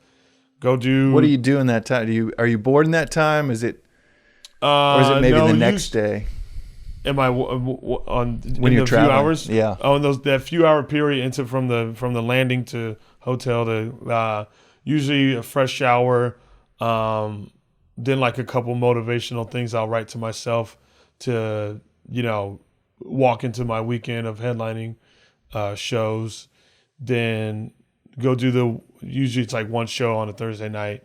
Go do. What do you do in that time? Are you bored in that time? Is it, or is it maybe the next day? Am I on when you're traveling? Few hours? Yeah. Oh, and that few hour period into from the landing to hotel to usually a fresh shower, then like a couple motivational things I'll write to myself to walk into my weekend of headlining shows. Then go do usually it's like one show on a Thursday night.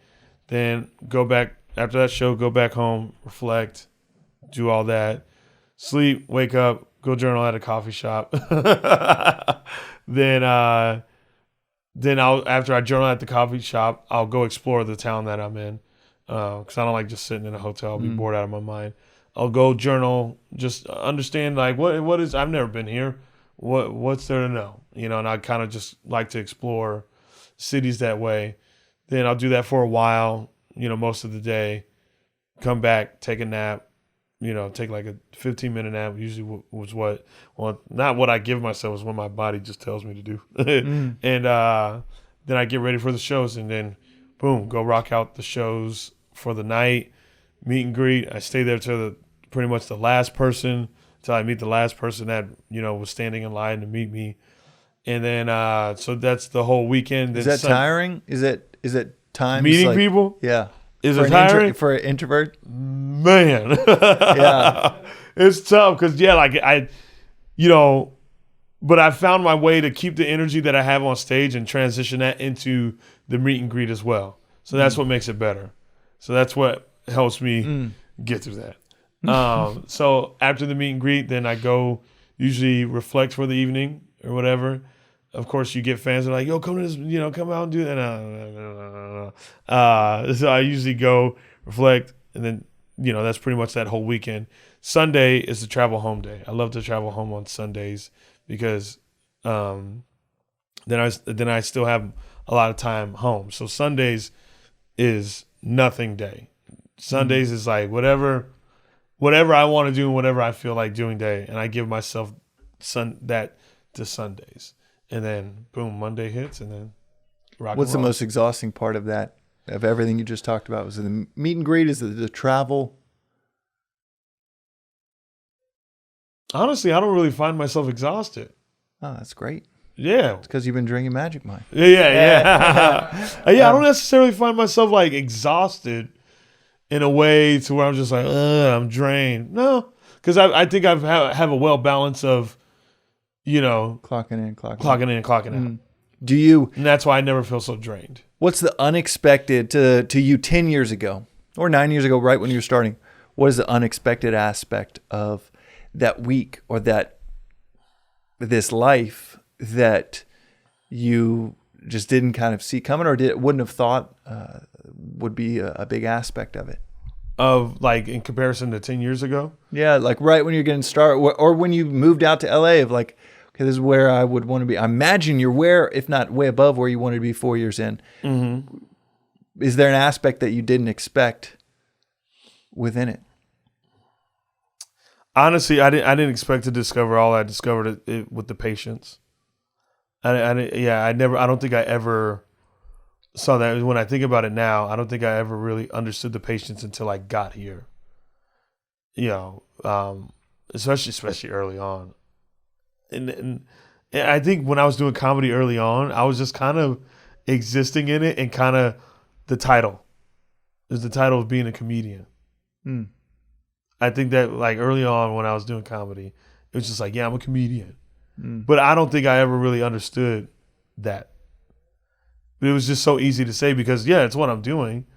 Then go back after that show, go back home, reflect, do all that. Sleep, wake up, go journal at a coffee shop. Then after I journal at the coffee shop, I'll go explore the town that I'm in because I don't like just sitting in a hotel. I'll be bored out of my mind. I'll go journal, just understand like what is. I've never been here. What's there to know? And I kind of just like to explore cities that way. Then I'll do that for a while. Most of the day. Come back, take a nap. Take like a 15-minute nap. Usually was not what I give myself, is what my body just tells me to do. And then I get ready for the shows, and then boom, go rock out the shows for the night, meet and greet. I stay there till pretty much the last person, till I meet the last person that was standing in line to meet me. And then so that's the whole weekend. Is that tiring? Is it time meeting people? Yeah. Is it tiring for an introvert? Man, yeah, it's tough because but I found my way to keep the energy that I have on stage and transition that into the meet and greet as well. So that's what makes it better. So that's what helps me get through that. So after the meet and greet, then I go usually reflect for the evening or whatever. Of course, you get fans that are like, yo, come to this, come out and do that. No. So I usually go reflect, and then, that's pretty much that whole weekend. Sunday is the travel home day. I love to travel home on Sundays because then I still have a lot of time home. So Sundays is nothing day. Sundays is like whatever I want to do and whatever I feel like doing day, and I give myself that to Sundays. And then, boom, Monday hits, and then rock. What's the most exhausting part of that, of everything you just talked about? Was it the meet and greet? Is it the travel? Honestly, I don't really find myself exhausted. Oh, that's great. Yeah. It's because you've been drinking Magic Mind. Yeah. I don't necessarily find myself, like, exhausted in a way to where I'm just like, I'm drained. No, because I think I have a well balance of, clocking in, clocking out. Do you? And that's why I never feel so drained. What's the unexpected to you 10 years ago or 9 years ago, right when you were starting? What is the unexpected aspect of that week or this life that you just didn't kind of see coming, or wouldn't have thought would be a big aspect of it? Of like in comparison to 10 years ago? Yeah, like right when you're getting started, or when you moved out to LA, of like, okay, this is where I would want to be. I imagine you're where, if not way above where you wanted to be 4 years in. Mm-hmm. Is there an aspect that you didn't expect within it? Honestly, I didn't expect to discover all I discovered it with the patience. I don't think I ever saw that. When I think about it now, I don't think I ever really understood the patience until I got here. Especially early on. And I think when I was doing comedy early on, I was just kind of existing in it, and kind of the title is the title of being a comedian. I think that like early on when I was doing comedy, it was just like, yeah, I'm a comedian. But I don't think I ever really understood that. But it was just so easy to say because, yeah, it's what I'm doing.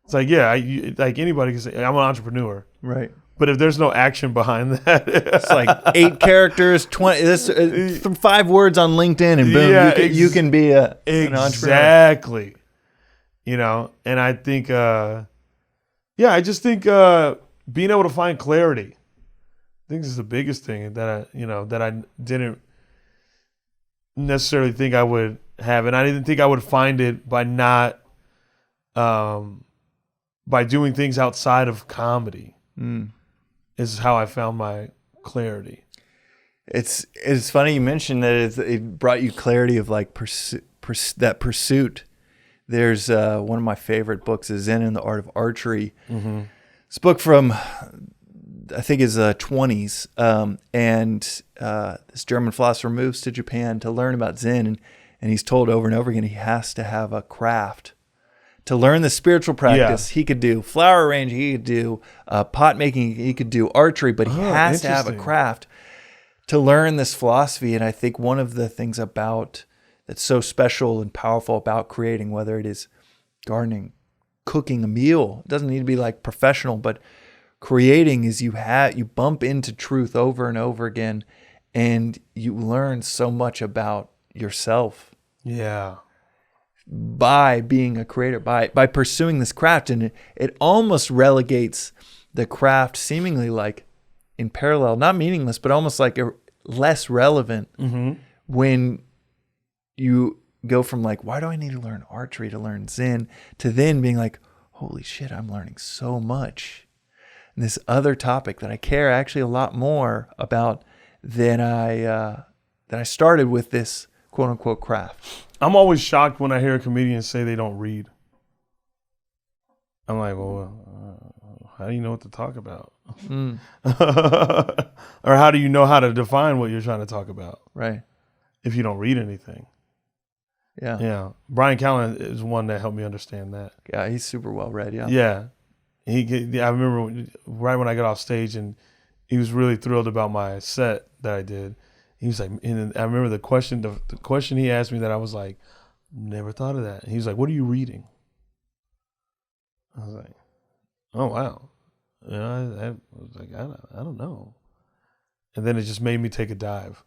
It's like, yeah, like anybody can say, I'm an entrepreneur. Right. But if there's no action behind that, it's like 8 characters, 20. This 5 words on LinkedIn, and boom, you can be an entrepreneur. Exactly. And I think, I just think being able to find clarity, I think this is the biggest thing that I didn't. necessarily think I would have, and I didn't think I would find it by not, by doing things outside of comedy. Is how I found my clarity. It's funny you mentioned that it brought you clarity of like that pursuit. There's one of my favorite books is Zen and the Art of Archery. This book from I think his 20s, and this German philosopher moves to Japan to learn about Zen, and he's told over and over again he has to have a craft. To learn the spiritual practice, he could do flower arranging, he could do pot making, he could do archery, but he has to have a craft to learn this philosophy. And I think one of the things about that's so special and powerful about creating, whether it is gardening, cooking a meal, it doesn't need to be like professional, but creating is you bump into truth over and over again, and you learn so much about yourself. Yeah. By being a creator, by pursuing this craft. And it almost relegates the craft seemingly like in parallel, not meaningless, but almost like less relevant when you go from like, why do I need to learn archery to learn Zen, to then being like, holy shit, I'm learning so much. And this other topic that I care actually a lot more about than I started with this quote unquote craft. I'm always shocked when I hear a comedian say they don't read. I'm like, well, how do you know what to talk about? Or how do you know how to define what you're trying to talk about? Right. If you don't read anything. Yeah. Yeah. Brian Callen is one that helped me understand that. Yeah, he's super well read. Yeah. Yeah. I remember right when I got off stage, and he was really thrilled about my set that I did. He was like, and I remember the question he asked me that I was like, never thought of that. And he was like, what are you reading? I was like, oh, wow. You know, I was like, I don't know. And then it just made me take a dive.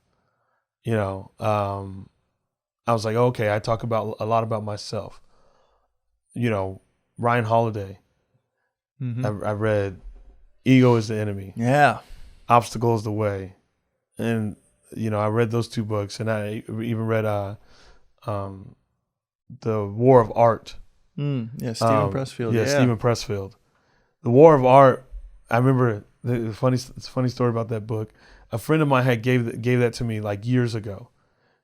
You know, I was like, okay, I talk about a lot about myself. You know, Ryan Holiday. I read Ego is the Enemy. Yeah. Obstacle is the Way. And you know, I read those two books, and I even read The War of Art. Yeah, Stephen Pressfield. Yeah, Stephen Pressfield. The War of Art. I remember it's a funny story about that book. A friend of mine had gave that to me like years ago.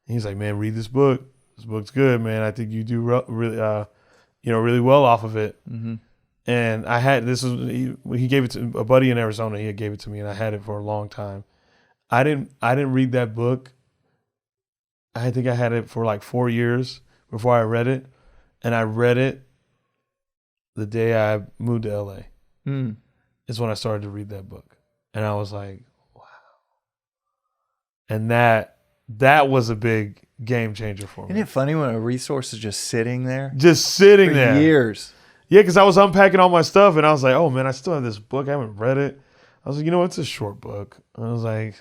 And he's like, "Man, read this book. This book's good, man. I think you do really well off of it." And I had he gave it to a buddy in Arizona. He gave it to me, and I had it for a long time. I didn't read that book. I think I had it for like 4 years before I read it. And I read it the day I moved to LA. Is when I started to read that book. And I was like, wow. And that was a big game changer for me. Isn't it funny when a resource is just sitting there? Just sitting for there. Years. Yeah, because I was unpacking all my stuff, and I was like, oh man, I still have this book. I haven't read it. I was like, you know, it's a short book. And I was like,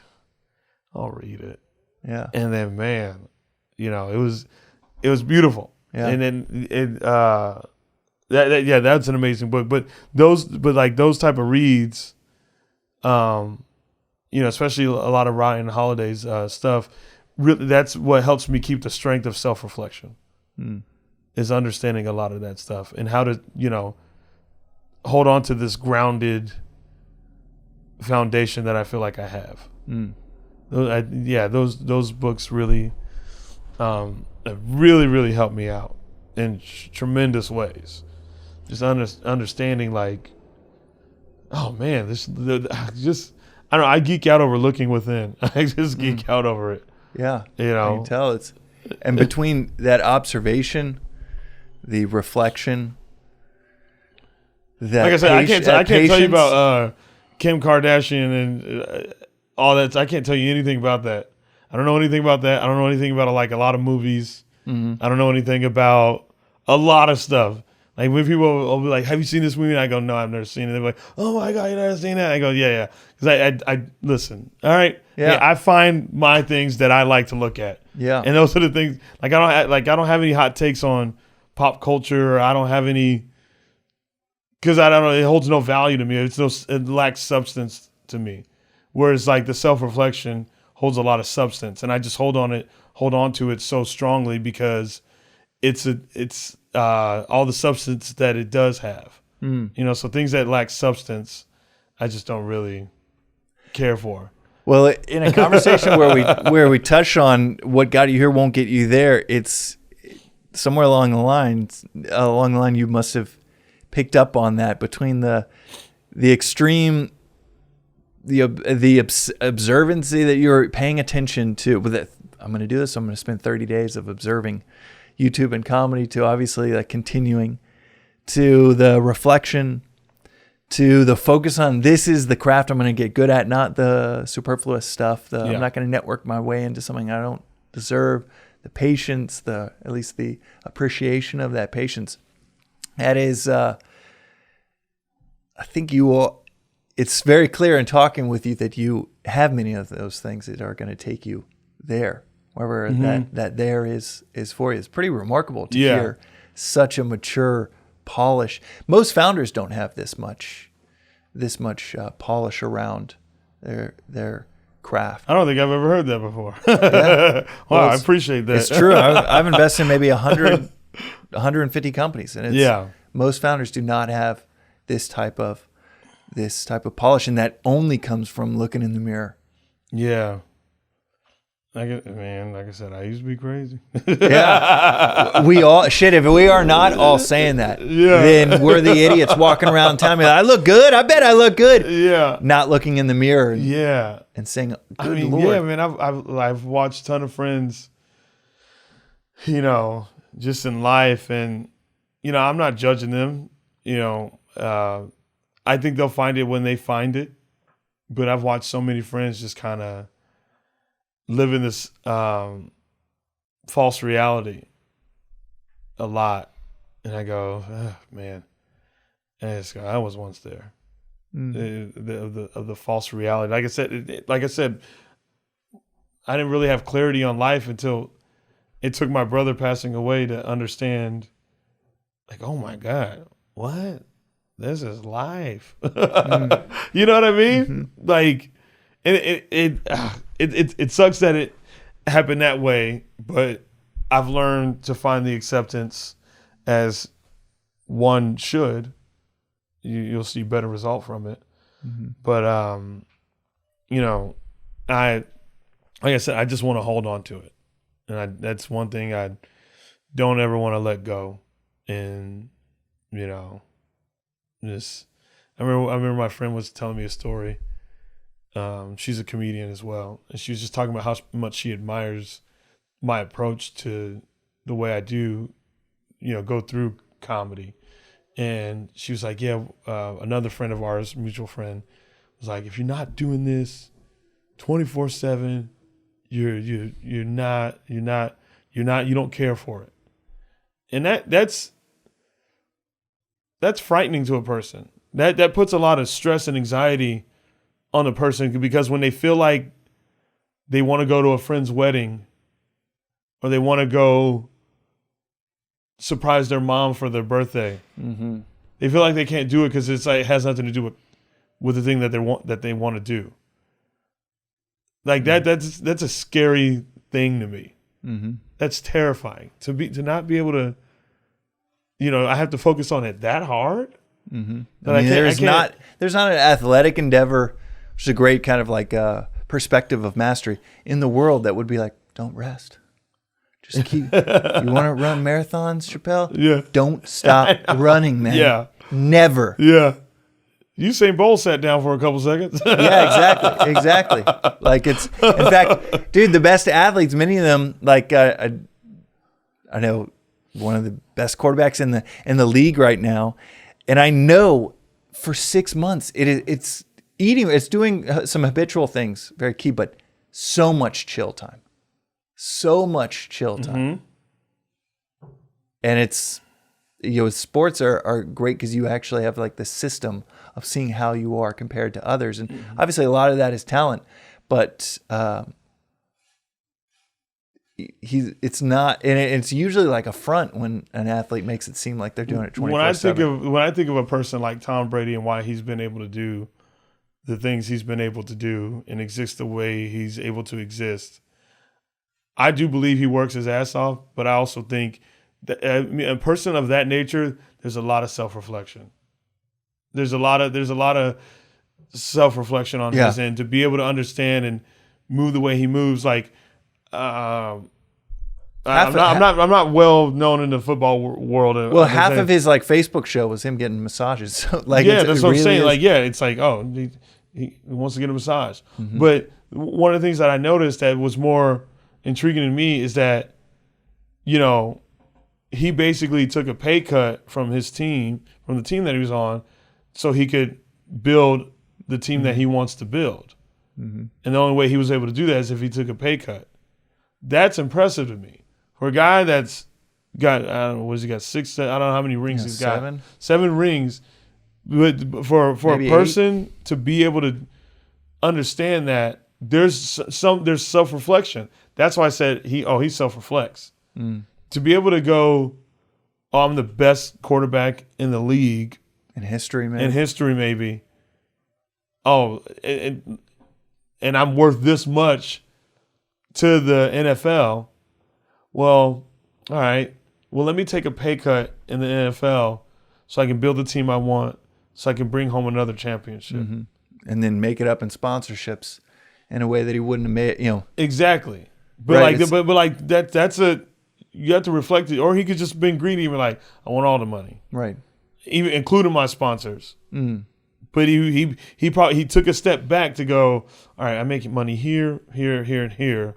I'll read it. Yeah. And then, man, you know, it was beautiful. Yeah. And then that's an amazing book. But those type of reads, you know, especially a lot of Ryan Holiday's stuff, really, that's what helps me keep the strength of self-reflection. Is understanding a lot of that stuff and how to, you know, hold on to this grounded foundation that I feel like I have. Those books really, really helped me out in tremendous ways. Just understanding, like, oh man, I don't know. I geek out over looking within. I just geek out over it. Yeah, you know, I can tell and between that observation, the reflection, that like I said, I can't tell you about Kim Kardashian and all that. I can't tell you anything about that. I don't know anything about that. I don't know anything about like a lot of movies. I don't know anything about a lot of stuff. Like when people will be like, "Have you seen this movie?" And I go, "No, I've never seen it." They're like, "Oh my god, you never seen that?" I go, "Yeah." Because I listen. All right. Yeah. I find my things that I like to look at. Yeah. And those are the things. Like I don't have any hot takes on pop culture. Or I don't have any, because I don't know. It holds no value to me. It lacks substance to me. Whereas like the self-reflection holds a lot of substance, and I just hold on hold on to it so strongly because it's all the substance that it does have. So things that lack substance, I just don't really care for. Well, in a conversation where we touch on what got you here won't get you there, it's somewhere along the line you must have picked up on that between the extreme, the observancy that you're paying attention to. With it, I'm going to do this. I'm going to spend 30 days of observing YouTube and comedy, to obviously continuing, to the reflection, to the focus on this is the craft I'm going to get good at, not the superfluous stuff. I'm not going to network my way into something I don't deserve. The patience, at least the appreciation of that patience. That is, I think it's very clear in talking with you that you have many of those things that are going to take you there, wherever that there is for you. It's pretty remarkable to hear such a mature polish. Most founders don't have this much polish around their craft. I don't think I've ever heard that before. Wow, well, I appreciate that. It's true. I've invested in maybe 150 companies, and most founders do not have this type of polish, and that only comes from looking in the mirror. Yeah. Like I said, I used to be crazy. We all if we are not all saying that, then we're the idiots walking around telling me I look good. I bet I look good. Yeah, not looking in the mirror. And saying, "Good Lord." Yeah, man. I've watched a ton of friends, just in life, and I'm not judging them. I think they'll find it when they find it, but I've watched so many friends just kind of live in this false reality a lot, and I go, oh, man, I was once there. Of the false reality. Like I said, I didn't really have clarity on life until it took my brother passing away to understand. Like, oh my God, what? This is life. You know what I mean? Like, it sucks that it happened that way, but I've learned to find the acceptance as one should. You'll see better result from it. But like I said, I just want to hold on to it, and that's one thing I don't ever want to let go. And just I remember my friend was telling me a story. She's a comedian as well, and she was just talking about how much she admires my approach to the way I do, go through comedy. And she was like, another friend of ours, mutual friend, was like, if you're not doing this 24/7, you don't care for it. And that's frightening to a person. That puts a lot of stress and anxiety on a person, because when they feel like they want to go to a friend's wedding, or they want to go surprise their mom for their birthday, they feel like they can't do it because it has nothing to do with the thing that they want to do. Like that's a scary thing to me. That's terrifying to not be able to. I have to focus on it that hard. There's not an athletic endeavor, which is a great kind of perspective of mastery in the world, that would be like, don't rest. Just keep. You want to run marathons, Shapel? Yeah. Don't stop running, man. Yeah. Never. Yeah. Usain Bolt sat down for a couple seconds. Yeah, exactly. Like in fact, dude, the best athletes, many of them, I know one of the best quarterbacks in the league right now, and I know for 6 months it's doing some habitual things, very key, but so much chill time. And it's, sports are great because you actually have the system of seeing how you are compared to others. And obviously a lot of that is talent, but it's not, and it's usually like a front when an athlete makes it seem like they're doing it 24/7. When I think of a person like Tom Brady and why he's been able to do the things he's been able to do and exist the way he's able to exist, I do believe he works his ass off, but I also think that a person of that nature, there's a lot of self-reflection. There's a lot of self-reflection on his end to be able to understand and move the way he moves. Like, I'm not well known in the football world. Well, half of his like Facebook show was him getting massages. So, like, yeah, that's what I'm saying. Like, yeah, it's like, oh, he wants to get a massage. Mm-hmm. But one of the things that I noticed that was more intriguing to me is that, you know, he basically took a pay cut from his team, from the team that he was on, so he could build the team that he wants to build. Mm-hmm. And the only way he was able to do that is if he took a pay cut. That's impressive to me. For a guy that's got, I don't know, what has he got, 6, I don't know how many rings he's got. 7 rings. But for maybe a person 8. To be able to understand that there's self-reflection. That's why I said he self-reflects. Mm. To be able to go, oh, I'm the best quarterback in the league. In history, maybe. Oh, and I'm worth this much to the NFL. Well, all right. Well, let me take a pay cut in the NFL so I can build the team I want, so I can bring home another championship. Mm-hmm. And then make it up in sponsorships in a way that he wouldn't have made, you know. Exactly. But right, that's you have to reflect it. Or he could just been greedy and be like, I want all the money. Right. Even including my sponsors. Mm. But he took a step back to go, all right, I'm making money here, here, here, and here.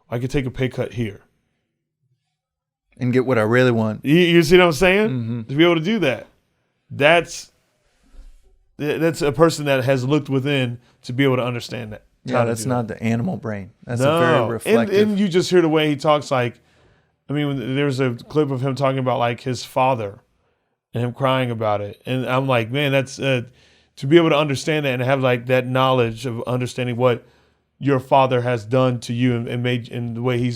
I could take a pay cut here. And get what I really want. You see what I'm saying? Mm-hmm. To be able to do that. That's a person that has looked within to be able to understand that. Yeah, that's not the animal brain. That's a very reflective. And you just hear the way he talks. Like, I mean, there's a clip of him talking about like his father and him crying about it. And I'm like, man, that's to be able to understand that and have like that knowledge of understanding what your father has done to you and made, and the way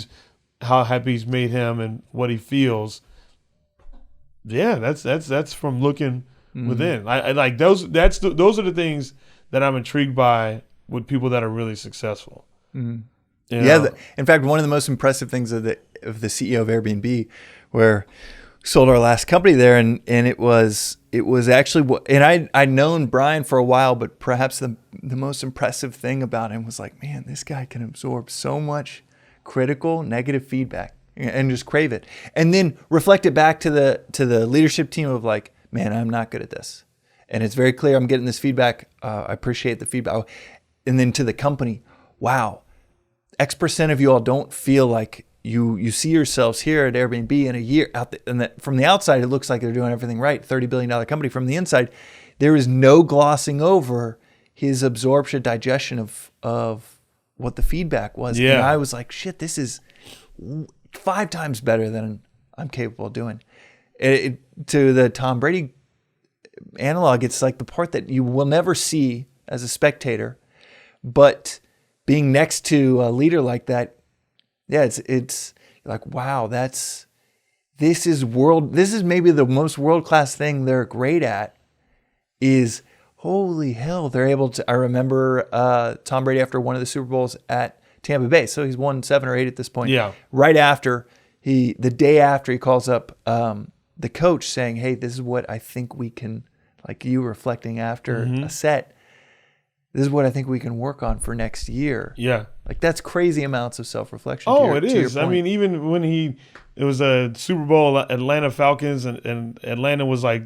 how happy he's made him and what he feels. Yeah, that's from looking within. I like those. Those are the things that I'm intrigued by with people that are really successful. Mm-hmm. You know? Yeah. In fact, one of the most impressive things of the CEO of Airbnb, where we sold our last company there, and it was actually, and I'd known Brian for a while, but perhaps the most impressive thing about him was like, man, this guy can absorb so much critical, negative feedback and just crave it, and then reflect it back to the leadership team of like, man, I'm not good at this, and it's very clear I'm getting this feedback. I appreciate the feedback, and then to the company, wow, X% of you all don't feel like you see yourselves here at Airbnb in a year out there, and that from the outside it looks like they're doing everything right, $30 billion company. From the inside, there is no glossing over his absorption, digestion of what the feedback was. Yeah. And I was like, shit, this is 5 times better than I'm capable of doing. To the Tom Brady analog, it's like the part that you will never see as a spectator, but being next to a leader like that, yeah, it's like, wow, this is maybe the most world-class thing they're great at is, holy hell, they're able to. I remember Tom Brady after one of the Super Bowls at Tampa Bay. So he's won 7 or 8 at this point. Yeah. Right after the day after he calls up the coach saying, hey, this is what I think we can, like you reflecting after a set, this is what I think we can work on for next year. Yeah. Like that's crazy amounts of self-reflection. Oh, it is. I mean, even when it was a Super Bowl, Atlanta Falcons, and Atlanta was like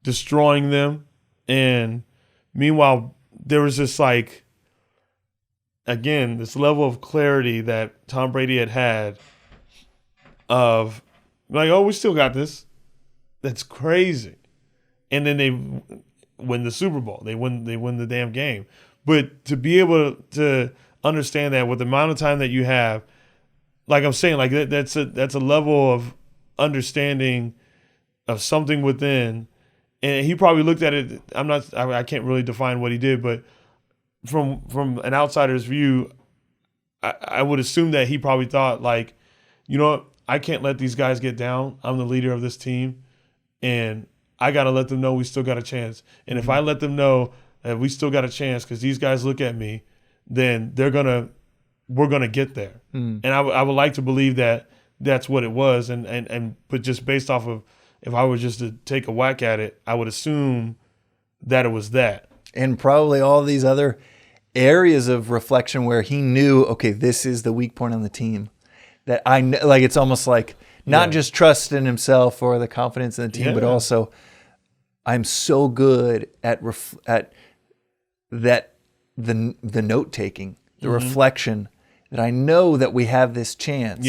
destroying them. And meanwhile, there was this like, again, this level of clarity that Tom Brady had of like, oh, we still got this. That's crazy. And then they win the Super Bowl. They win the damn game. But to be able to understand that with the amount of time that you have, like I'm saying, like that's a level of understanding of something within. And he probably looked at it. I can't really define what he did, but from an outsider's view, I would assume that he probably thought like, you know what, I can't let these guys get down. I'm the leader of this team, and I got to let them know we still got a chance. And if I let them know that we still got a chance because these guys look at me, then they're going to we're going to get there. And I would like to believe that that's what it was. But just based off of, if I were just to take a whack at it, I would assume that it was that. And probably all these other areas of reflection where he knew, okay, this is the weak point on the team. That I know, like, it's almost like not just trust in himself or the confidence in the team, but also I'm so good at that the note taking, the reflection, that I know that we have this chance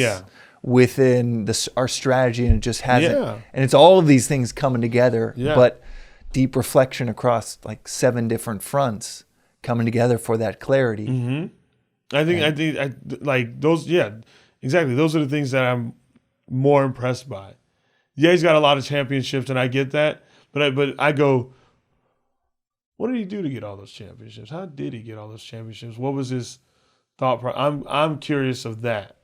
within our strategy, and it just hasn't. And it's all of these things coming together, but deep reflection across like 7 different fronts coming together for that clarity. I think like those. Yeah, exactly. Those are the things that I'm more impressed by. Yeah, he's got a lot of championships, and I get that. But I go, what did he do to get all those championships? How did he get all those championships? What was his thought process? I'm curious of that.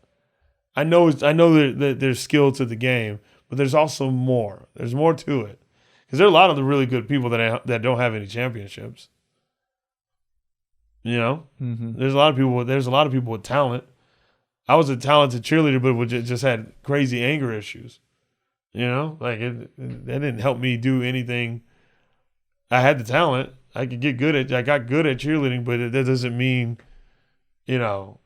I know that there's skill to the game, but there's also more. There's more to it, because there are a lot of the really good people that don't have any championships. You know, there's a lot of people. There's a lot of people with talent. I was a talented cheerleader, but just had crazy anger issues. You know, like that didn't help me do anything. I had the talent. I got good at cheerleading, but that doesn't mean, that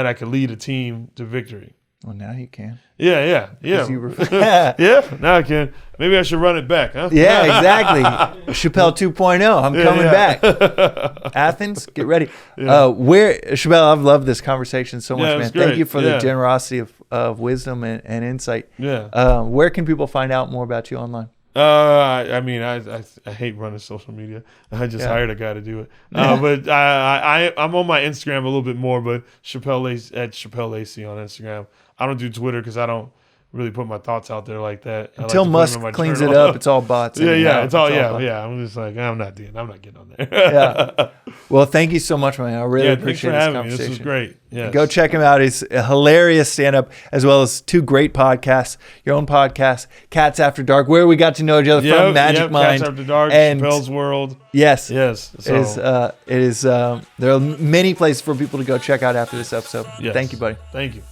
I could lead a team to victory. Well, now you can. Yeah. Yeah, now I can. Maybe I should run it back, huh? Yeah, exactly. Shapel 2.0. I'm coming back. Athens, get ready. Shapel, I've loved this conversation so much, man. Thank you for the generosity of wisdom and insight. Yeah. Where can people find out more about you online? I hate running social media. I just hired a guy to do it. But I'm on my Instagram a little bit more, but Shapel Lacey at Shapel Lacey on Instagram. I don't do Twitter because I don't really put my thoughts out there like that. Until Musk cleans it up, it's all bots. It's all bots. I'm just like, I'm not getting on there. Yeah. Well, thank you so much, man. I really appreciate this conversation. This was great. Yes. Go check him out. He's a hilarious stand-up, as well as 2 great podcasts. Your own podcast, Cats After Dark, where we got to know each other from Magic Mind. Cats After Dark, and Chappelle's World. Yes. So. It is. There are many places for people to go check out after this episode. Yes. Thank you, buddy. Thank you.